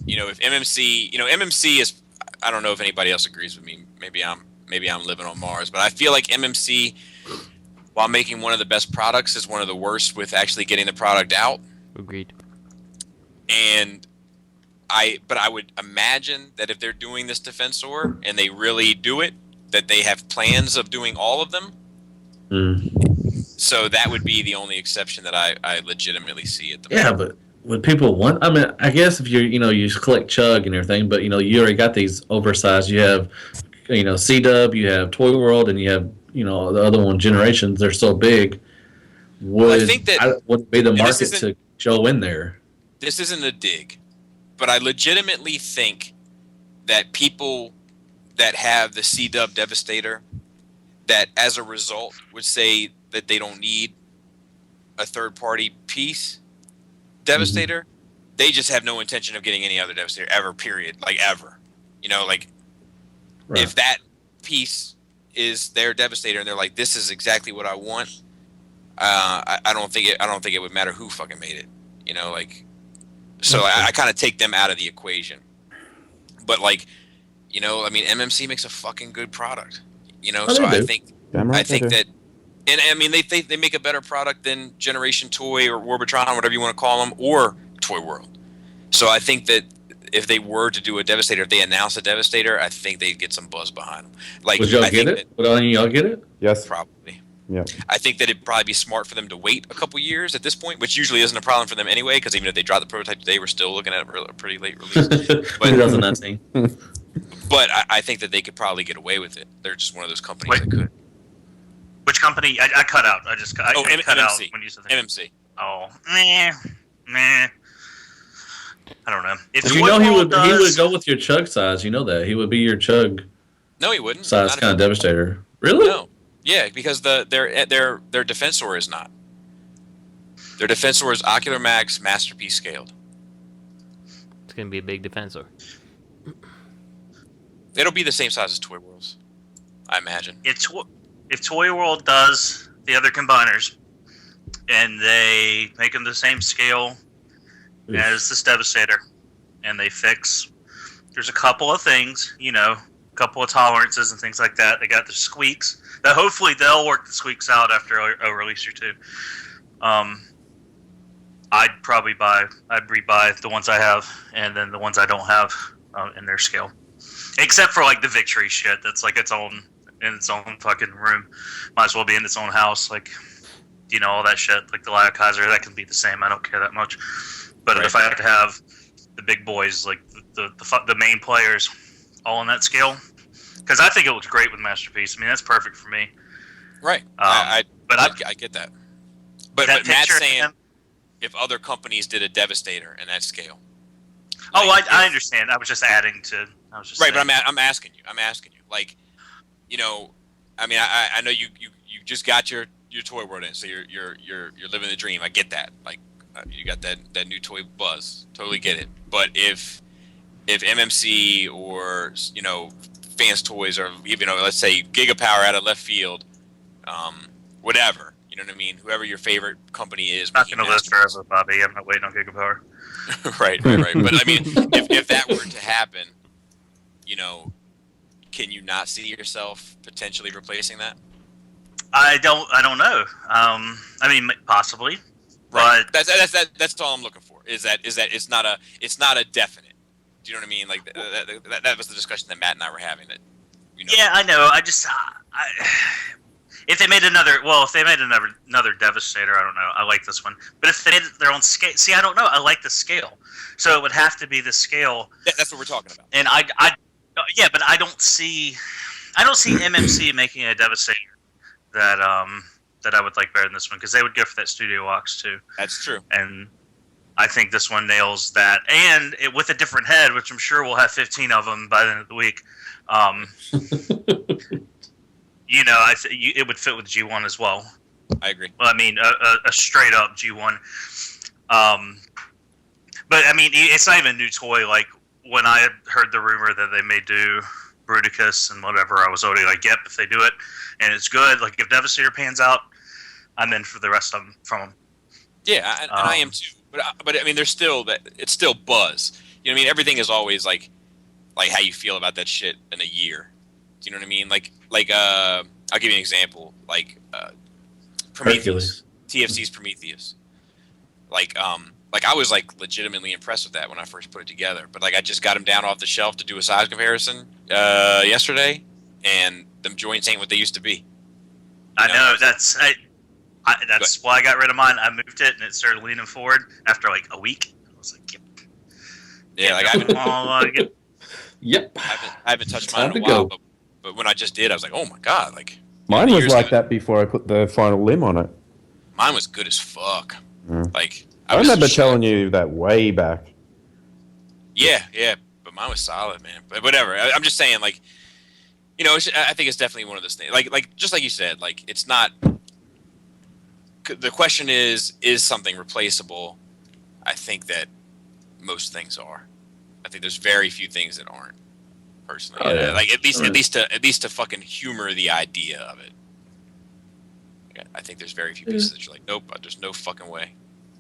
if MMC is, I don't know if anybody else agrees with me. Maybe I'm living on Mars, but I feel like MMC, while making one of the best products, is one of the worst with actually getting the product out. Agreed. But I would imagine that if they're doing this Defensor and they really do it, that they have plans of doing all of them. So that would be the only exception that I legitimately see at the moment. Yeah, but would people want? I mean, I guess if you collect Chug and everything, but you already got these oversized. You have, C-Dub, you have Toy World, and you have the other one, Generations. They're so big. Would I think that would be the market to go in there? This isn't a dig, but I legitimately think that people that have the C-Dub Devastator, that as a result would say that they don't need a third-party piece Devastator. They just have no intention of getting any other Devastator ever, period. Like, ever. If that piece is their Devastator and they're like, this is exactly what I want, I don't think it would matter who fucking made it. So I kind of take them out of the equation. But MMC makes a fucking good product. I think that, and I mean they make a better product than Generation Toy or Warbotron, whatever you want to call them, or Toy World. So I think that if they were to do a Devastator, if they announce a Devastator, I think they'd get some buzz behind them. Would y'all get it? Would any of y'all get it? Yes. Probably. Yeah. I think that it'd probably be smart for them to wait a couple years at this point, which usually isn't a problem for them anyway, because even if they drop the prototype today, we're still looking at a pretty late release. 2019. But I think that they could probably get away with it. They're just one of those companies that could. Which company? I cut out. I cut out MMC. when you said that. MMC. Oh, meh. I don't know. If he would go with your Chug size. You know that. He would be your Chug. No, he wouldn't. Size kind of Devastator. Really? No. Yeah, because their Defensor is not. Their Defensor is Ocular Max Masterpiece scaled. It's gonna be a big Defensor. It'll be the same size as Toy World's, I imagine. If Toy World does the other combiners and they make them the same scale as this Devastator, and they fix, there's a couple of things, a couple of tolerances and things like that. They got the squeaks. That hopefully they'll work the squeaks out after a release or two. I'd rebuy the ones I have, and then the ones I don't have in their scale. Except for like the Victory shit, that's like its own fucking room. Might as well be in its own house, like all that shit. Like the Lyle Kaiser, that can be the same. I don't care that much. But if I have to have the big boys, like the main players, all on that scale, because I think it looks great with Masterpiece. I mean, that's perfect for me. Right. I get that. But Matt's saying if other companies did a Devastator in that scale. Like, I understand. I was just adding to. Right, but I'm asking you. Like, I mean, I know you just got your toy world in, so you're living the dream. I get that. Like, you got that new toy buzz. Totally get it. But if MMC or Fans Toys or even let's say Gigapower out of left field, whatever. You know what I mean? Whoever your favorite company is. Not going to list forever, Bobby. I'm not waiting on Gigapower. Right. But I mean, if that were to happen, can you not see yourself potentially replacing that? I don't know. I mean, possibly. Right. But that's all I'm looking for. Is that it's not a definite. Do you know what I mean? Like that was the discussion that Matt and I were having. That Yeah, I know. I just if they made another Devastator, I don't know. I like this one. But if they made their own scale, see, I don't know. I like the scale, so it would have to be the scale. That's what we're talking about. And but I don't see MMC making a Devastator that I would like better than this one, because they would go for that Studio Box too. That's true. And I think this one nails that, and with a different head, which I'm sure we'll have 15 of them by the end of the week. It would fit with G1 as well. I agree. Well, I mean, a straight up G1. But I mean, it's not even a new toy. Like when I had heard the rumor that they may do Bruticus and whatever, I was already like, yep, if they do it and it's good, like if Devastator pans out, I'm in for the rest of them from them. Yeah, and I am too. But I mean, there's still it's still buzz. You know what I mean? Everything is always like how you feel about that shit in a year. Do you know what I mean? Like I'll give you an example. Like Prometheus, TFC's Prometheus. Like I was like legitimately impressed with that when I first put it together. But like I just got him down off the shelf to do a size comparison yesterday, and them joints ain't what they used to be. I know that's why I got rid of mine. I moved it and it started leaning forward after like a week. I was like, yep. I haven't touched mine in a while, but when I just did, I was like, oh my god, like mine was like that before I put the final limb on it. Mine was good as fuck. Like I remember telling you that way back. Yeah, but mine was solid, man. But whatever. I'm just saying, like, I think it's definitely one of those things. Like just like you said, like it's not. The question is something replaceable? I think that most things are. I think there's very few things that aren't. Personally, like at least to fucking humor the idea of it. I think there's very few pieces that you're like, nope, there's no fucking way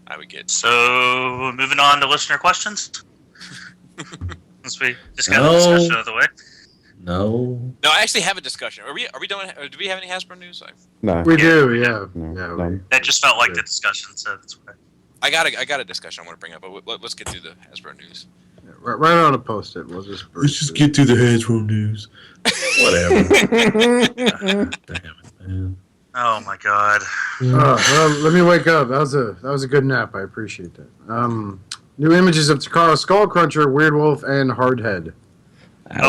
I would get. So moving on to listener questions. Since we just got the discussion out of the way. No, I actually have a discussion. Are we doing? Do we have any Hasbro news? No, we do. Yeah, no. That just felt like the discussion, so that's why. I got a discussion I want to bring up, but let's get through the Hasbro news. Right on a post-it. Let's just get through the Hasbro news. Whatever. Damn it, man. Oh my god. Well, let me wake up. That was a good nap. I appreciate that. New images of Takara, Skullcruncher, Weirdwolf, and Hardhead. I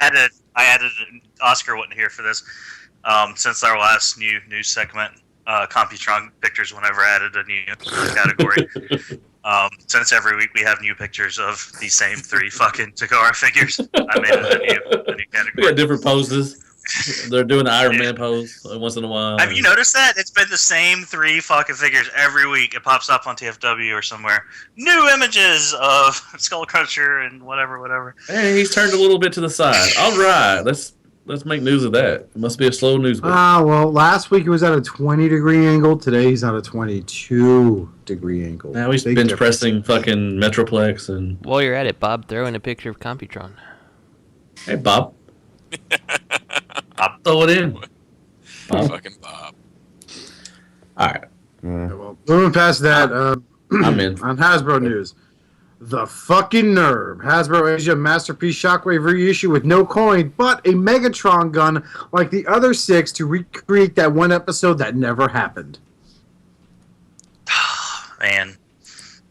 added. Oscar wasn't here for this. Since our last new news segment, Computron pictures. Whenever I added a new category. Since every week we have new pictures of the same 3 fucking Takara figures, I made it a new category. We got different poses. They're doing the Iron Man pose once in a while. Have you noticed that? It's been the same 3 fucking figures every week. It pops up on TFW or somewhere. New images of Skullcruncher and whatever. Hey, he's turned a little bit to the side. All right, let's make news of that. It must be a slow news. Well, last week it was at a 20-degree angle. Today he's at a 22-degree angle. Now he's bench pressing fucking Metroplex and. While you're at it, Bob, throw in a picture of Computron. Hey, Bob. Bob, throw it in. Fucking Bob. All right. Well, moving past that, I'm in. on Hasbro news. The fucking nerve. Hasbro Asia Masterpiece Shockwave reissue with no coin, but a Megatron gun like the other 6 to recreate that one episode that never happened. Man.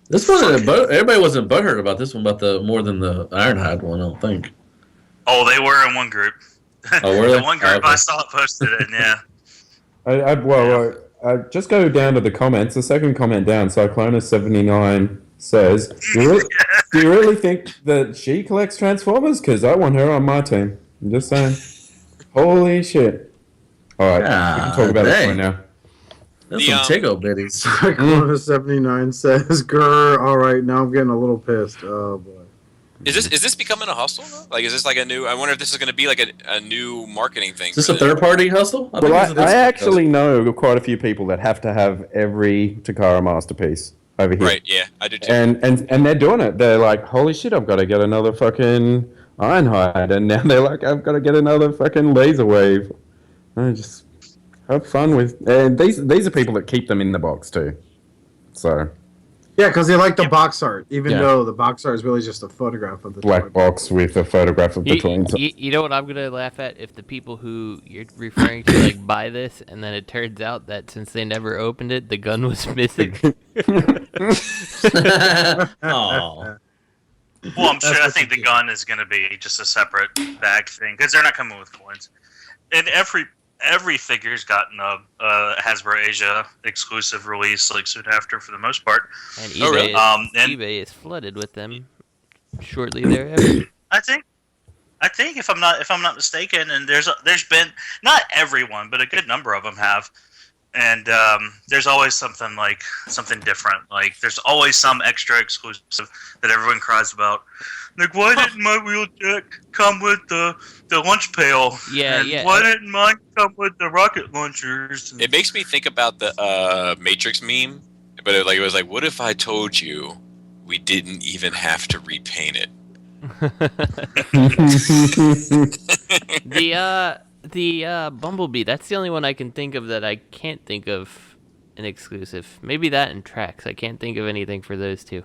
This wasn't everybody wasn't butthurt about this one, about the more than the Ironhide one, I don't think. Oh, they were in one group. Oh, were they? The one group Okay. I saw it posted in, yeah. I just go down to the comments. The second comment down, Cyclonus79 says, do you really think that she collects Transformers? Because I want her on my team. I'm just saying. Holy shit. Alright, we can talk about this right now. That's some Tigo bitties. Cyclonus79 says, grr, alright, now I'm getting a little pissed. Oh, boy. Is this becoming a hustle though? Like, is this like a new? I wonder if this is going to be like a new marketing thing. Is this a third-party hustle? Well, I actually know quite a few people that have to have every Takara masterpiece over here. Right? Yeah, I do too. And they're doing it. They're like, holy shit, I've got to get another fucking Ironhide, and now they're like, I've got to get another fucking Laser Wave. I just have fun with. And these are people that keep them in the box too. So. Yeah, because they like the box art, even though the box art is really just a photograph of the black box with a photograph of the twins. You know what I'm gonna laugh at? If the people who you're referring to like buy this, and then it turns out that since they never opened it, the gun was missing. Oh. Well, I'm sure. I think the gun is going to be just a separate bag thing because they're not coming with coins. And every figure's gotten a Hasbro Asia exclusive release like soon after, for the most part. And eBay is flooded with them shortly thereafter. I think if I'm not mistaken, and there's been not everyone, but a good number of them have. And there's always something different. Like there's always some extra exclusive that everyone cries about. Like, why didn't my wheel deck come with the lunch pail? Yeah, and why didn't mine come with the rocket launchers? It makes me think about the Matrix meme, but it was like, what if I told you we didn't even have to repaint it? The Bumblebee, that's the only one I can think of that I can't think of an exclusive. Maybe that and Trax. I can't think of anything for those two.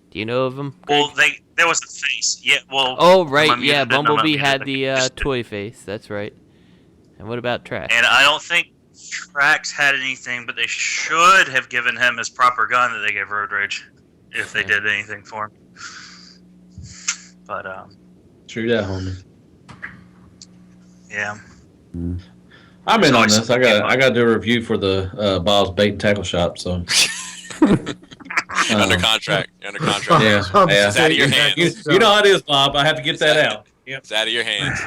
Do you know of them, Greg? Well, there was a face. Yeah, well... Oh, right, yeah, Bumblebee had the toy face. That's right. And what about Trax? And I don't think Trax had anything, but they should have given him his proper gun that they gave Road Rage if they did anything for him. But, True that, homie. Yeah. I'm in on this. I got to do a review for the Bob's Bait and Tackle Shop, so... Under contract. Yeah. It's out of your hands. You know how it is, Bob. I have to get that out. Yep. It's out of your hands.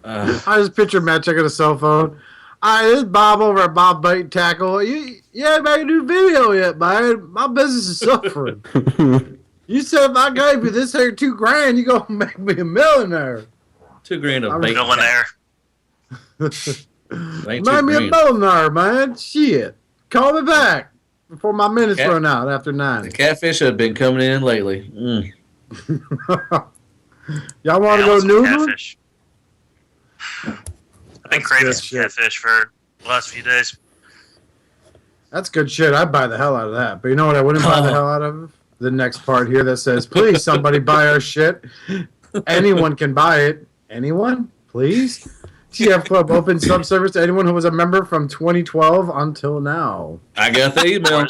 I just picture Matt checking a cell phone. Hi, this is Bob over at Bob Bait and Tackle. You ain't made a new video yet, man. My business is suffering. You said if I gave you this here $2,000, you gonna make me a millionaire. $2,000 of bait. Millionaire. Make me a millionaire, man. Shit. Call me back before my minutes run out after 9. The catfish have been coming in lately. Y'all want to go noodle? I've been craving some catfish for the last few days. That's good shit. I'd buy the hell out of that. But you know what I wouldn't buy the hell out of? The next part here that says, please, somebody buy our shit. Anyone can buy it. Anyone? Please? TF Club open subservice to anyone who was a member from 2012 until now. I got the email.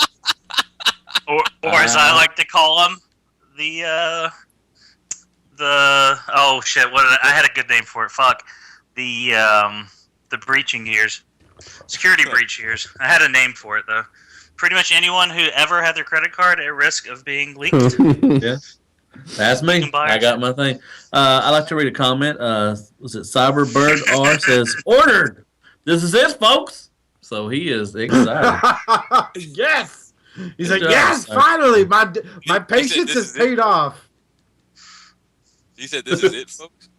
or as I like to call them, the oh shit, I had a good name for it. Fuck. The breaching gears. Security breach gears. I had a name for it though. Pretty much anyone who ever had their credit card at risk of being leaked. Yeah. That's me. I got my thing. I'd like to read a comment. Was it Cyberbird R says, ordered. This is it, folks. So he is excited. Yes. He's like, yes, finally. My patience has paid off. He said, this is it, folks?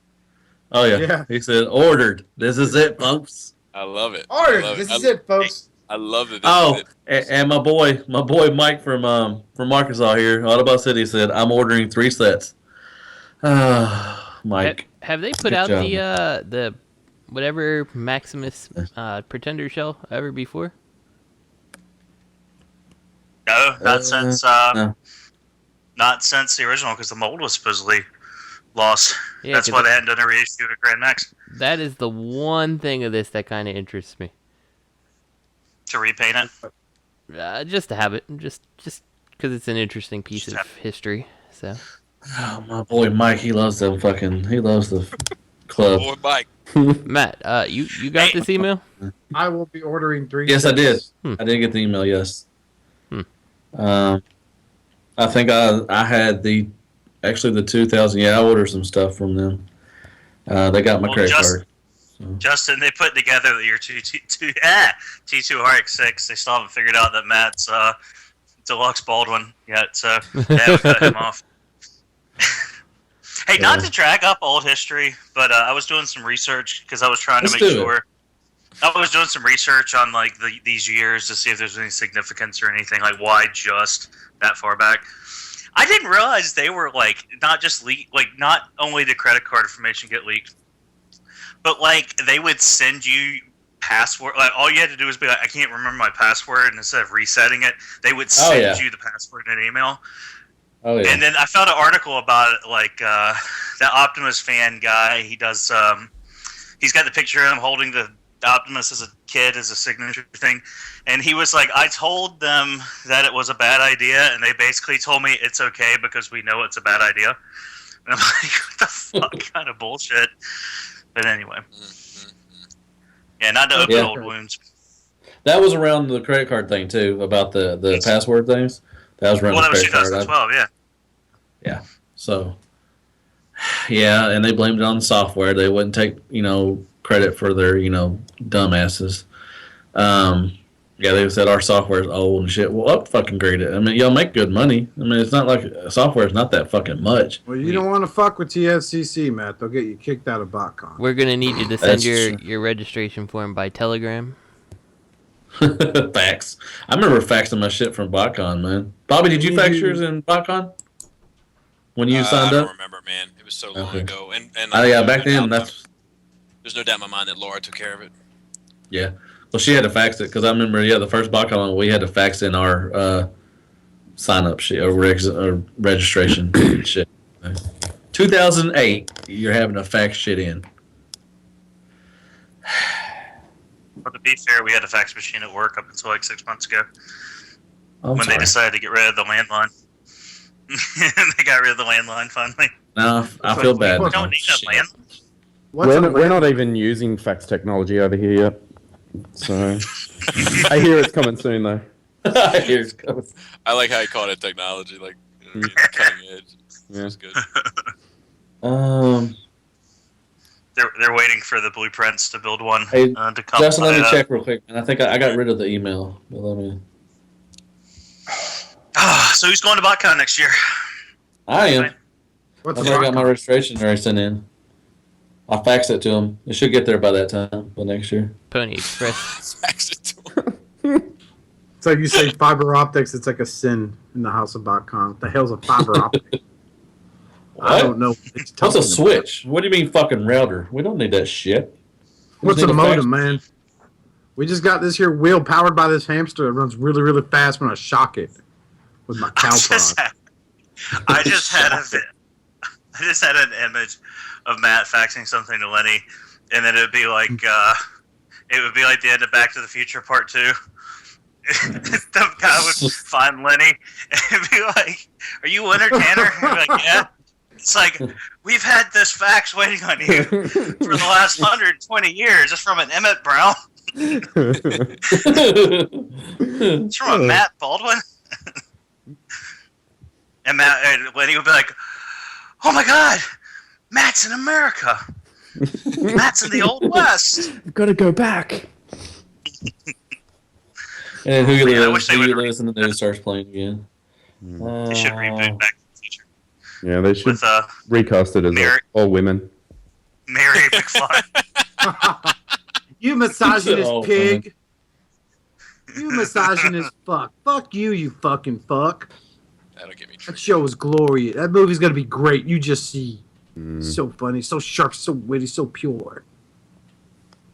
Oh, yeah. He said, ordered. This is it, folks. I love it. Ordered. This is it, folks. I love it. And my boy Mike from Arkansas here, Autobot City, said, I'm ordering 3 sets. Mike. Have they put out the whatever Maximus Pretender shell ever before? No, not since no. not since the original, because the mold was supposedly lost. Yeah, That's why they hadn't done a reissue of Grand Max. That is the one thing of this that kind of interests me. To repaint it? Just to have it, just because it's an interesting piece of history. So. Oh, my boy Mike, he loves the club. Boy Mike. Matt, you got this email? I will be ordering 3. Yes, I did. sets. I did get the email. Yes. I think I had the 2000. Yeah, I ordered some stuff from them. They got my credit card. So. Justin, they put together your T2 RX6. They still haven't figured out that Matt's Deluxe Baldwin yet, so they haven't cut him off. Hey, not to drag up old history, but I was doing some research because I was trying to make sure. I was doing some research on like these years to see if there's any significance or anything, like why just that far back. I didn't realize they were like not just leaked, like not only did credit card information get leaked, but like they would send you password. Like all you had to do was be like, I can't remember my password, and instead of resetting it, they would send you the password in an email. Oh, yeah. And then I found an article about it, like that Optimus fan guy. He does. He's got the picture of him holding the Optimus as a kid as a signature thing, and he was like, I told them that it was a bad idea, and they basically told me it's okay because we know it's a bad idea. And I'm like, what the fuck kind of bullshit? But anyway, yeah, not to open old wounds. That was around the credit card thing too, about the password things. That was around the credit card. 2012, yeah. Yeah. So, yeah, and they blamed it on the software. They wouldn't take credit for their dumbasses. Yeah, they said our software is old and shit. Well, fucking grade it. I mean, y'all make good money. I mean, it's not like software is not that fucking much. Well, you don't want to fuck with TFCC, Matt. They'll get you kicked out of BotCon. We're gonna need you to send your registration form by Telegram. Fax. I remember faxing my shit from BotCon, man. Bobby, did you fax yours in BotCon when you signed up? I don't remember, man. It was so long ago. And yeah, back then there's no doubt in my mind that Laura took care of it. Yeah. Well, she had to fax it because I remember, the first BotCon we had to fax in our sign up shit or registration shit. 2008, you're having to fax shit in. But to be fair, we had a fax machine at work up until like 6 months ago When they decided to get rid of the landline. They got rid of the landline finally. No, I feel bad. We don't need a landline. We're not even using fax technology over here yet. So I hear it's coming soon though. I hear it's coming. I like how you called it technology, like cutting edge. Yeah. That's good. They're waiting for the blueprints to build one Hey, to come. Justin, let me check real quick. And I think I got rid of the email. But let me. So who's going to BotCon next year? I am. What's I got my registration already sent in. I'll fax it to them. It should get there by that time, by next year. Pony Express. Fax it to him. It's like you say fiber optics. It's like a sin in the house of BotCon. What the hell's a fiber optic? I don't know. What's a switch? What do you mean fucking router? We don't need that shit. What's a modem, man? We just got this here wheel powered by this hamster that runs really, really fast when I shock it with my cow prod. I just had an image of Matt faxing something to Lenny, and then it would be like the end of Back to the Future Part 2. The guy would find Lenny and be like, "Are you Winter Tanner?" And be like, "Yeah." It's like, we've had this fax waiting on you for the last 120 years. It's from an Emmett Brown. It's from a Matt Baldwin. And Lenny would be like, "Oh my God, Matt's in America. Matt's in the Old West. We've got to go back." And Who Lives in the News starts playing again. They should reboot Back to the Future. Yeah, they should With, recast it as all women. Mary McFly. You misogynist pig. You misogynist fuck. Fuck you, you fucking fuck. That'll get me That show is glorious. That movie's gonna be great. You just see. So funny, so sharp, so witty, so pure.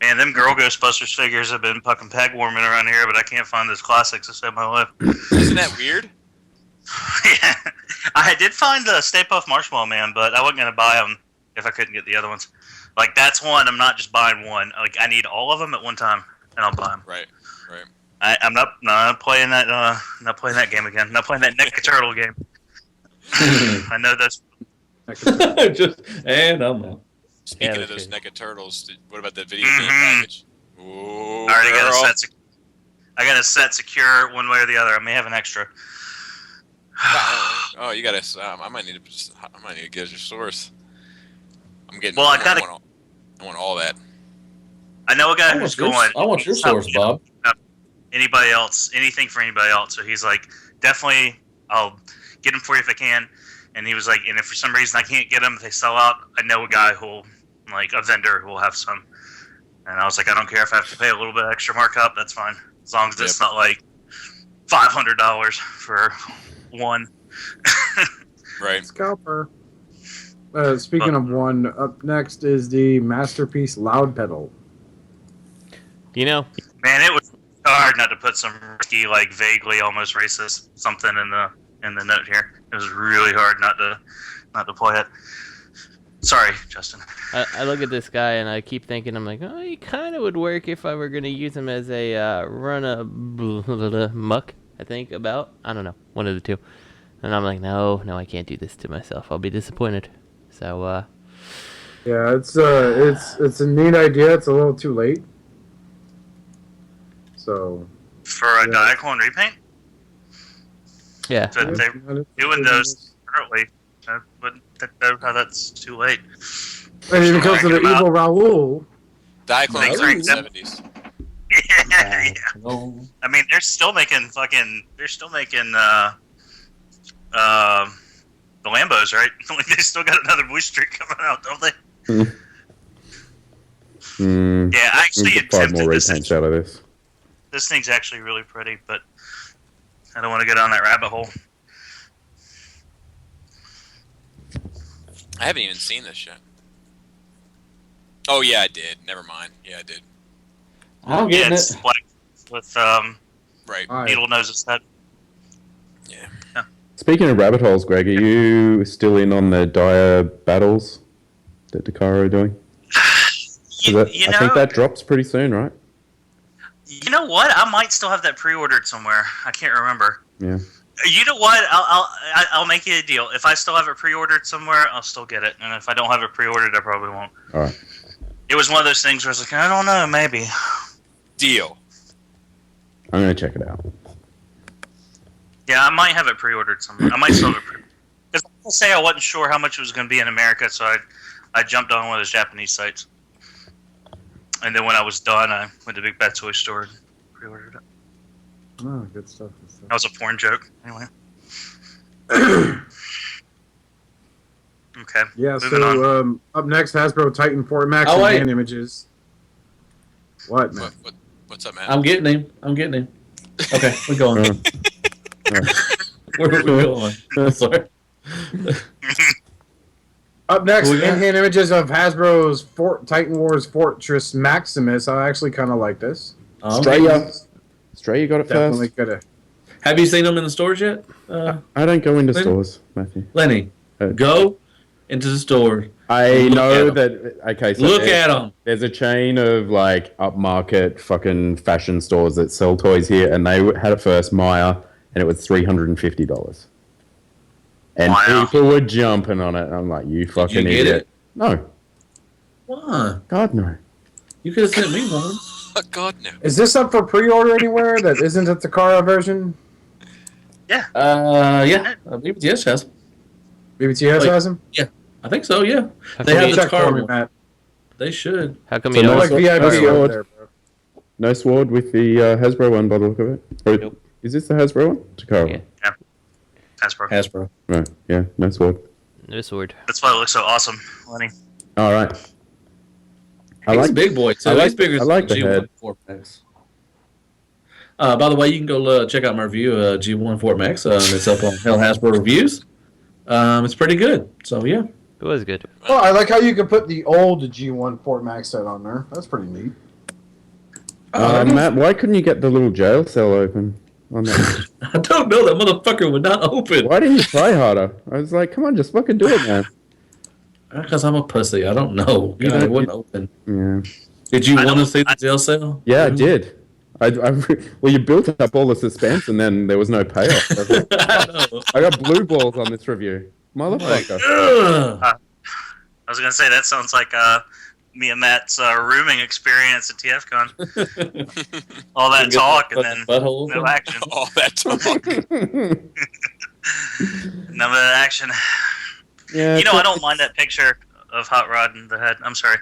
Man, them Girl Ghostbusters figures have been fucking peg warming around here, but I can't find those classics to save my life. Isn't that weird? Yeah. I did find the Stay Puft Marshmallow Man, but I wasn't going to buy them if I couldn't get the other ones. Like, that's one, I'm not just buying one. Like, I need all of them at one time, and I'll buy them. Right. I'm not playing that game again. Not playing that NECA Turtle game. I know that's... And I'm out. Speaking of those NECA Turtles, what about that video game package? Ooh, I got a set secure one way or the other. I may have an extra. Oh, you gotta. I might need to get your source. I'm getting. Well, I want all that. I know a guy who's going. I want your source, Bob. Anybody else? Anything for anybody else? So he's like, definitely, I'll get them for you if I can. And he was like, and if for some reason I can't get them, if they sell out, I know a guy who'll, like a vendor who will have some. And I was like, I don't care if I have to pay a little bit extra markup. That's fine, as long as it's not like $500 for one. Right. Scalper. Speaking of one, up next is the Masterpiece Loud Pedal. You know, man, it was hard not to put some risky, like vaguely almost racist something in the note here. It was really hard not to play it. Sorry, Justin. I look at this guy and I keep thinking, I'm like, oh, he kind of would work if I were going to use him as a muck, I think, about. I don't know, one of the two. And I'm like, no, I can't do this to myself. I'll be disappointed. So, yeah, it's a neat idea. It's a little too late. So. For a Diaclone repaint? Yeah. So they're doing those early. I wouldn't know how that's too late. And even comes to the evil Raoul. Diaclone was in the 70s. Yeah. No. I mean, they're still making the Lambos, right? They still got another booster coming out, don't they? Yeah, I actually five more repaints out of this. This thing's actually really pretty, but I don't want to get on that rabbit hole. I haven't even seen this yet. Oh yeah, I did. Never mind. Yeah, I did. I'm getting it's it. black with right. needle noses head. Yeah. Speaking of rabbit holes, Greg, are you still in on the dire battles that Takara are doing? I think that drops pretty soon, right? You know what? I might still have that pre-ordered somewhere. I can't remember. Yeah. You know what? I'll make you a deal. If I still have it pre-ordered somewhere, I'll still get it. And if I don't have it pre-ordered, I probably won't. All right. It was one of those things where I was like, I don't know, maybe. Deal. I'm going to check it out. Yeah, I might have it pre-ordered somewhere. I might still have it pre-ordered. Because I will say I wasn't sure how much it was going to be in America, so I jumped on one of those Japanese sites. And then when I was done, I went to Big Bad Toy Store and pre-ordered it. Oh, good stuff. That was a porn joke. Anyway. Okay. Yeah, moving on. Up next, Hasbro Titan 4 Max Oh, and wait. hand images. What, man? What's up, man? I'm getting him. Okay, we're going. Where are we going? Sorry. Up next, What we got? in-hand images of Hasbro's Titan Wars Fortress Maximus. I actually kind of like this. Stray, you got it Definitely first? could have. Have you seen them in the stores yet? I don't go into Lenny? stores, Matthew. Lenny, go into the store. I Look know at 'em. that. Okay, so Look at them. There's a chain of like upmarket fucking fashion stores that sell toys here, and they had it first, Maya, and it was $350. And Wow. people were jumping on it. I'm like, you fucking you get idiot. it? No, Why? God no. You could have sent me one. Oh, God, no. Is this up for pre-order anywhere that isn't a Takara version? Yeah. I believe yes, has. BBTS Like- has them? Yeah, I think so. Yeah, How they come have you- the Check for car me, one. Matt. They should. How come So you no don't? Like sword- VIP no over sword. there, bro. No sword with the Hasbro one by the look of it. Or, Nope. Is this the Hasbro one? Takara Yeah. one. Hasbro. Right, yeah, no sword. No sword. That's why it looks so awesome, Lenny. All right. He's a big boy too. I like- He's bigger I like the than G1 head. Fort Max. By the way, you can go check out my review of G1 Fort Max. It's up on Hell Hasbro Reviews. It's pretty good. So yeah. It was good. Well, I like how you can put the old G1 Fort Max set on there. That's pretty neat. Matt, why couldn't you get the little jail cell open on that? I don't know. That motherfucker would not open. Why didn't you try harder? I was like, come on, just fucking do it, man. Because I'm a pussy. I don't know. God, it wouldn't open. Yeah. Did you want to see the jail cell? Yeah, I did. Well, you built up all the suspense, and then there was no payoff. I got blue balls on this review, motherfucker. I was gonna say that sounds like me and Matt's rooming experience at TFCon. All that talk and then no action. All that talk. None of that action. Yeah, you know, I don't mind that picture of Hot Rod in the head. I'm sorry.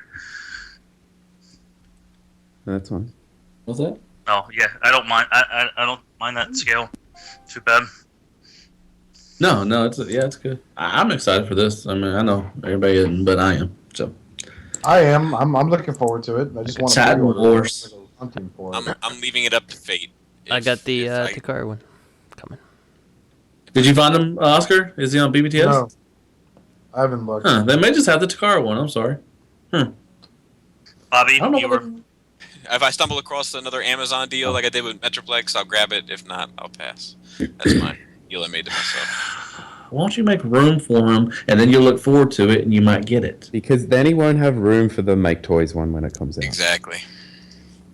That's fine. What's that? Oh yeah, I don't mind. I don't mind that scale. Too bad. No, it's good. I'm excited for this. I mean, I know everybody isn't, but I am. So I am. I'm looking forward to it. I just want Sad to Wars. hunting for it. I'm leaving it up to fate. I got the Takara one coming. Did you find him, Oscar? Is he on BBTS? No, I haven't looked. Huh, they may just have the Takara one. I'm sorry. Bobby, you were... If I stumble across another Amazon deal like I did with Metroplex, I'll grab it. If not, I'll pass. That's my deal I made to myself. Why don't you make room for him, and then you'll look forward to it, and you might get it. Because then he won't have room for the Make Toys one when it comes out. Exactly.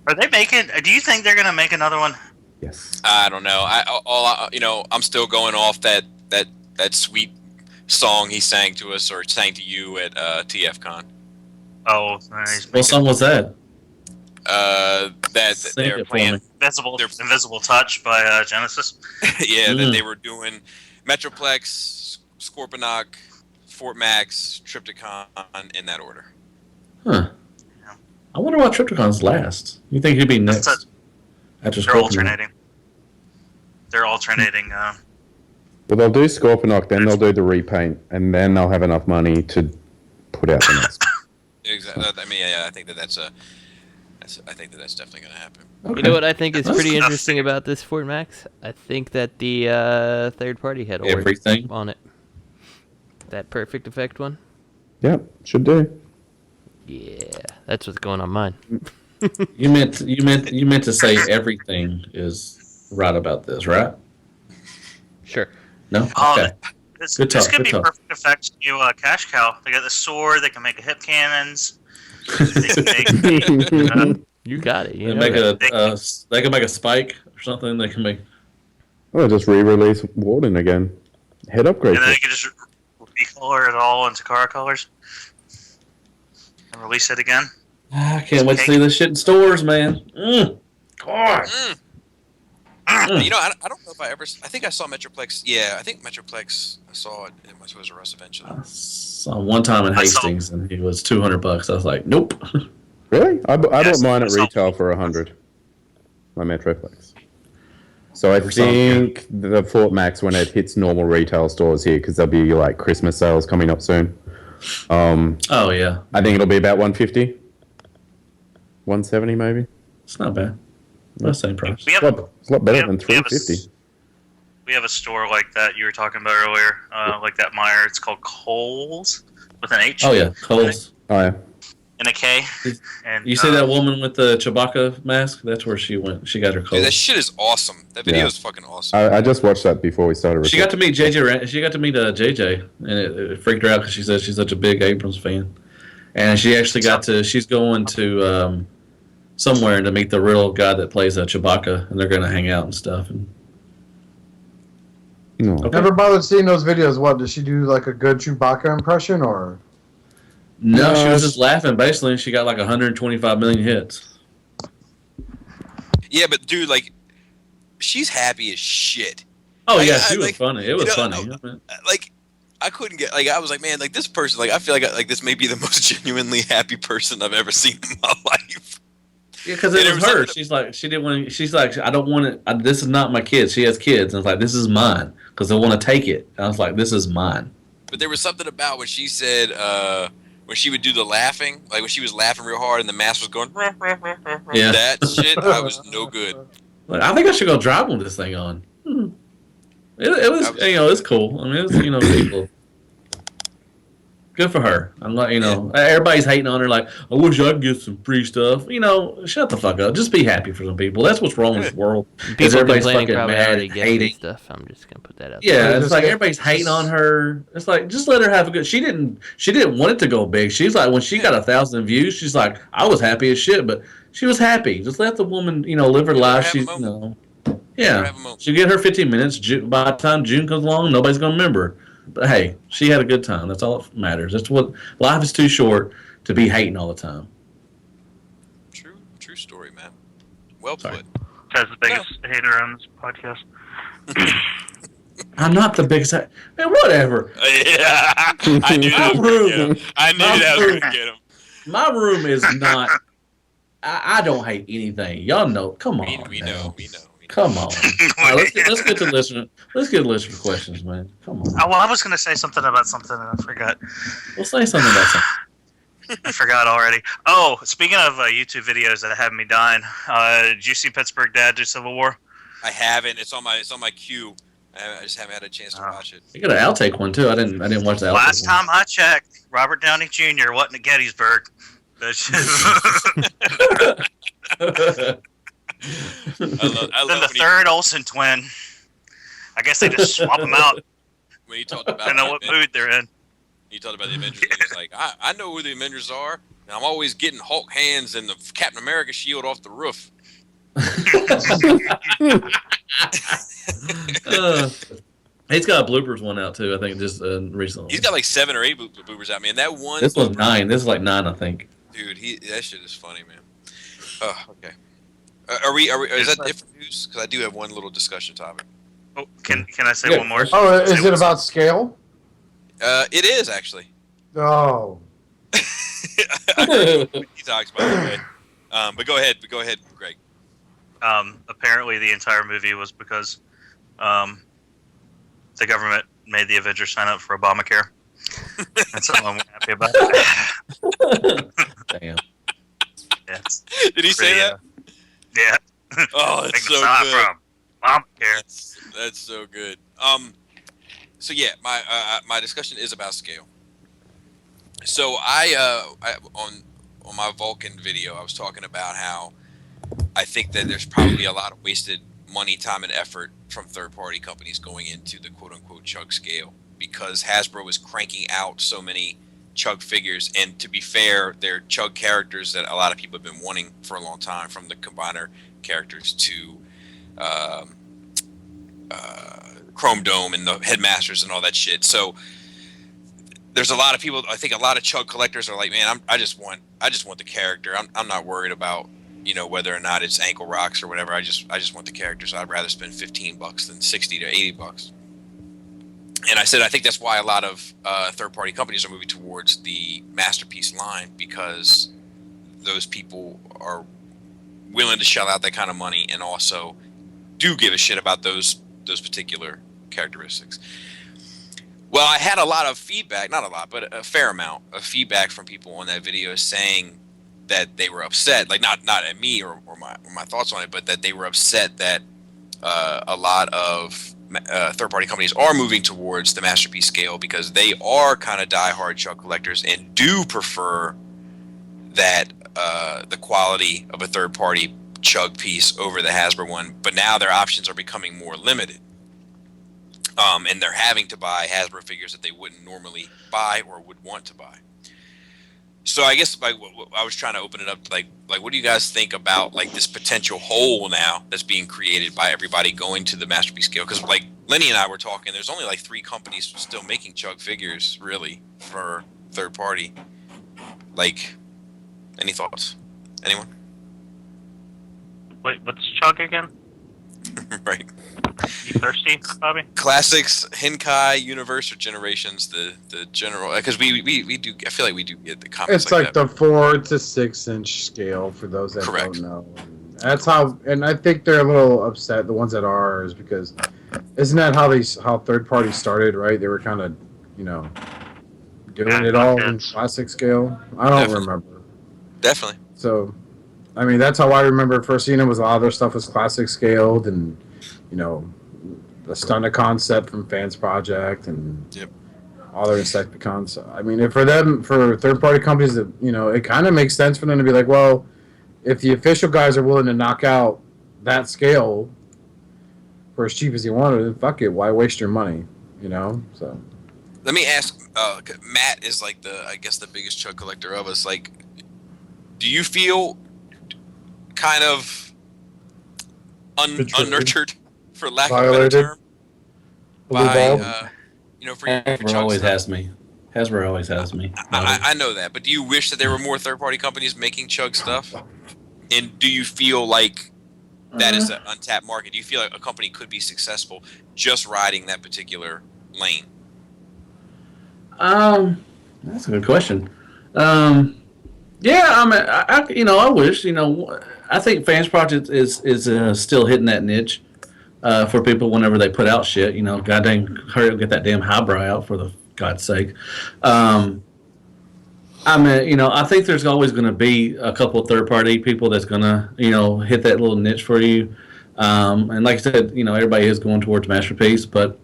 Are they making? Do you think they're gonna make another one? Yes. I don't know. I'm still going off that sweet song he sang to us or sang to you at TFCon. Oh, nice. What song was that? That they're playing Invisible Touch by Genesis. Yeah, that they were doing Metroplex, Scorponok, Fort Max, Triptychon in that order. Huh. Yeah. I wonder why Triptychon's last. You think he'd be next? They're alternating. They're alternating. Well, they'll do Scorponok, then they'll do the repaint, and then they'll have enough money to put out the next. Exactly. I mean, yeah, I think that's definitely going to happen. Okay. You know what I think is pretty interesting about this Fort Max? I think that the third party had everything on it. That Perfect Effect one. Yeah, should do. Yeah, that's what's going on mine. You meant to say everything is right about this, right? Sure. No. Okay. This could be Perfect Effect's new cash cow. They got the sword. They can make hip cannons. You got it. They can make a spike or something. They can make. Well, just re-release Warden again. Head upgrade. And then they can just recolor it all in Takara colors and release it again. I can't wait to see this shit in stores, man. God. You know, I don't know if I ever. I think I saw Metroplex. Yeah, I think Metroplex. I saw it in Toys R Us eventually. I saw one time in Hastings, and he was $200. I was like, nope. Really? I bought mine at retail for $100. My Metroplex. So I think the Fort Max, when it hits normal retail stores here, because there'll be like Christmas sales coming up soon. Oh yeah. I think it'll be about 150, 170 maybe. It's not bad. That's the same price. It's a lot better than 350. We have a store like that you were talking about earlier, like that Meyer. It's called Kohl's with an H. Oh yeah, Kohl's. Oh yeah. And a K. And you see that woman with the Chewbacca mask? That's where she went. She got her Kohl's. Dude, that shit is awesome. That video is fucking awesome. I just watched that before we started. She got to meet JJ. She got to meet JJ, and it freaked her out because she said she's such a big Abrams fan, and she actually got to. She's going to somewhere to meet the real guy that plays Chewbacca, and they're going to hang out and stuff. And okay. Never bothered seeing those videos. What does she do? Like a good Chewbacca impression, or? No, she was just laughing. Basically, she got like 125 million hits. Yeah, but dude, like, she's happy as shit. Oh like, yeah, she was funny. It was funny. Like, I couldn't get like I was like, man, like this person, like I feel like this may be the most genuinely happy person I've ever seen in my life. Yeah, because it was her. She's like, she didn't want. She's like, I don't want it. This is not my kid. She has kids, and it's like, this is mine because I want to take it. And I was like, this is mine. But there was something about when she said, when she would do the laughing, like when she was laughing real hard and the mask was going, yeah, that shit, I was no good. Like, I think I should go drive with this thing on. It was, it's cool. I mean, it was, cool. Good for her. I'm not, everybody's hating on her like, I wish I could get some free stuff. Shut the fuck up. Just be happy for some people. That's what's wrong with the world. People everybody's complaining fucking probably mad already and get hating. free stuff. I'm just gonna put that out. Yeah, it's like everybody's hating on her. It's like, just let her have a good. She didn't want it to go big. She's like, when she got 1,000 views, she's like, I was happy as shit, but she was happy. Just let the woman, live her life. She's, yeah, she'll get her 15 minutes. By the time June comes along, nobody's gonna remember. But hey, she had a good time. That's all that matters. That's what life is too short to be hating all the time. True story, man. Well put. That's the biggest hater on this podcast. I'm not the biggest. Man, whatever. Yeah, I knew that was gonna get him. I knew that was gonna get him. My room is not. I don't hate anything. Y'all know. Come on. We know. Come on. All right, let's get to listener. Let's get listener questions, man. Come on. Oh, well, I was going to say something about something and I forgot. We'll say something about something. I forgot already. Oh, speaking of YouTube videos that have me dying, did you see Pittsburgh Dad do Civil War? I haven't. It's on my queue. I just haven't had a chance to watch it. You got an outtake one too. I didn't watch the outtake. Last time I checked, Robert Downey Jr. wasn't at Gettysburg. I love then the third Olsen twin. I guess they just swap them out. When he talked about, I don't know what mood they're in. He talked about the Avengers. He was like, I know who the Avengers are, and I'm always getting Hulk hands and the Captain America shield off the roof. He's got a bloopers one out too. I think just recently. He's got like 7 or 8 bloopers out, man. That one. This was 9. This is like 9, I think. Dude, that shit is funny, man. Oh, okay. Are we? Is that different news? Because I do have one little discussion topic. Oh, can I say one more? Oh, is it about scale? It is actually. Oh. I heard he talks about it. But go ahead, Greg. Apparently, the entire movie was because the government made the Avengers sign up for Obamacare. That's something I'm happy about. Damn. Yeah, did he say that? Yeah. Oh, that's so sign good. From Obamacare. That's so good. So yeah, my discussion is about scale. So I on my Vulcan video, I was talking about how I think that there's probably a lot of wasted money, time, and effort from third-party companies going into the quote-unquote chug scale because Hasbro is cranking out so many chug figures, and to be fair, they're chug characters that a lot of people have been wanting for a long time, from the combiner characters to Chrome Dome and the Headmasters and all that shit. So there's a lot of people. I think a lot of chug collectors are like, man, I just want the character. I'm not worried about whether or not it's ankle rocks or whatever. I just want the character. So I'd rather spend $15 than $60 to $80. And I said I think that's why a lot of third-party companies are moving towards the Masterpiece line, because those people are willing to shell out that kind of money and also do give a shit about those particular characteristics. Well, I had a lot of feedback, not a lot, but a fair amount of feedback from people on that video saying that they were upset, like not at me or my thoughts on it, but that they were upset that a lot of third-party companies are moving towards the Masterpiece scale because they are kind of die-hard chug collectors and do prefer that the quality of a third-party chug piece over the Hasbro one, but now their options are becoming more limited. And they're having to buy Hasbro figures that they wouldn't normally buy or would want to buy. So I guess I was trying to open it up like what do you guys think about like this potential hole now that's being created by everybody going to the Masterpiece scale? Because like Lenny and I were talking, there's only like 3 companies still making chug figures really for third party. Like, any thoughts? Anyone? Wait, what's chug again? Right. You thirsty, Bobby? Classics, Henkai, Universe, or Generations, the general, because we do, I feel like we do get the comments. It's like the 4 to 6 inch scale for those that don't know. That's how, and I think they're a little upset. The ones that are is because, isn't that how third parties started? Right? They were kind of, doing it all in classic scale. I don't remember. Definitely. So, I mean, that's how I remember first seeing it. Was a lot of their stuff was classic scaled, and the Stunna concept from Fans Project, and all their Insecticons. So, I mean, for third-party companies, that it kind of makes sense for them to be like, well, if the official guys are willing to knock out that scale for as cheap as you want, then fuck it. Why waste your money? So. Let me ask. Matt is like I guess the biggest chug collector of us. Like, do you feel kind of unnurtured, for lack of a better term, by for your Hasbro always has me. Hasbro always has me. I know that, but do you wish that there were more third-party companies making chug stuff? And do you feel like that is an untapped market? Do you feel like a company could be successful just riding that particular lane? That's a good question. Yeah, I mean, I wish, I think Fans Project is still hitting that niche for people whenever they put out shit. God dang, hurry up, get that damn highbrow out for the God's sake. I mean, I think there's always going to be a couple of third-party people that's going to, hit that little niche for you. And like I said, everybody is going towards Masterpiece, but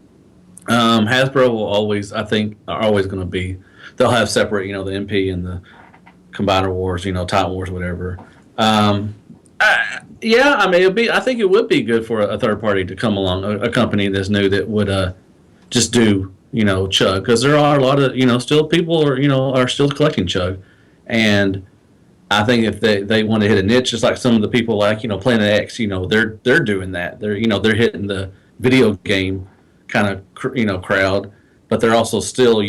Hasbro will always, I think, are always going to be. They'll have separate, the MP and the Combiner Wars, Titan Wars, whatever. Yeah, I mean, I think it would be good for a third party to come along, a company that's new that would just do, chug, because there are a lot of, still people are still collecting chug, and I think if they want to hit a niche, just like some of the people like Planet X, they're doing that. They're hitting the video game kind of crowd, but they're also still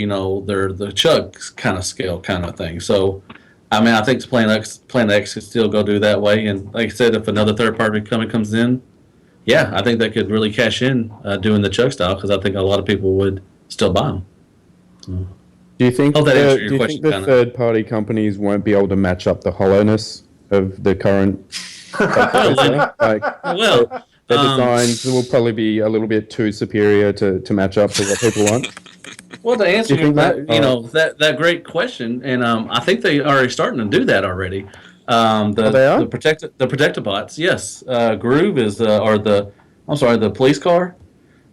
they're the chug kind of scale kind of thing. So I mean, I think Planet X could still go do that way, and like I said, if another third party company comes in, yeah, I think they could really cash in doing the chug style, because I think a lot of people would still buy them. So. Do you think the third-party companies won't be able to match up the hollowness of the current? Their designs will probably be a little bit too superior to match up to what people want. Well, to answer that great question, and I think they are starting to do that already. The Protectobots, yes. Groove is the police car.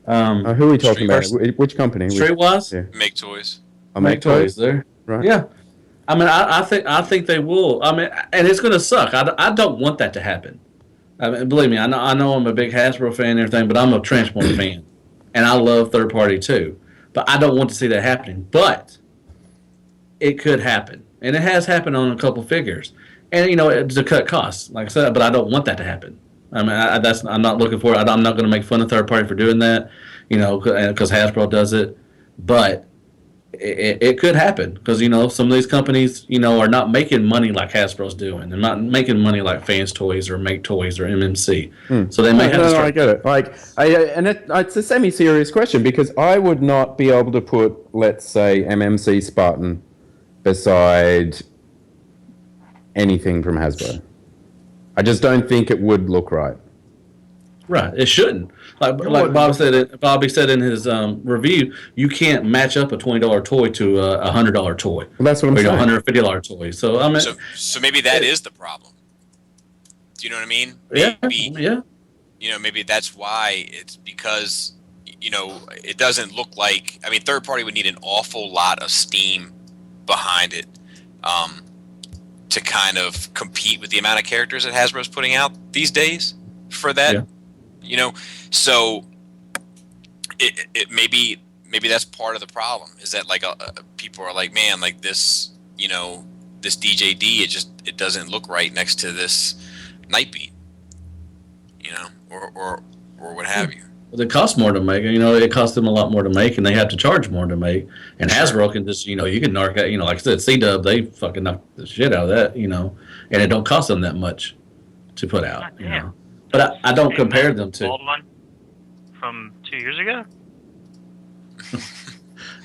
Who are we talking about? Which company? Streetwise? Yeah. Make Toys. Make Toys there. Right. Yeah. I mean, I think they will. I mean, and it's going to suck. I don't want that to happen. I mean, believe me, I know I'm a big Hasbro fan and everything, but I'm a Transformer fan, and I love third party too. But I don't want to see that happening. But it could happen, and it has happened on a couple figures, and to cut costs, like I said. But I don't want that to happen. I mean, I'm not looking for it. I'm not going to make fun of third party for doing that, because Hasbro does it. But it could happen, because some of these companies are not making money like Hasbro's doing. They're not making money like Fans Toys or Make Toys or MMC. So they may have to start. I get it. It's a semi-serious question, because I would not be able to put, let's say, MMC Spartan beside anything from Hasbro. I just don't think it would look right. Right, it shouldn't. Like Bobby said in his review, you can't match up a $20 toy to a $100 toy. Well, that's what I'm saying. $150 toy. So I mean, so maybe that is the problem. Do you know what I mean? Yeah. Maybe that's why it's because it doesn't look like. I mean, third party would need an awful lot of steam behind it to kind of compete with the amount of characters that Hasbro's putting out these days for that. Yeah. So it maybe that's part of the problem, is that like people are like, man, like this, this DJD, it doesn't look right next to this Nightbeat, or what have you. Well, it costs more to make. It costs them a lot more to make, and they have to charge more to make. And Hasbro can just, you can narc out, like I said, C-Dub, they fucking knock the shit out of that, and it don't cost them that much to put out, But I don't compare them to. Old one from 2 years ago.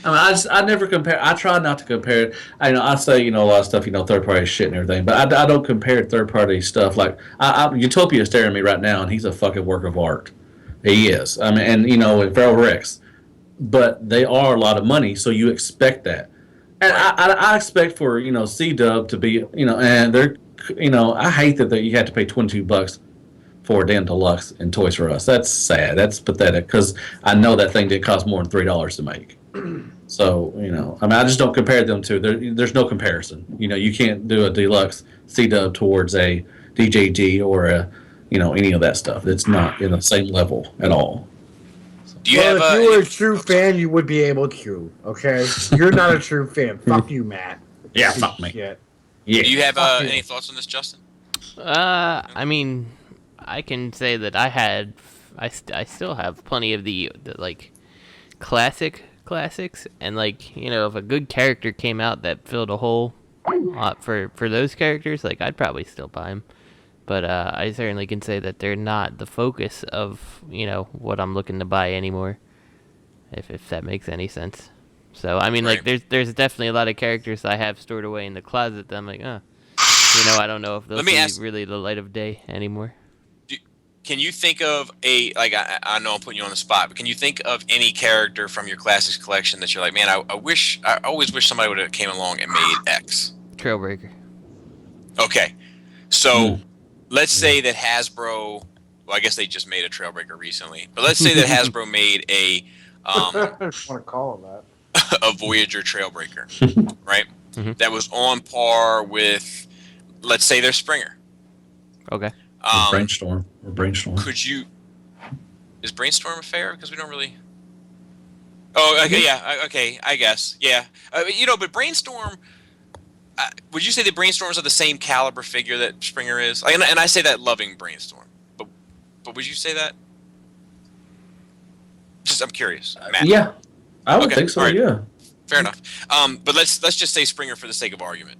I mean, I never compare. I try not to compare it. I say a lot of stuff, third party shit and everything, but I don't compare third party stuff. Like Utopia is staring at me right now, and he's a fucking work of art. He is. I mean, and Feral Rex, but they are a lot of money, so you expect that, and I expect for C-Dub to be and they're I hate that you had to pay $22 for a damn deluxe in Toys R Us. That's sad. That's pathetic, because I know that thing did cost more than $3 to make. So, I mean, I just don't compare them to. There's no comparison. You can't do a deluxe C-dub towards a DJG or any of that stuff. It's not in the same level at all. Do you if have you were a true fan, you would be able to. Okay, you're not a true fan. Fuck you, Matt. Yeah, fuck me. Shit. Yeah. Do you have any thoughts on this, Justin? I mean, I can say that I still have plenty of the like classics, and like if a good character came out that filled a hole for those characters, like I'd probably still buy them. But I certainly can say that they're not the focus of what I'm looking to buy anymore, if that makes any sense. So I mean, like there's definitely a lot of characters I have stored away in the closet that I'm like, I don't know if they'll see really the light of day anymore. Can you think of I know I'm putting you on the spot, but can you think of any character from your classics collection that you're like, man, I always wish somebody would have came along and made X? Trailbreaker. Okay, so let's say that Hasbro, well, I guess they just made a Trailbreaker recently, but let's say that Hasbro made a I just want to call him that. a Voyager Trailbreaker, right? Mm-hmm. That was on par with, let's say, their Springer. Okay. Brainstorm. Could you? Is Brainstorm a fair? Because we don't really. Oh, okay, yeah, okay, I guess, yeah. But Brainstorm. Would you say that Brainstorms are the same caliber figure that Springer is? And I say that loving Brainstorm, but would you say that? Just I'm curious. Matt. Yeah, I would think so. Right. Yeah. Fair enough. But let's just say Springer for the sake of argument.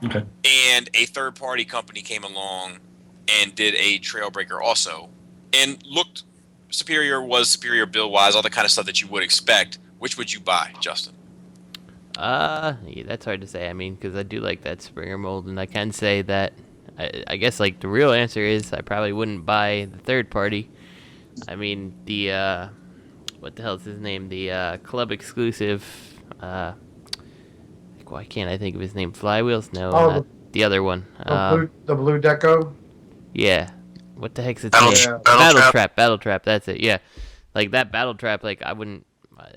Okay. And a third-party company came along and did a Trailbreaker also, and looked superior, was superior build-wise, all the kind of stuff that you would expect. Which would you buy, Justin? Yeah, that's hard to say. I mean, because I do like that Springer mold, and I can say that I guess like the real answer is I probably wouldn't buy the third party. I mean the what the hell is his name? The club exclusive. Why can't I think of his name? Flywheels? No, not the other one. The blue deco. Yeah. What the heck's its name? Battle Trap. That's it. Yeah. Like that Battle Trap. Like I wouldn't.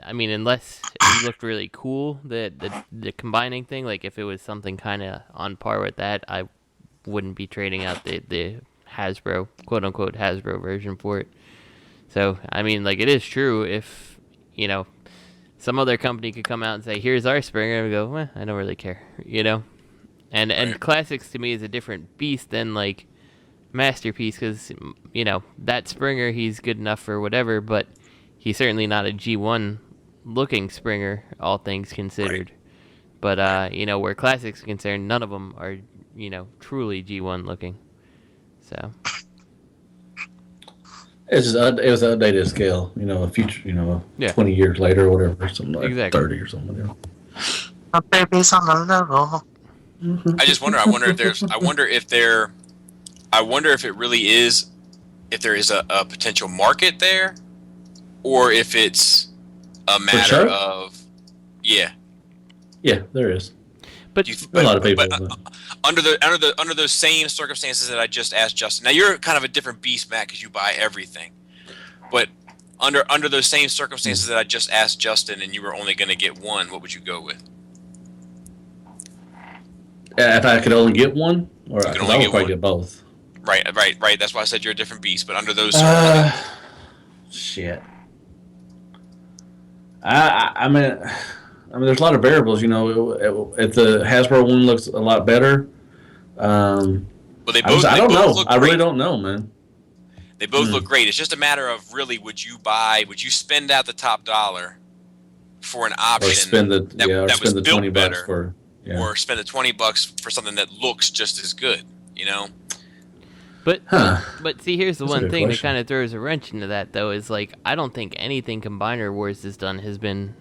I mean, unless it looked really cool, the combining thing. Like if it was something kind of on par with that, I wouldn't be trading out the Hasbro, quote unquote Hasbro version for it. So I mean, like it is true if some other company could come out and say, "Here's our Springer," and we go, I don't really care, And classics to me is a different beast than like Masterpiece, because that Springer, he's good enough for whatever, but he's certainly not a G1 looking Springer, all things considered. Right. But where classics are concerned, none of them are truly G1 looking. So it's just it was an updated scale, a future, 20 years later or whatever, something like exactly. 30 or something. My baby's on the level. I just wonder. I wonder if it really is, if there is a potential market there, or if it's a matter of, yeah, there is. But a lot of people. But under those same circumstances that I just asked Justin. Now you're kind of a different beast, Matt, because you buy everything. But under those same circumstances that I just asked Justin, and you were only going to get one, what would you go with? If I could only get one, or I would probably get both. Right. That's why I said you're a different beast. But under those shit. I mean, there's a lot of variables. If the Hasbro one looks a lot better, well, they both. I don't know. Look I great. really don't know, man. They both look great. It's just a matter of really, would you spend out the top dollar for an option or spend the that was built $20 better, for, or spend the $20 for something that looks just as good? But see, here's the one thing that kind of throws a wrench into that, though, is like I don't think anything Combiner Wars has done has been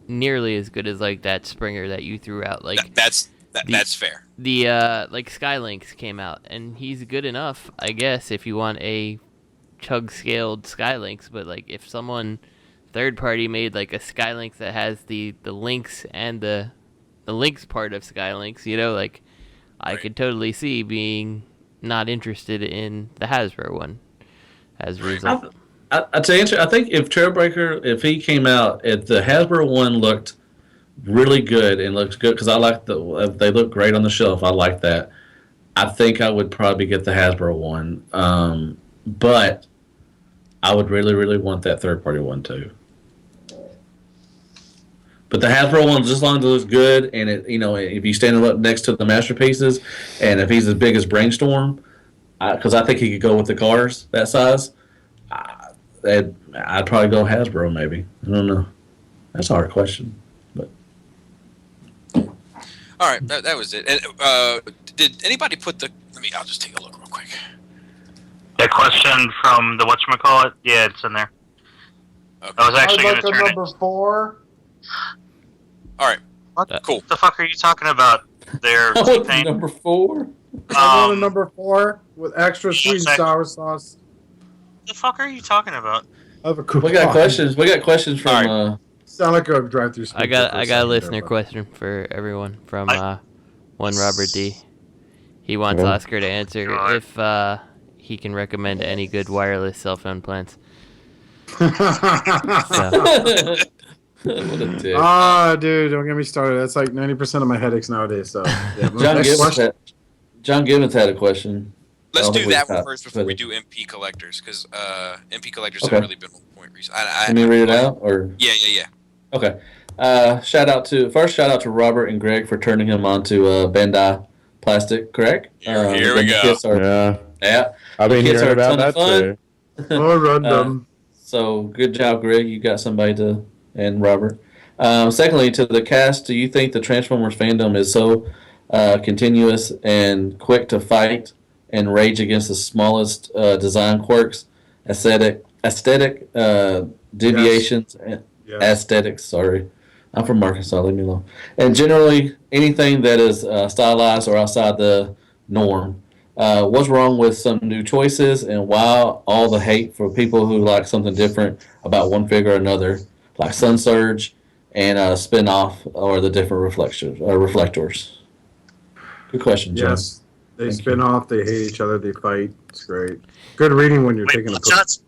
nearly as good as like that Springer that you threw out. Like that's fair. The like Skylynx came out, and he's good enough, I guess, if you want a chug scaled Skylynx. But like if someone third party made like a Skylynx that has the links and the links part of Skylynx, like I could totally see being not interested in the Hasbro one as a result. To answer, I think if Trailbreaker, if he came out, if the Hasbro one looked really good and looks good because I like they look great on the shelf. I like that. I think I would probably get the Hasbro one, but I would really, really want that third-party one too. But the Hasbro one, just as long as it looks good, and if you stand up next to the masterpieces, and if he's as big as Brainstorm, because I think he could go with the cars that size, I'd probably go Hasbro maybe. I don't know. That's a hard question. All right, that was it. And did anybody put the? I'll just take a look real quick. That question from the whatchamacallit? Yeah, it's in there. Okay. I was actually going to turn number 4. All right. Cool. What the fuck are you talking about there? Number 4? I want a number 4 with extra sweet and sour sauce. What the fuck are you talking about? I have a coupon. We got questions. We got questions from. Sound like a drive-through. I got a listener question for everyone from one Robert D. He wants Oscar to answer if he can recommend any good wireless cell phone plans. What a dick. Dude, don't get me started. That's like 90% of my headaches nowadays. So, yeah, John Gibbons had a question. Let's do that one first before we do MP collectors, because MP collectors have really been on point recently. Can you read it out? Or Yeah. Okay. Shout out to Robert and Greg for turning him on to Bandai Plastic, correct? Here we go. Yeah. I've been hearing about that too. Random. So good job, Greg. You got somebody and Robert. Secondly, to the cast, do you think the Transformers fandom is so continuous and quick to fight and rage against the smallest design quirks, aesthetic deviations, and aesthetics? Sorry, I'm from Arkansas. Leave me alone. And generally, anything that is stylized or outside the norm. What's wrong with some new choices, and why all the hate for people who like something different about one figure or another, like Sun Surge and Spin-Off or the different reflectors? Good question, John. Yes, they spin off, they hate each other, they fight. It's great. Good reading when you're taking a shots.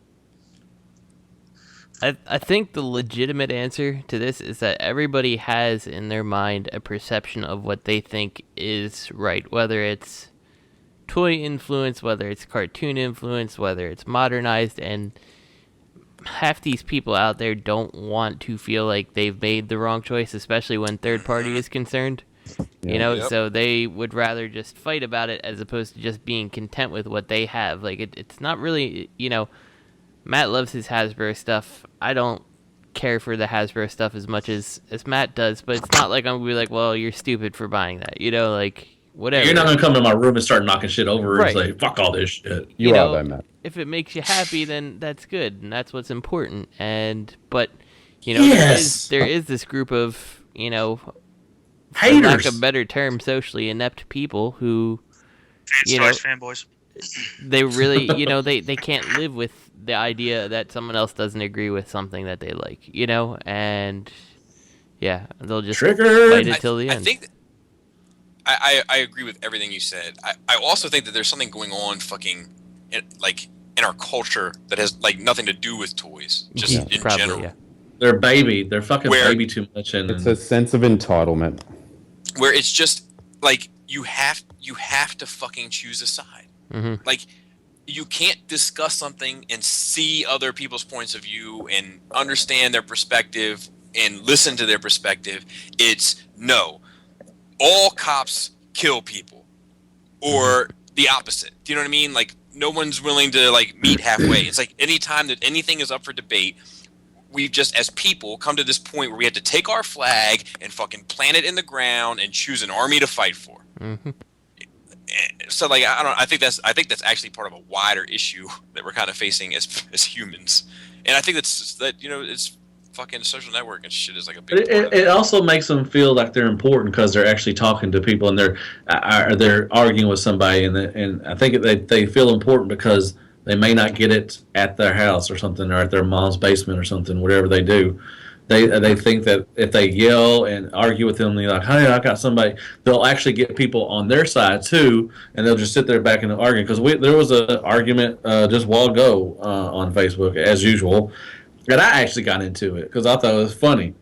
I think the legitimate answer to this is that everybody has in their mind a perception of what they think is right, whether it's toy influence, whether it's cartoon influence, whether it's modernized, and half these people out there don't want to feel like they've made the wrong choice, especially when third party is concerned. So they would rather just fight about it as opposed to just being content with what they have. Like it's not really, Matt loves his Hasbro stuff. I don't care for the Hasbro stuff as much as Matt does, but it's not like I'm gonna be like, well, you're stupid for buying that. Whatever. You're not gonna come to my room and start knocking shit over and say, "Fuck all this shit." You are that, Matt. If it makes you happy, then that's good, and that's what's important. But yes. there is this group of haters, for lack of a better term, socially inept people who, fanboys. They really, they can't live with the idea that someone else doesn't agree with something that they like, and they'll just fight it till the end. I think I agree with everything you said. I also think that there's something going on in our culture that has nothing to do with toys, just in general. Yeah. They're fucking baby too much, and it's a sense of entitlement where it's just you have to fucking choose a side. Mm-hmm. You can't discuss something and see other people's points of view and understand their perspective and listen to their perspective. It's no, all cops kill people, or the opposite. Do you know what I mean? No one's willing to meet halfway. It's anytime that anything is up for debate, we've just as people come to this point where we have to take our flag and fucking plant it in the ground and choose an army to fight for. Mm-hmm. So I think that's actually part of a wider issue that we're kind of facing as humans, and I think it's fucking social network and shit is a big. But it also makes them feel like they're important because they're actually talking to people and they're arguing with somebody, and I think they feel important because they may not get it at their house or something, or at their mom's basement or something. Whatever they do. They think that if they yell and argue with them, they're like, "Hey, I got somebody." They'll actually get people on their side too, and they'll just sit there back and argue. Because there was an argument just a while ago on Facebook, as usual, and I actually got into it because I thought it was funny,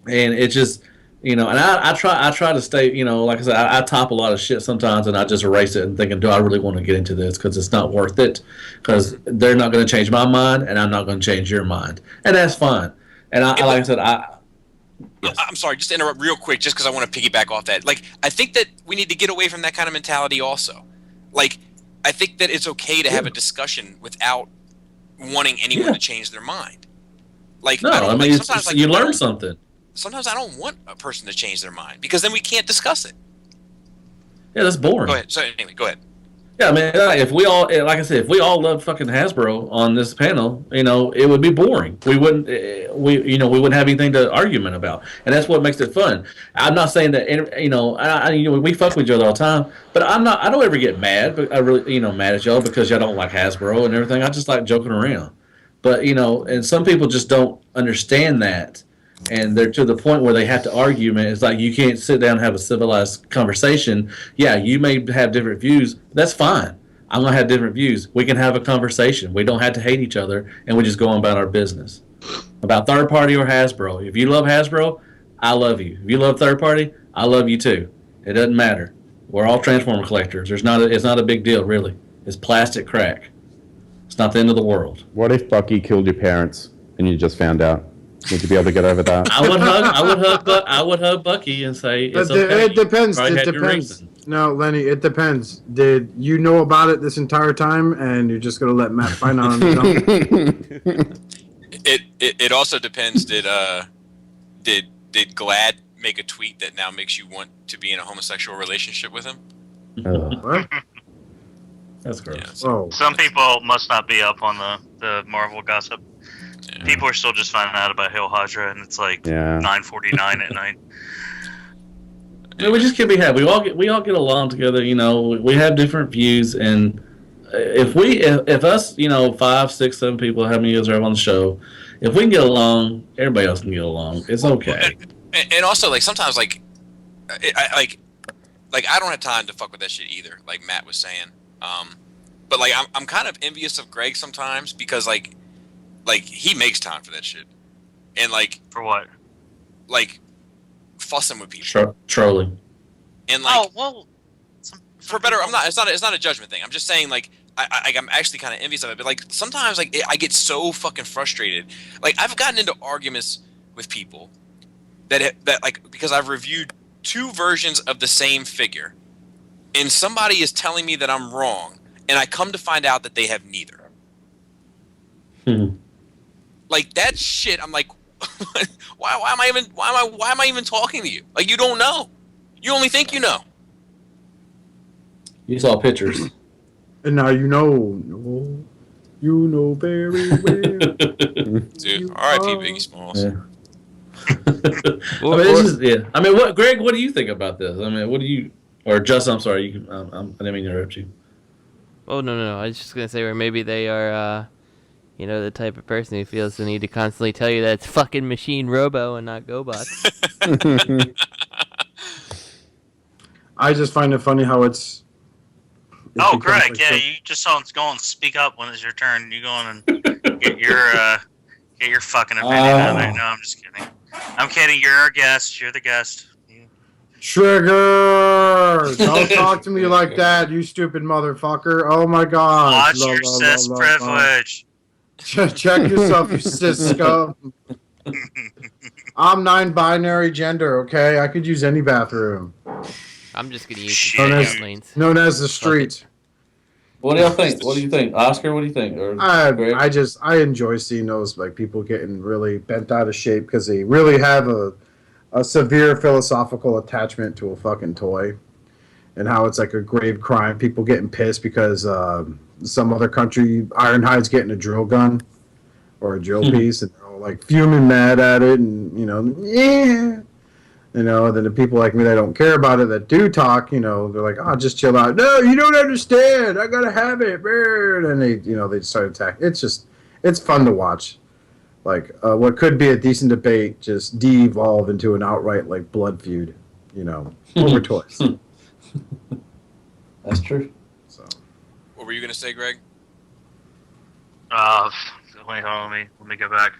and it just You know, and I try to stay, you know, like I said, I top a lot of shit sometimes, and I just erase it and thinking, do I really want to get into this? Because it's not worth it. Because they're not going to change my mind, and I'm not going to change your mind, and that's fine. And like I said, yes. I'm sorry, just to interrupt real quick, just because I want to piggyback off that. Like, I think that we need to get away from that kind of mentality also. Like, I think that it's okay to have a discussion without wanting anyone to change their mind. Like, no, I mean, sometimes like, you learn something. Sometimes I don't want a person to change their mind because then we can't discuss it. Yeah, that's boring. Go ahead. So anyway, go ahead. Yeah, I mean, if we all, like I said, if we all loved fucking Hasbro on this panel, you know, it would be boring. We wouldn't have anything to argument about, and that's what makes it fun. I'm not saying that, you know, we fuck with each other all the time, but I don't ever get mad, but I really, you know, mad at y'all because y'all don't like Hasbro and everything. I just like joking around, but you know, and some people just don't understand that. And they're to the point where they have to argue, man. It's like you can't sit down and have a civilized conversation. Yeah, you may have different views. That's fine. I'm going to have different views. We can have a conversation. We don't have to hate each other, and we just go on about our business. About third party or Hasbro. If you love Hasbro, I love you. If you love third party, I love you too. It doesn't matter. We're all Transformer collectors. It's not a big deal, really. It's plastic crack. It's not the end of the world. What if Bucky killed your parents and you just found out? Would you be able to get over that? I would hug Bucky and say it's okay. It depends. It depends. No, Lenny, it depends. Did you know about it this entire time, and you're just gonna let Matt find out on his own? It also depends. Did Glad make a tweet that now makes you want to be in a homosexual relationship with him? What? That's gross. Yeah, so, Some people must not be up on the Marvel gossip. yeah. People are still just finding out about Hail Hydra, and it's like 9:49 at night. I mean, we just can't be happy. We all get along together. You know, we have different views, and if us, you know, 5, 6, 7 people, how many years are on the show, if we can get along, everybody else can get along. It's okay. And also, like, sometimes, like, I don't have time to fuck with that shit either. Like Matt was saying. But like, I'm kind of envious of Greg sometimes because like he makes time for that shit. And like, for what? Like, fussing with people. Trolling. And like, for better, it's not a judgment thing. I'm just saying, like, I'm actually kind of envious of it. But like, sometimes like I get so fucking frustrated. Like, I've gotten into arguments with people that like, because I've reviewed 2 versions of the same figure, and somebody is telling me that I'm wrong, and I come to find out that they have neither. Like, that shit, I'm like, why am I even talking to you? Like, you don't know. You only think you know. You saw pictures. And now you know. You know very well. Dude, R.I.P. Biggie Smalls. Yeah. I mean, Greg, what do you think about this? I mean, what do you, or Justin, I'm sorry, you can, I didn't mean to interrupt you. Oh, no. I was just going to say, or maybe they are, you know, the type of person who feels the need to constantly tell you that it's fucking Machine Robo and not GoBots. I just find it funny how it's Oh, Greg, like, yeah, you just don't go and speak up when it's your turn. You go on and get your fucking opinion out there. No, I'm just kidding. I'm kidding. You're our guest. You're the guest. Trigger! Don't talk to me like that, you stupid motherfucker. Oh my god. Watch your cis privilege. Check yourself, you cis scum. I'm non-binary gender, okay? I could use any bathroom. I'm just going to use the lanes. Known as the street. What do y'all think? What do you think? Oscar, what do you think? Or I enjoy seeing those like people getting really bent out of shape because they really have a severe philosophical attachment to a fucking toy, and how it's like a grave crime. People getting pissed because some other country, Ironhide's getting a drill gun or a drill piece, and they're all like fuming mad at it, and then the people like me that don't care about it, that do talk, they're like, oh, just chill out. No, you don't understand. I gotta have it, and they start attacking. It's fun to watch. Like, what could be a decent debate just de-evolve into an outright, like, blood feud, over toys. That's true. So, what were you going to say, Greg? Wait, hold on, let me go back.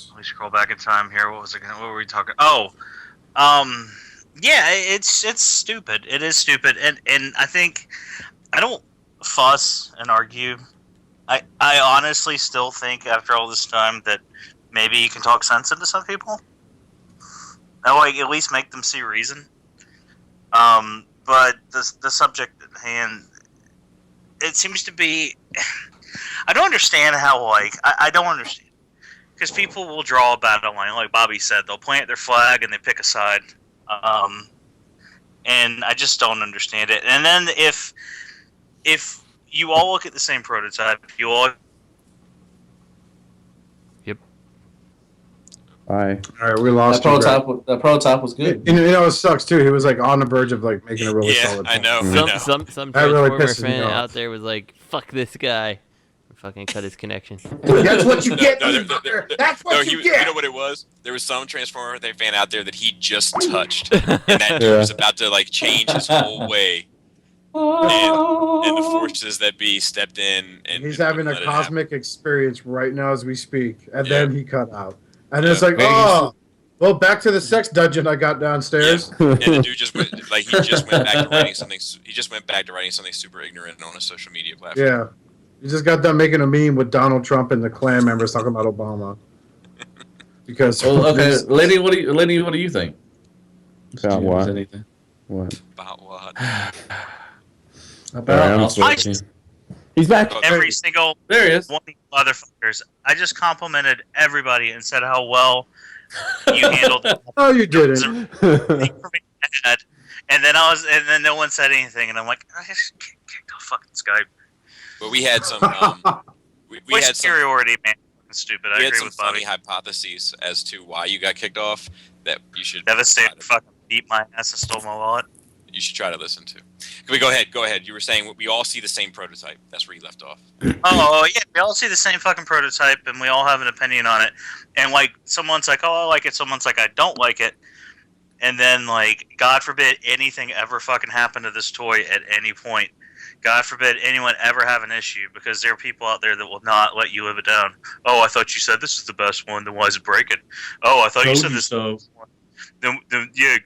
Let me scroll back in time here. What was it? What were we talking? Oh, Yeah, it's stupid. It is stupid, and I think I don't fuss and argue. I honestly still think after all this time that maybe you can talk sense into some people. That like at least make them see reason. But the subject at hand, it seems to be. I don't understand how I don't understand because people will draw a battle line, like Bobby said. They'll plant their flag and they pick a side, and I just don't understand it. And then if you all look at the same prototype, you all. Yep. All right, we lost. That prototype was good. You know, it sucks too. He was like on the verge of like making a really solid. I know. Some that really Transformer pisses me fan off. out there was like, "Fuck this guy," fucking cut his connection. That's what you get. That's what you get. You know what it was? There was some Transformer fan out there that he just touched, and that dude was about to like change his whole way. And the forces that be stepped in, and he's having a cosmic experience right now as we speak, and Yeah. then he cut out, and it's like, oh, well, back to the sex dungeon I got downstairs. Yeah. And the dude just went back to writing something. He just went back to writing something super ignorant on a social media platform. Yeah, he just got done making a meme with Donald Trump and the Klan members talking about Obama. Because well, okay, Lenny, what do you think? About what? Anything? What? About what? He's back. Every single there he is. One of these motherfuckers. I just complimented everybody and said how well you handled it. Oh, you didn't. And then no one said anything, and I'm like, I just kicked off fucking Skype. But we had some. we had superiority, man. Stupid. I We had agree some with Bobby. funny hypotheses as to why you got kicked off that you should. Devastated, fucking beat my ass and stole my wallet. You should try to listen to. Can we go ahead? Go ahead. You were saying we all see the same prototype. That's where you left off. Oh yeah, we all see the same fucking prototype, and we all have an opinion on it. And like, someone's like, "Oh, I like it." Someone's like, "I don't like it." And then, like, God forbid anything ever fucking happen to this toy at any point. God forbid anyone ever have an issue, because there are people out there that will not let you live it down. Oh, I thought you said this is the best one. Then why is it breaking? Oh, I thought you said this. So. Then yeah,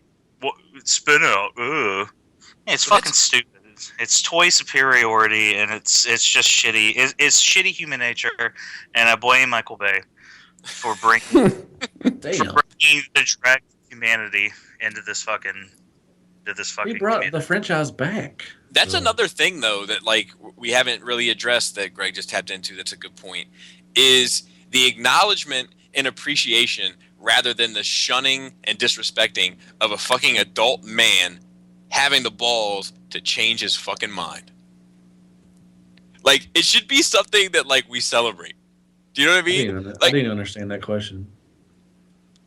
spin out. Ugh. It's fucking stupid. It's toy superiority, and it's just shitty. It's shitty human nature, and I blame Michael Bay for bringing the drag of humanity into this fucking. He brought the franchise back. That's another thing, though, that like we haven't really addressed that Greg just tapped into. That's a good point. Is the acknowledgement and appreciation rather than the shunning and disrespecting of a fucking adult man having the balls to change his fucking mind. Like, it should be something that like we celebrate. Do you know what I mean? I didn't understand that question.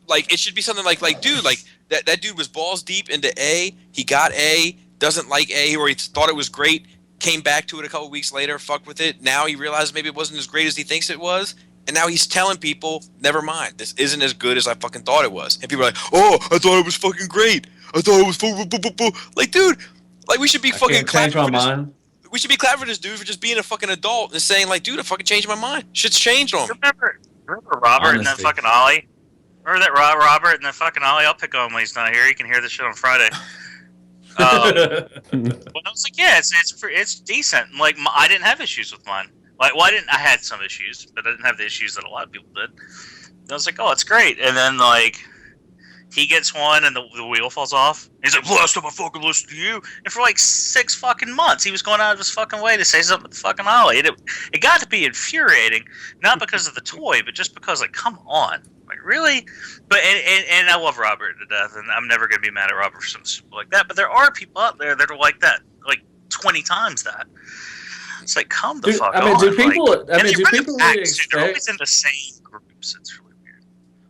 Like, it should be something like dude, like that dude was balls deep into A. He got A, doesn't like A, or he thought it was great, came back to it a couple weeks later, fucked with it. Now he realized maybe it wasn't as great as he thinks it was. And now he's telling people, never mind, this isn't as good as I fucking thought it was. And people are like, oh, I thought it was fucking great. I thought it was like, dude, like we should be fucking clapping for this. We should be clapping for this dude for just being a fucking adult and saying like, dude, I fucking changed my mind. Shit's changed on me. Remember Robert and that fucking Ollie? Remember that Robert and that fucking Ollie? I'll pick on him when he's not here. You can hear this shit on Friday. But I was like, yeah, it's decent. Like, I didn't have issues with mine. Like, well, I had some issues, but I didn't have the issues that a lot of people did. And I was like, oh, it's great. And then, like, he gets one and the wheel falls off. He's like, last time I fucking listened to you. And for like 6 fucking months, he was going out of his fucking way to say something to fucking Ollie. It got to be infuriating, not because of the toy, but just because, like, come on. Like, really? But and I love Robert to death, and I'm never going to be mad at Robert for something like that. But there are people out there that are like that, like 20 times that. It's like, come the fuck on. Do people? Like, do people really expect? They're always in the same groups. It's really weird.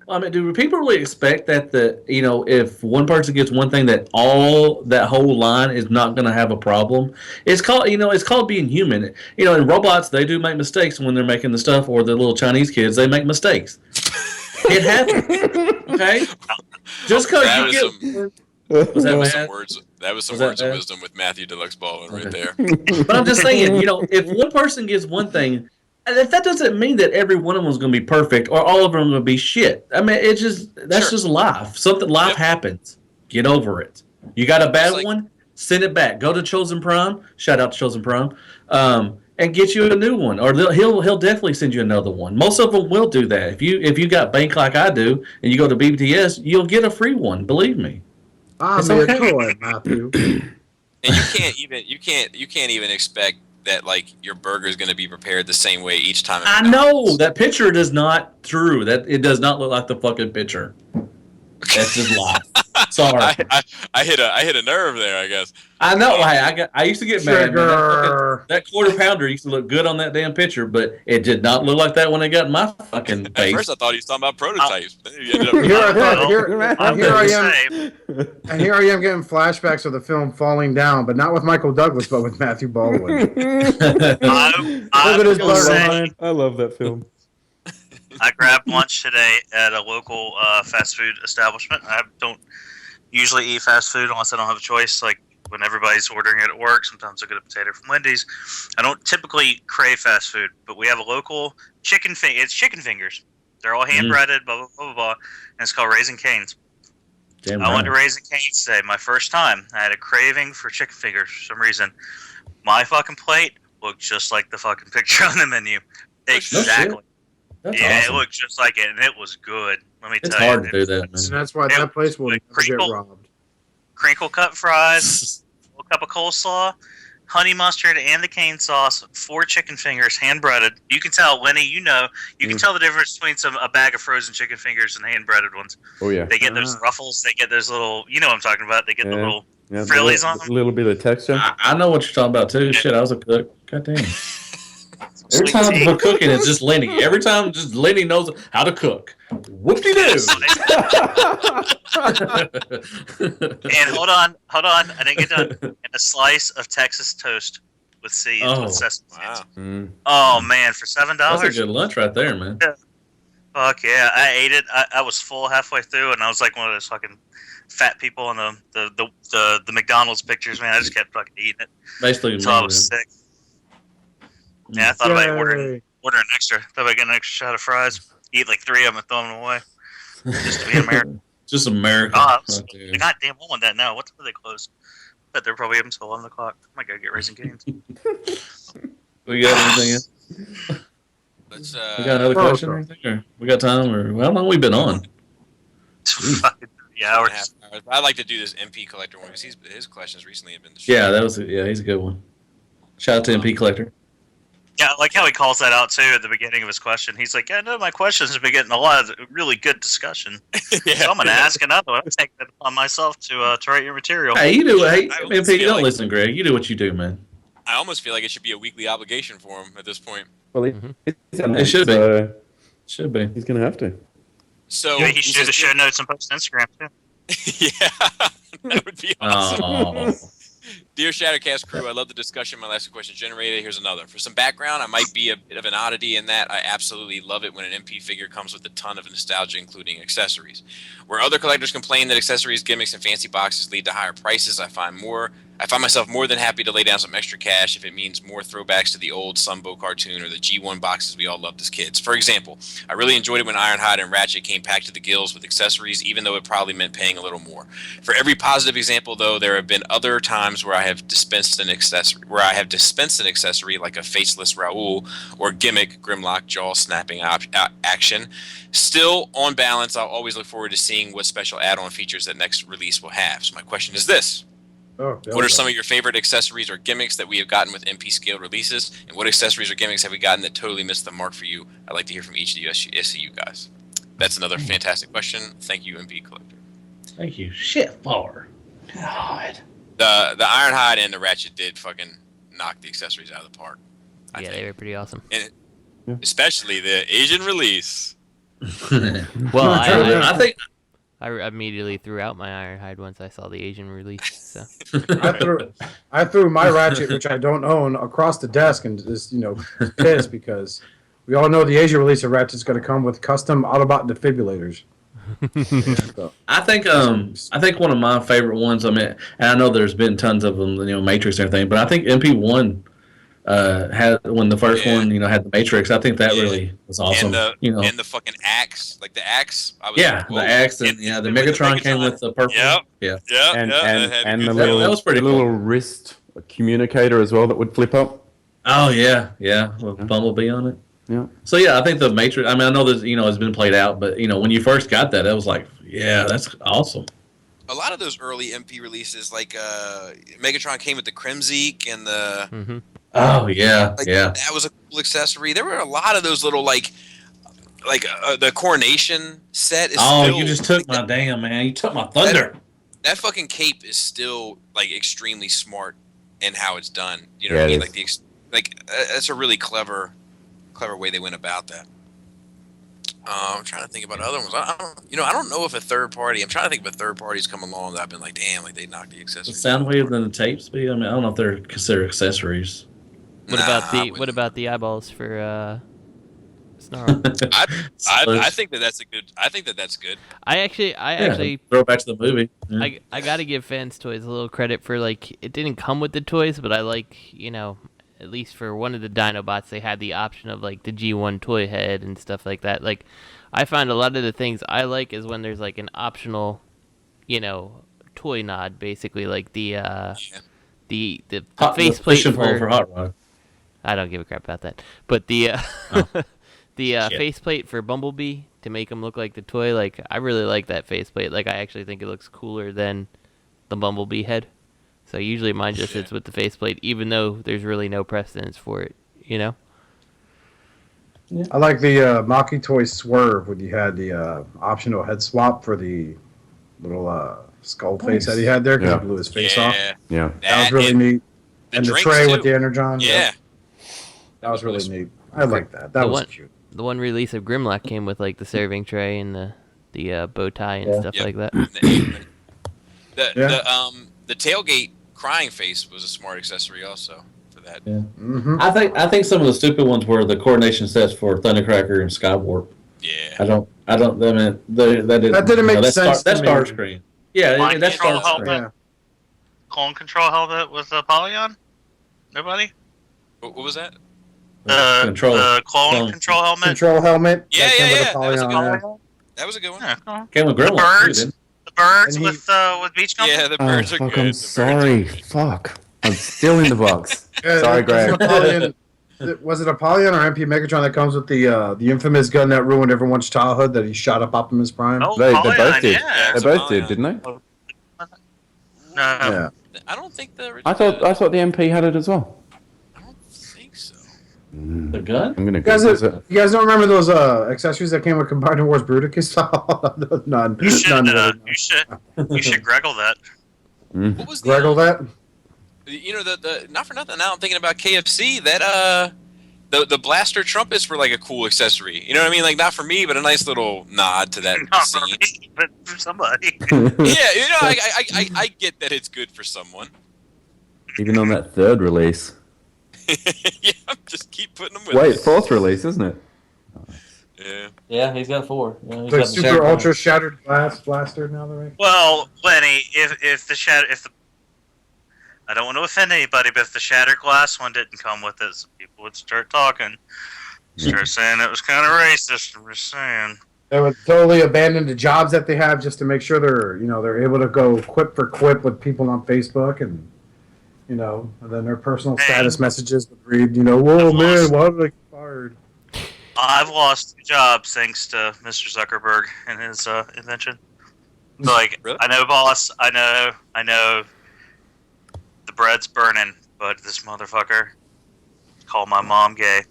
I mean, do people really expect that if one person gets one thing, that whole line is not going to have a problem? It's called being human. In robots, they do make mistakes when they're making the stuff, or the little Chinese kids, they make mistakes. It happens. Okay, just because you get. That was some words of wisdom with Matthew Deluxe Baldwin right there. But I'm just saying, if one person gets one thing, that doesn't mean that every one of them is going to be perfect or all of them are going to be shit. I mean, that's just life. Life happens. Get over it. You got a bad one? Send it back. Go to Chosen Prime. Shout out to Chosen Prime. And get you a new one, or he'll definitely send you another one. Most of them will do that. If you got bank like I do, and you go to BBTS, you'll get a free one. Believe me. It's okay, Matthew. And you can't even expect that like your burger is going to be prepared the same way each time. I know that picture is not true. That it does not look like the fucking picture. That's just lie. Sorry. I hit a nerve there, I guess. I know. I used to get mad. Man. That quarter pounder used to look good on that damn picture, but it did not look like that when it got in my fucking face. At first, I thought he was talking about prototypes. And here I am getting flashbacks of the film Falling Down, but not with Michael Douglas, but with Matthew Baldwin. I love that film. I grabbed lunch today at a local fast food establishment. I don't usually eat fast food unless I don't have a choice. Like when everybody's ordering it at work, sometimes I get a potato from Wendy's. I don't typically crave fast food, but we have a local chicken It's chicken fingers. They're all hand breaded, blah, blah, blah, blah, blah. And it's called Raising Cane's. I went to Raising Cane's today, my first time. I had a craving for chicken fingers for some reason. My fucking plate looked just like the fucking picture on the menu. Exactly. That's yeah, awesome. It looked just like it, and it was good. Let me it's tell you. It's hard to do that, man. And that's why that place will never get robbed. Crinkle cut fries, a little cup of coleslaw, honey mustard, and the cane sauce, 4 chicken fingers, hand breaded. You can tell, Lenny, you can tell the difference between a bag of frozen chicken fingers and hand breaded ones. Oh, yeah. They get those ruffles, they get those little, you know what I'm talking about, they get the little frillies on them. A little bit of texture. I know what you're talking about, too. Shit, I was a cook. God damn. Every time we're cooking, it's just Lenny. Every time, just Lenny knows how to cook. Whoop-de-doo. And hold on, I didn't get done. And a slice of Texas toast with seeds, with sesame seeds. Wow. Oh man, for $7. That's a good lunch right there, man. Yeah. Fuck yeah, I ate it. I was full halfway through, and I was like one of those fucking fat people in the McDonald's pictures. Man, I just kept fucking eating it. Basically, until I was sick. Yeah, I thought about ordering an extra. Thought about getting an extra shot of fries. Eat like 3 of them and throw them away. Just to be American. Just American. Oh, I goddamn want that now. What time do they close? But they're probably up until 11 o'clock. I might go get Raising Cane's. We got anything else? We got another question or anything? Or we got time? Or how long we been on? Yeah, I'd like to do this MP Collector one because his questions recently have been. Yeah, he's a good one. Shout out to MP Collector. Yeah, I like how he calls that out too at the beginning of his question. He's like, "Yeah, no, my questions have been getting a lot of really good discussion. So I'm going to ask another one. I take that upon myself to write your material." Hey, you do. Hey, MP, don't listen, Greg. You do what you do, man. I almost feel like it should be a weekly obligation for him at this point. Well, it should be. Should be. He's going to have to. So yeah, he should do the show notes and post Instagram too. Yeah, that would be awesome. Oh. Dear Shattercast crew, I love the discussion my last question generated. Here's another. For some background, I might be a bit of an oddity in that I absolutely love it when an MP figure comes with a ton of nostalgia, including accessories. Where other collectors complain that accessories, gimmicks, and fancy boxes lead to higher prices, I find myself more than happy to lay down some extra cash if it means more throwbacks to the old Sunbow cartoon or the G1 boxes we all loved as kids. For example, I really enjoyed it when Ironhide and Ratchet came packed to the gills with accessories, even though it probably meant paying a little more. For every positive example, though, there have been other times where I have dispensed an accessory like a faceless Raoul or gimmick Grimlock jaw snapping action. Still, on balance, I'll always look forward to seeing what special add-on features that next release will have. So my question is this. What are some of your favorite accessories or gimmicks that we have gotten with MP scaled releases? And what accessories or gimmicks have we gotten that totally missed the mark for you? I'd like to hear from each of you SCU guys. That's another fantastic question. Thank you, MP Collector. Thank you. Shit, far. God. The Ironhide and the Ratchet did fucking knock the accessories out of the park. I think they were pretty awesome. And especially the Asian release. Well, I think I immediately threw out my Ironhide once I saw the Asian release. So I threw my Ratchet, which I don't own, across the desk and just pissed because we all know the Asian release of Ratchet's going to come with custom Autobot defibrillators. I think one of my favorite ones. I mean, and I know there's been tons of them, Matrix and everything, but I think MP1 had when the first one, had the Matrix. I think that really was awesome. And the fucking axe, like the axe. The axe, and the Megatron came with the purple. And the that was pretty little cool. wrist communicator as well that would flip up. Oh yeah, with Bumblebee on it. Yeah. So I think the Matrix. I mean, I know there's it's been played out, but when you first got that, it was like, that's awesome. A lot of those early MP releases, like Megatron came with the Crimzeek and the. Mm-hmm. Oh yeah, That was a cool accessory. There were a lot of those little like the coronation set. Is still, you just took my damn man. You took my thunder. That fucking cape is still like extremely smart in how it's done. You know what I mean? Like that's a really clever way they went about that. I'm trying to think about other ones. I don't know if a third party. I'm trying to think if a third party's come along that I've been like, damn, like they knocked the accessories. The Soundwave and the tapes be. I mean, I don't know if they're considered accessories. What about the eyeballs for Snarl? I think that's a good. I think that's good. I actually throw it back to the movie. Yeah. I got to give Fans Toys a little credit for it didn't come with the toys, but I at least for one of the Dinobots, they had the option of the G1 toy head and stuff like that. I find a lot of the things I like is when there's an optional, toy nod, basically the faceplate for Hot Rod. I don't give a crap about that, but the faceplate for Bumblebee to make him look like the toy, I really like that faceplate. I actually think it looks cooler than the Bumblebee head. So usually mine just sits with the faceplate, even though there's really no precedence for it, Yeah. I like the Maki Toy Swerve when you had the optional head swap for the little skull face that he had there because he blew his face off. Yeah. That was really neat. And the tray with the Energon. Yeah. That was really neat. I like that. That was cute. The one release of Grimlock came with the serving tray and the bow tie and stuff like that. The tailgate crying face was a smart accessory also for that. Yeah. Mm-hmm. I think some of the stupid ones were the coordination sets for Thundercracker and Skywarp. Yeah. I don't. I mean, that didn't make sense. That's Starscream. Yeah, that's Starscream. Yeah. Clone control helmet with Apollyon? Nobody? What was that? The clone control helmet. Control helmet. Yeah. That was a good one. That was a good one. Yeah. Came with Grimlock. The birds. The birds with Beach Company. Yeah, the birds are good. I'm sorry. Fuck. I'm still in the box. Sorry, Greg. Was it Apollyon or MP Megatron that comes with the infamous gun that ruined everyone's childhood that he shot up Optimus Prime? Oh, they both did. Yeah. They both did, didn't they? No. Yeah. I don't think the original. I thought the MP had it as well. I don't think so. The gun? I'm gonna you guys don't remember those accessories that came with Combiner Wars Bruticus? None. You should Greggle that. What was Greggle that? The not for nothing. Now I'm thinking about KFC. That the blaster trumpets were like a cool accessory. You know what I mean? Like not for me, but a nice little nod to that Not scene. for me, but for somebody. Yeah, I get that it's good for someone. Even on that third release. Yeah, just keep putting them with Wait, us. fourth release, isn't it? Yeah. Yeah, he's got 4. Yeah, he's The got super ultra shattered glass blaster now, right? Well, Lenny, if the I don't want to offend anybody, but if the shattered glass one didn't come with it, some people would start talking, start saying it was kind of racist. I'm just saying. They would totally abandon the jobs that they have just to make sure they're able to go quip for quip with people on Facebook and and then their personal status messages would read, whoa man, why did I get fired? I've lost 2 jobs thanks to Mr. Zuckerberg and his invention. So, Really? I know, boss. I know. The bread's burning, but this motherfucker called my mom gay.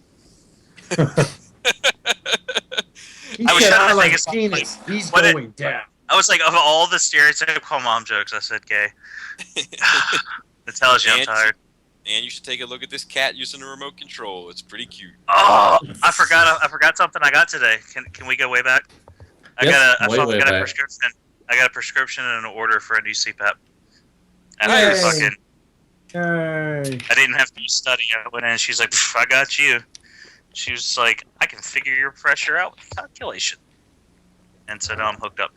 He I was said, trying to I think like of something. penis. He's What going down. I was like, of all the stereotypical mom jokes, I said gay. It tells you I'm tired. And you should take a look at this cat using a remote control. It's pretty cute. Oh, I forgot something I got today. Can we go way back? I got a prescription. I got a prescription and an order for a new CPAP. And I didn't have to study. I went in and she's like, I got you. She was like, I can figure your pressure out with calculation. And so now I'm hooked up.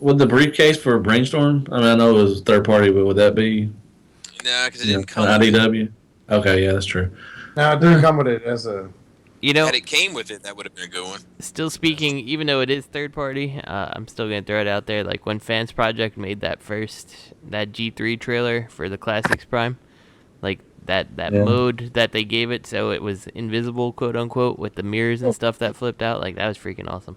With the briefcase for Brainstorm, I mean, I know it was third party, but would that be? No, because it didn't come. IDW. Okay, yeah, that's true. No, it didn't come with it as a. You know, Had it came with it, that would have been a good one. still speaking, even though it is third party, I'm still gonna throw it out there. Like when Fans Project made that G3 trailer for the Classics Prime, like that mode that they gave it, so it was invisible, quote unquote, with the mirrors and stuff that flipped out. Like that was freaking awesome.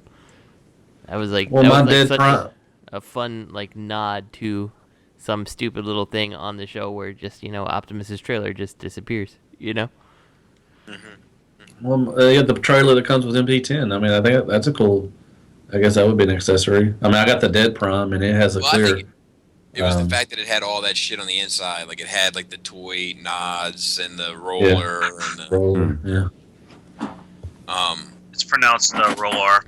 That was like such a fun like nod to some stupid little thing on the show where just Optimus's trailer just disappears. Well, yeah, the trailer that comes with MP10. I mean, I think that's a cool. I guess that would be an accessory. I mean, I got the Dead Prime, and it has a clear. I think it was the fact that it had all that shit on the inside. Like it had like the toy nods and the roller and the roller. Yeah. It's pronounced roller.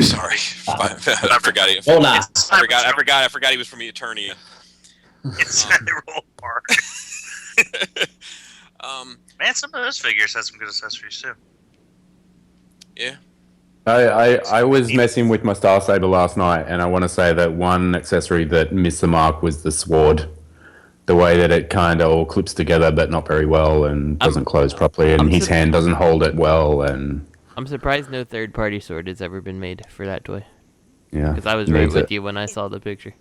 Sorry, I forgot it. I forgot he was from Eternia. It's roller. Man, some of those figures had some good accessories too. Yeah. I was messing with my Star Saber last night, and I want to say that one accessory that missed the mark was the sword. The way that it kind of all clips together, but not very well, and doesn't close properly, and his hand doesn't hold it well, and... I'm surprised no third-party sword has ever been made for that toy. Yeah. Because I was right with you when I saw the picture.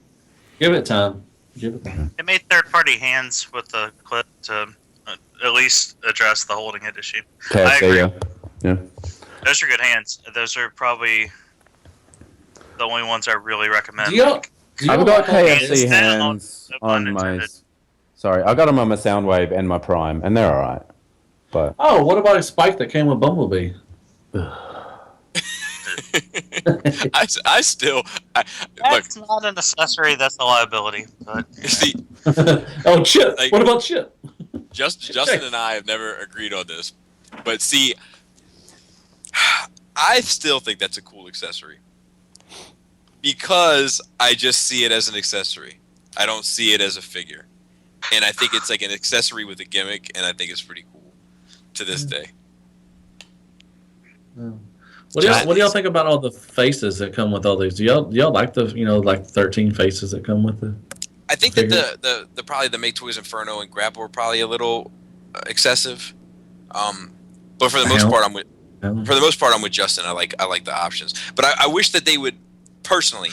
Give it time. It made third-party hands with the clip to at least address the holding it issue. I agree. Yeah. Those are good hands. Those are probably the only ones I really recommend. I've got KFC hands on my... Sorry, I got them on my Soundwave and my Prime, and they're alright. But what about a Spike that came with Bumblebee? That's not an accessory. That's a liability. But oh, Chip. What about Chip? Justin and I have never agreed on this, but see, I still think that's a cool accessory because I just see it as an accessory. I don't see it as a figure, and I think it's like an accessory with a gimmick, and I think it's pretty cool to this day. What do y'all think about all the faces that come with all these? Do y'all like the like 13 faces that come with it? I think that the probably the Make Toys Inferno and Grapple are probably a little excessive, but for the most part I'm with Justin. I like the options, but I wish that they would personally.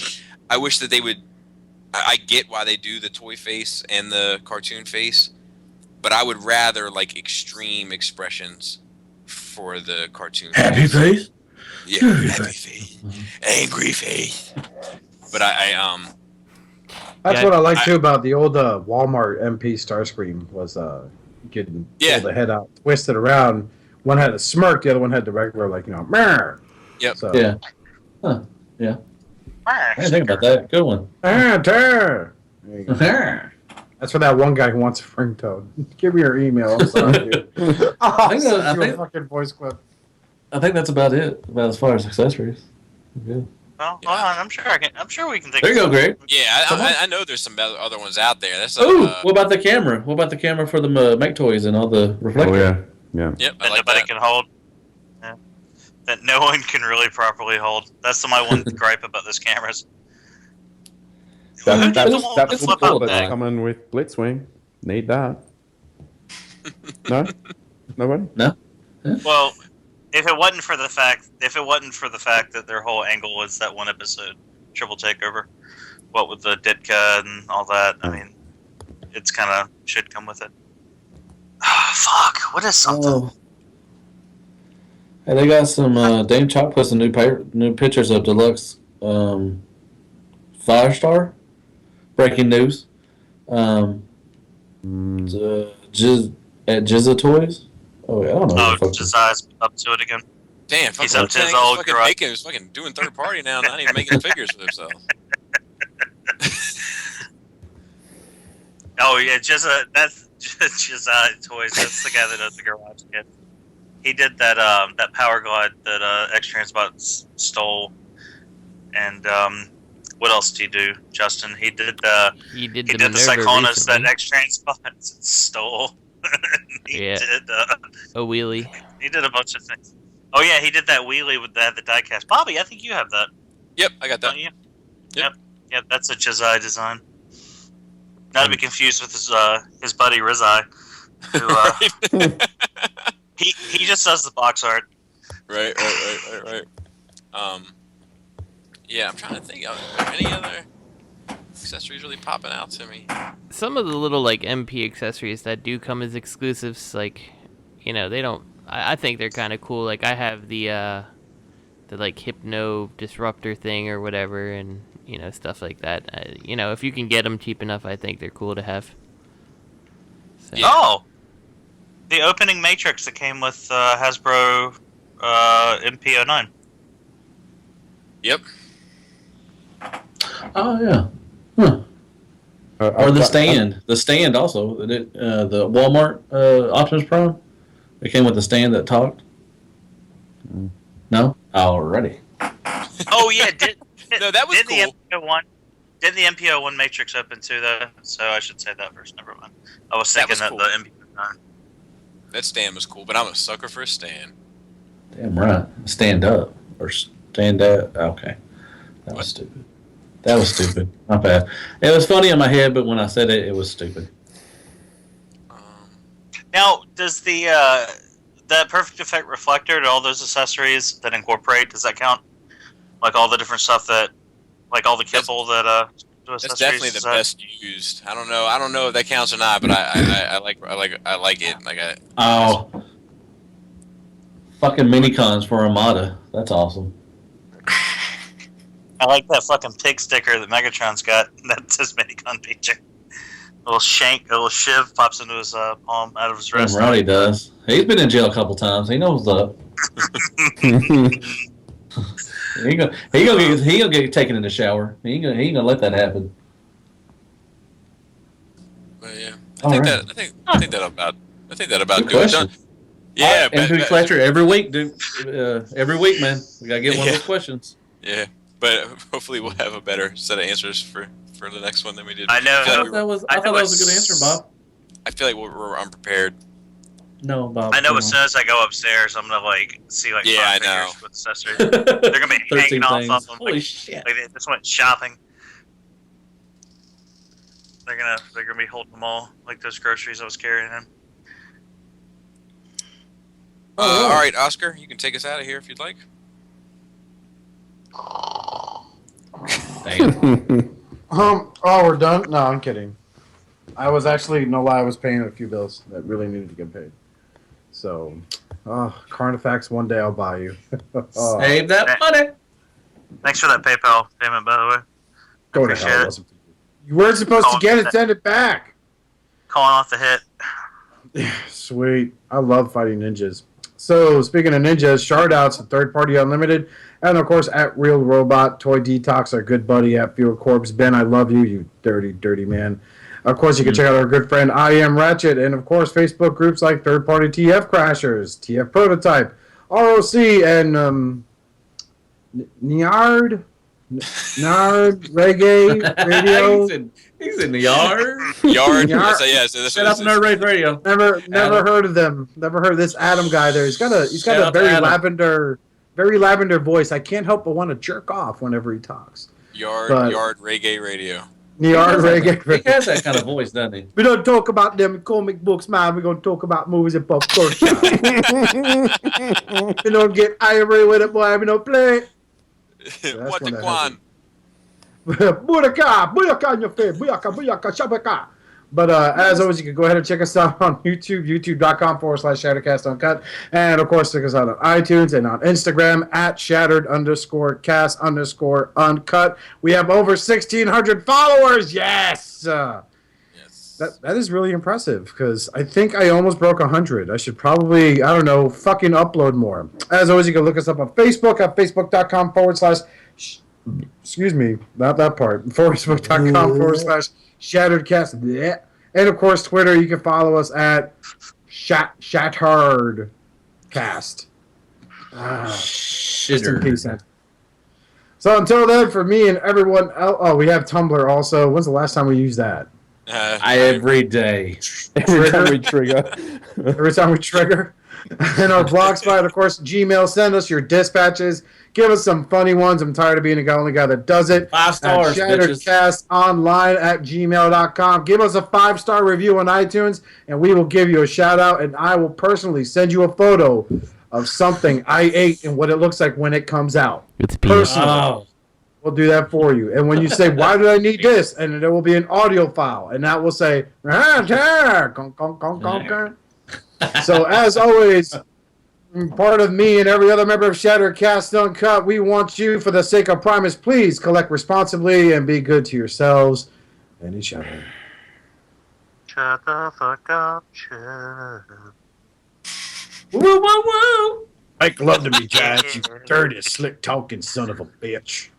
I wish that they would. I get why they do the toy face and the cartoon face, but I would rather like extreme expressions for the cartoon. Happy face. Yeah, happy face, angry face. But That's what I like too about the old Walmart MP Starscream was getting pull the head out, twisted around. One had a smirk, the other one had the regular meh. Yep. So, yeah. Huh. Yeah. I didn't think about that. Good one. There you go. That's for that one guy who wants a ringtone. Give me your email. I'm sorry, dude. I think a fucking voice clip. I think that's about it. About as far as accessories. Good. Well, hold on. I'm sure we can think. There you go, Greg. Yeah, I know there's some other ones out there. That's what about the camera? What about the camera for the Make Toys and all the reflectors? Oh yeah. Yep. That nobody can hold. Yeah. That no one can really properly hold. That's my one gripe about those cameras. That's cool, but coming with Blitzwing. Need that. No? Nobody? No. Yeah. Well, if it wasn't for the fact that their whole angle was that one episode, Triple Takeover, what with the Ditka and all that, I mean, it's kind of should come with it. Fuck! What is something? Hey, they got some. Dame Chop put some new pictures of Deluxe Firestar. Breaking news. At Jizza Toys. Oh, yeah, I don't know. Oh, Jizza's up to it again. Damn, he's up to his old he's fucking doing third party now, not even making figures for himself. Oh yeah, that's Jizza Toys. That's the guy that does the Garage Kid. He did that that Power Glide that X-Transbot stole, and what else did he do, Justin? He did the Cyclonus that X-Transbot stole. He did a wheelie. He did a bunch of things. Oh yeah, he did that wheelie with the diecast. Bobby, I think you have that. Yep, I got that. Don't you? Yep. That's a Jizai design. Not to be confused with his buddy Rizai. Who, he just does the box art. Right. Yeah, I'm trying to think. Are there any other accessories really popping out to me? Some of the little like MP accessories that do come as exclusives, like, you know, they don't. I think they're kind of cool. Like I have the like hypno disruptor thing or whatever, and you know, stuff like that. You know, if you can get them cheap enough, I think they're cool to have. So. Yeah. Oh, the opening matrix that came with Hasbro MP09. Yep. Oh yeah. Huh. Or the stand. The stand also. The Walmart Optimus Prime. It came with the stand that talked. No? Alrighty. Oh yeah, no, that was cool. Did the MPO1 Matrix open too though? So I should say that first. Never mind. I was thinking that cool. the MPO9. That stand was cool, but I'm a sucker for a stand. Damn right. Stand up or stand out. Okay. That was stupid. That was stupid. Not bad. It was funny in my head, but when I said it, it was stupid. Now, does that Perfect Effect reflector and all those accessories that incorporate, does that count? Like all the different stuff that, like all the kibble that's definitely the best used. I don't know if that counts or not, but I like it. Fucking minicons for Armada. That's awesome. I like that fucking pig sticker that Megatron's got. That says minicon picture. A little shiv pops into his palm out of his wrist. Rowdy does. He's been in jail a couple times. He knows what's up. he gonna get taken in the shower. He ain't gonna let that happen. But yeah, I think that about do it. Done. Yeah, MP Fletcher every week, dude. Every week, man. We gotta get one of those questions. Yeah, but hopefully we'll have a better set of answers for the next one than we did. I know. I thought that was a good answer, Bob. I feel like we're unprepared. No, Bob. I know as soon as I go upstairs, I'm gonna see like I five know fingers with accessories. They're gonna be hanging off of them. Holy shit! Like they just went shopping. They're gonna be holding them all like those groceries I was carrying in. All right, Oscar, you can take us out of here if you'd like. Damn. We're done? No, I'm kidding. I was actually, no lie, I was paying a few bills that really needed to get paid. So, Carnifex, one day I'll buy you. Save that money. Thanks for that PayPal payment, by the way. Go to hell. You weren't supposed to get it, send it back. Calling off the hit. Sweet. I love fighting ninjas. So, speaking of ninjas, Shardouts at Third Party Unlimited, and of course at Real Robot, Toy Detox, our good buddy at Field Corpse. Ben, I love you, you dirty, dirty man. Of course, you can check out our good friend I Am Ratchet, and of course, Facebook groups like Third Party TF Crashers, TF Prototype, ROC, and Nard Reggae Radio. He's in the yard. Yard. Yes. Set up Nerd Rage Radio. Never heard of them. Never heard of this Adam guy there. He's got a very lavender voice. I can't help but want to jerk off whenever he talks. Yard Reggae Radio. Yard Reggae Radio. He has that kind of voice, doesn't he? We don't talk about them comic books, man. We're going to talk about movies and pop culture. We don't get irate with it, boy. We don't play. What the Quan? Booyaka in your face. Booyaka, shabaka. But as always, you can go ahead and check us out on YouTube, youtube.com/Shattercast Uncut. And of course, check us out on iTunes and on Instagram at Shattered_cast_uncut. We have over 1,600 followers. Yes! That is really impressive because I think I almost broke 100. I should probably, fucking upload more. As always, you can look us up on Facebook at facebook.com/ excuse me, not that part. Facebook.com/ShatteredCast. Yeah. And of course, Twitter, you can follow us at ShatteredCast. Just in peace. So until then, for me and everyone else, we have Tumblr also. When's the last time we used that? Every day. Every time we trigger. Every time we trigger. And our Blogspot, of course, Gmail. Send us your dispatches. Give us some funny ones. I'm tired of being the only guy that does it. 5 stars, ShatteredCastOnline@gmail.com. Give us a 5-star review on iTunes, and we will give you a shout-out, and I will personally send you a photo of something I ate and what it looks like when it comes out. It's personally. Oh. We'll do that for you. And when you say, why did I need this? And there will be an audio file. And that will say, so as always, part of me and every other member of Shattered Cast Uncut, we want you, for the sake of Primus, please collect responsibly and be good to yourselves and each other. Shut the fuck up, shut. Woo, woo, woo. Make love to me, Giants, you dirty, slick-talking son of a bitch.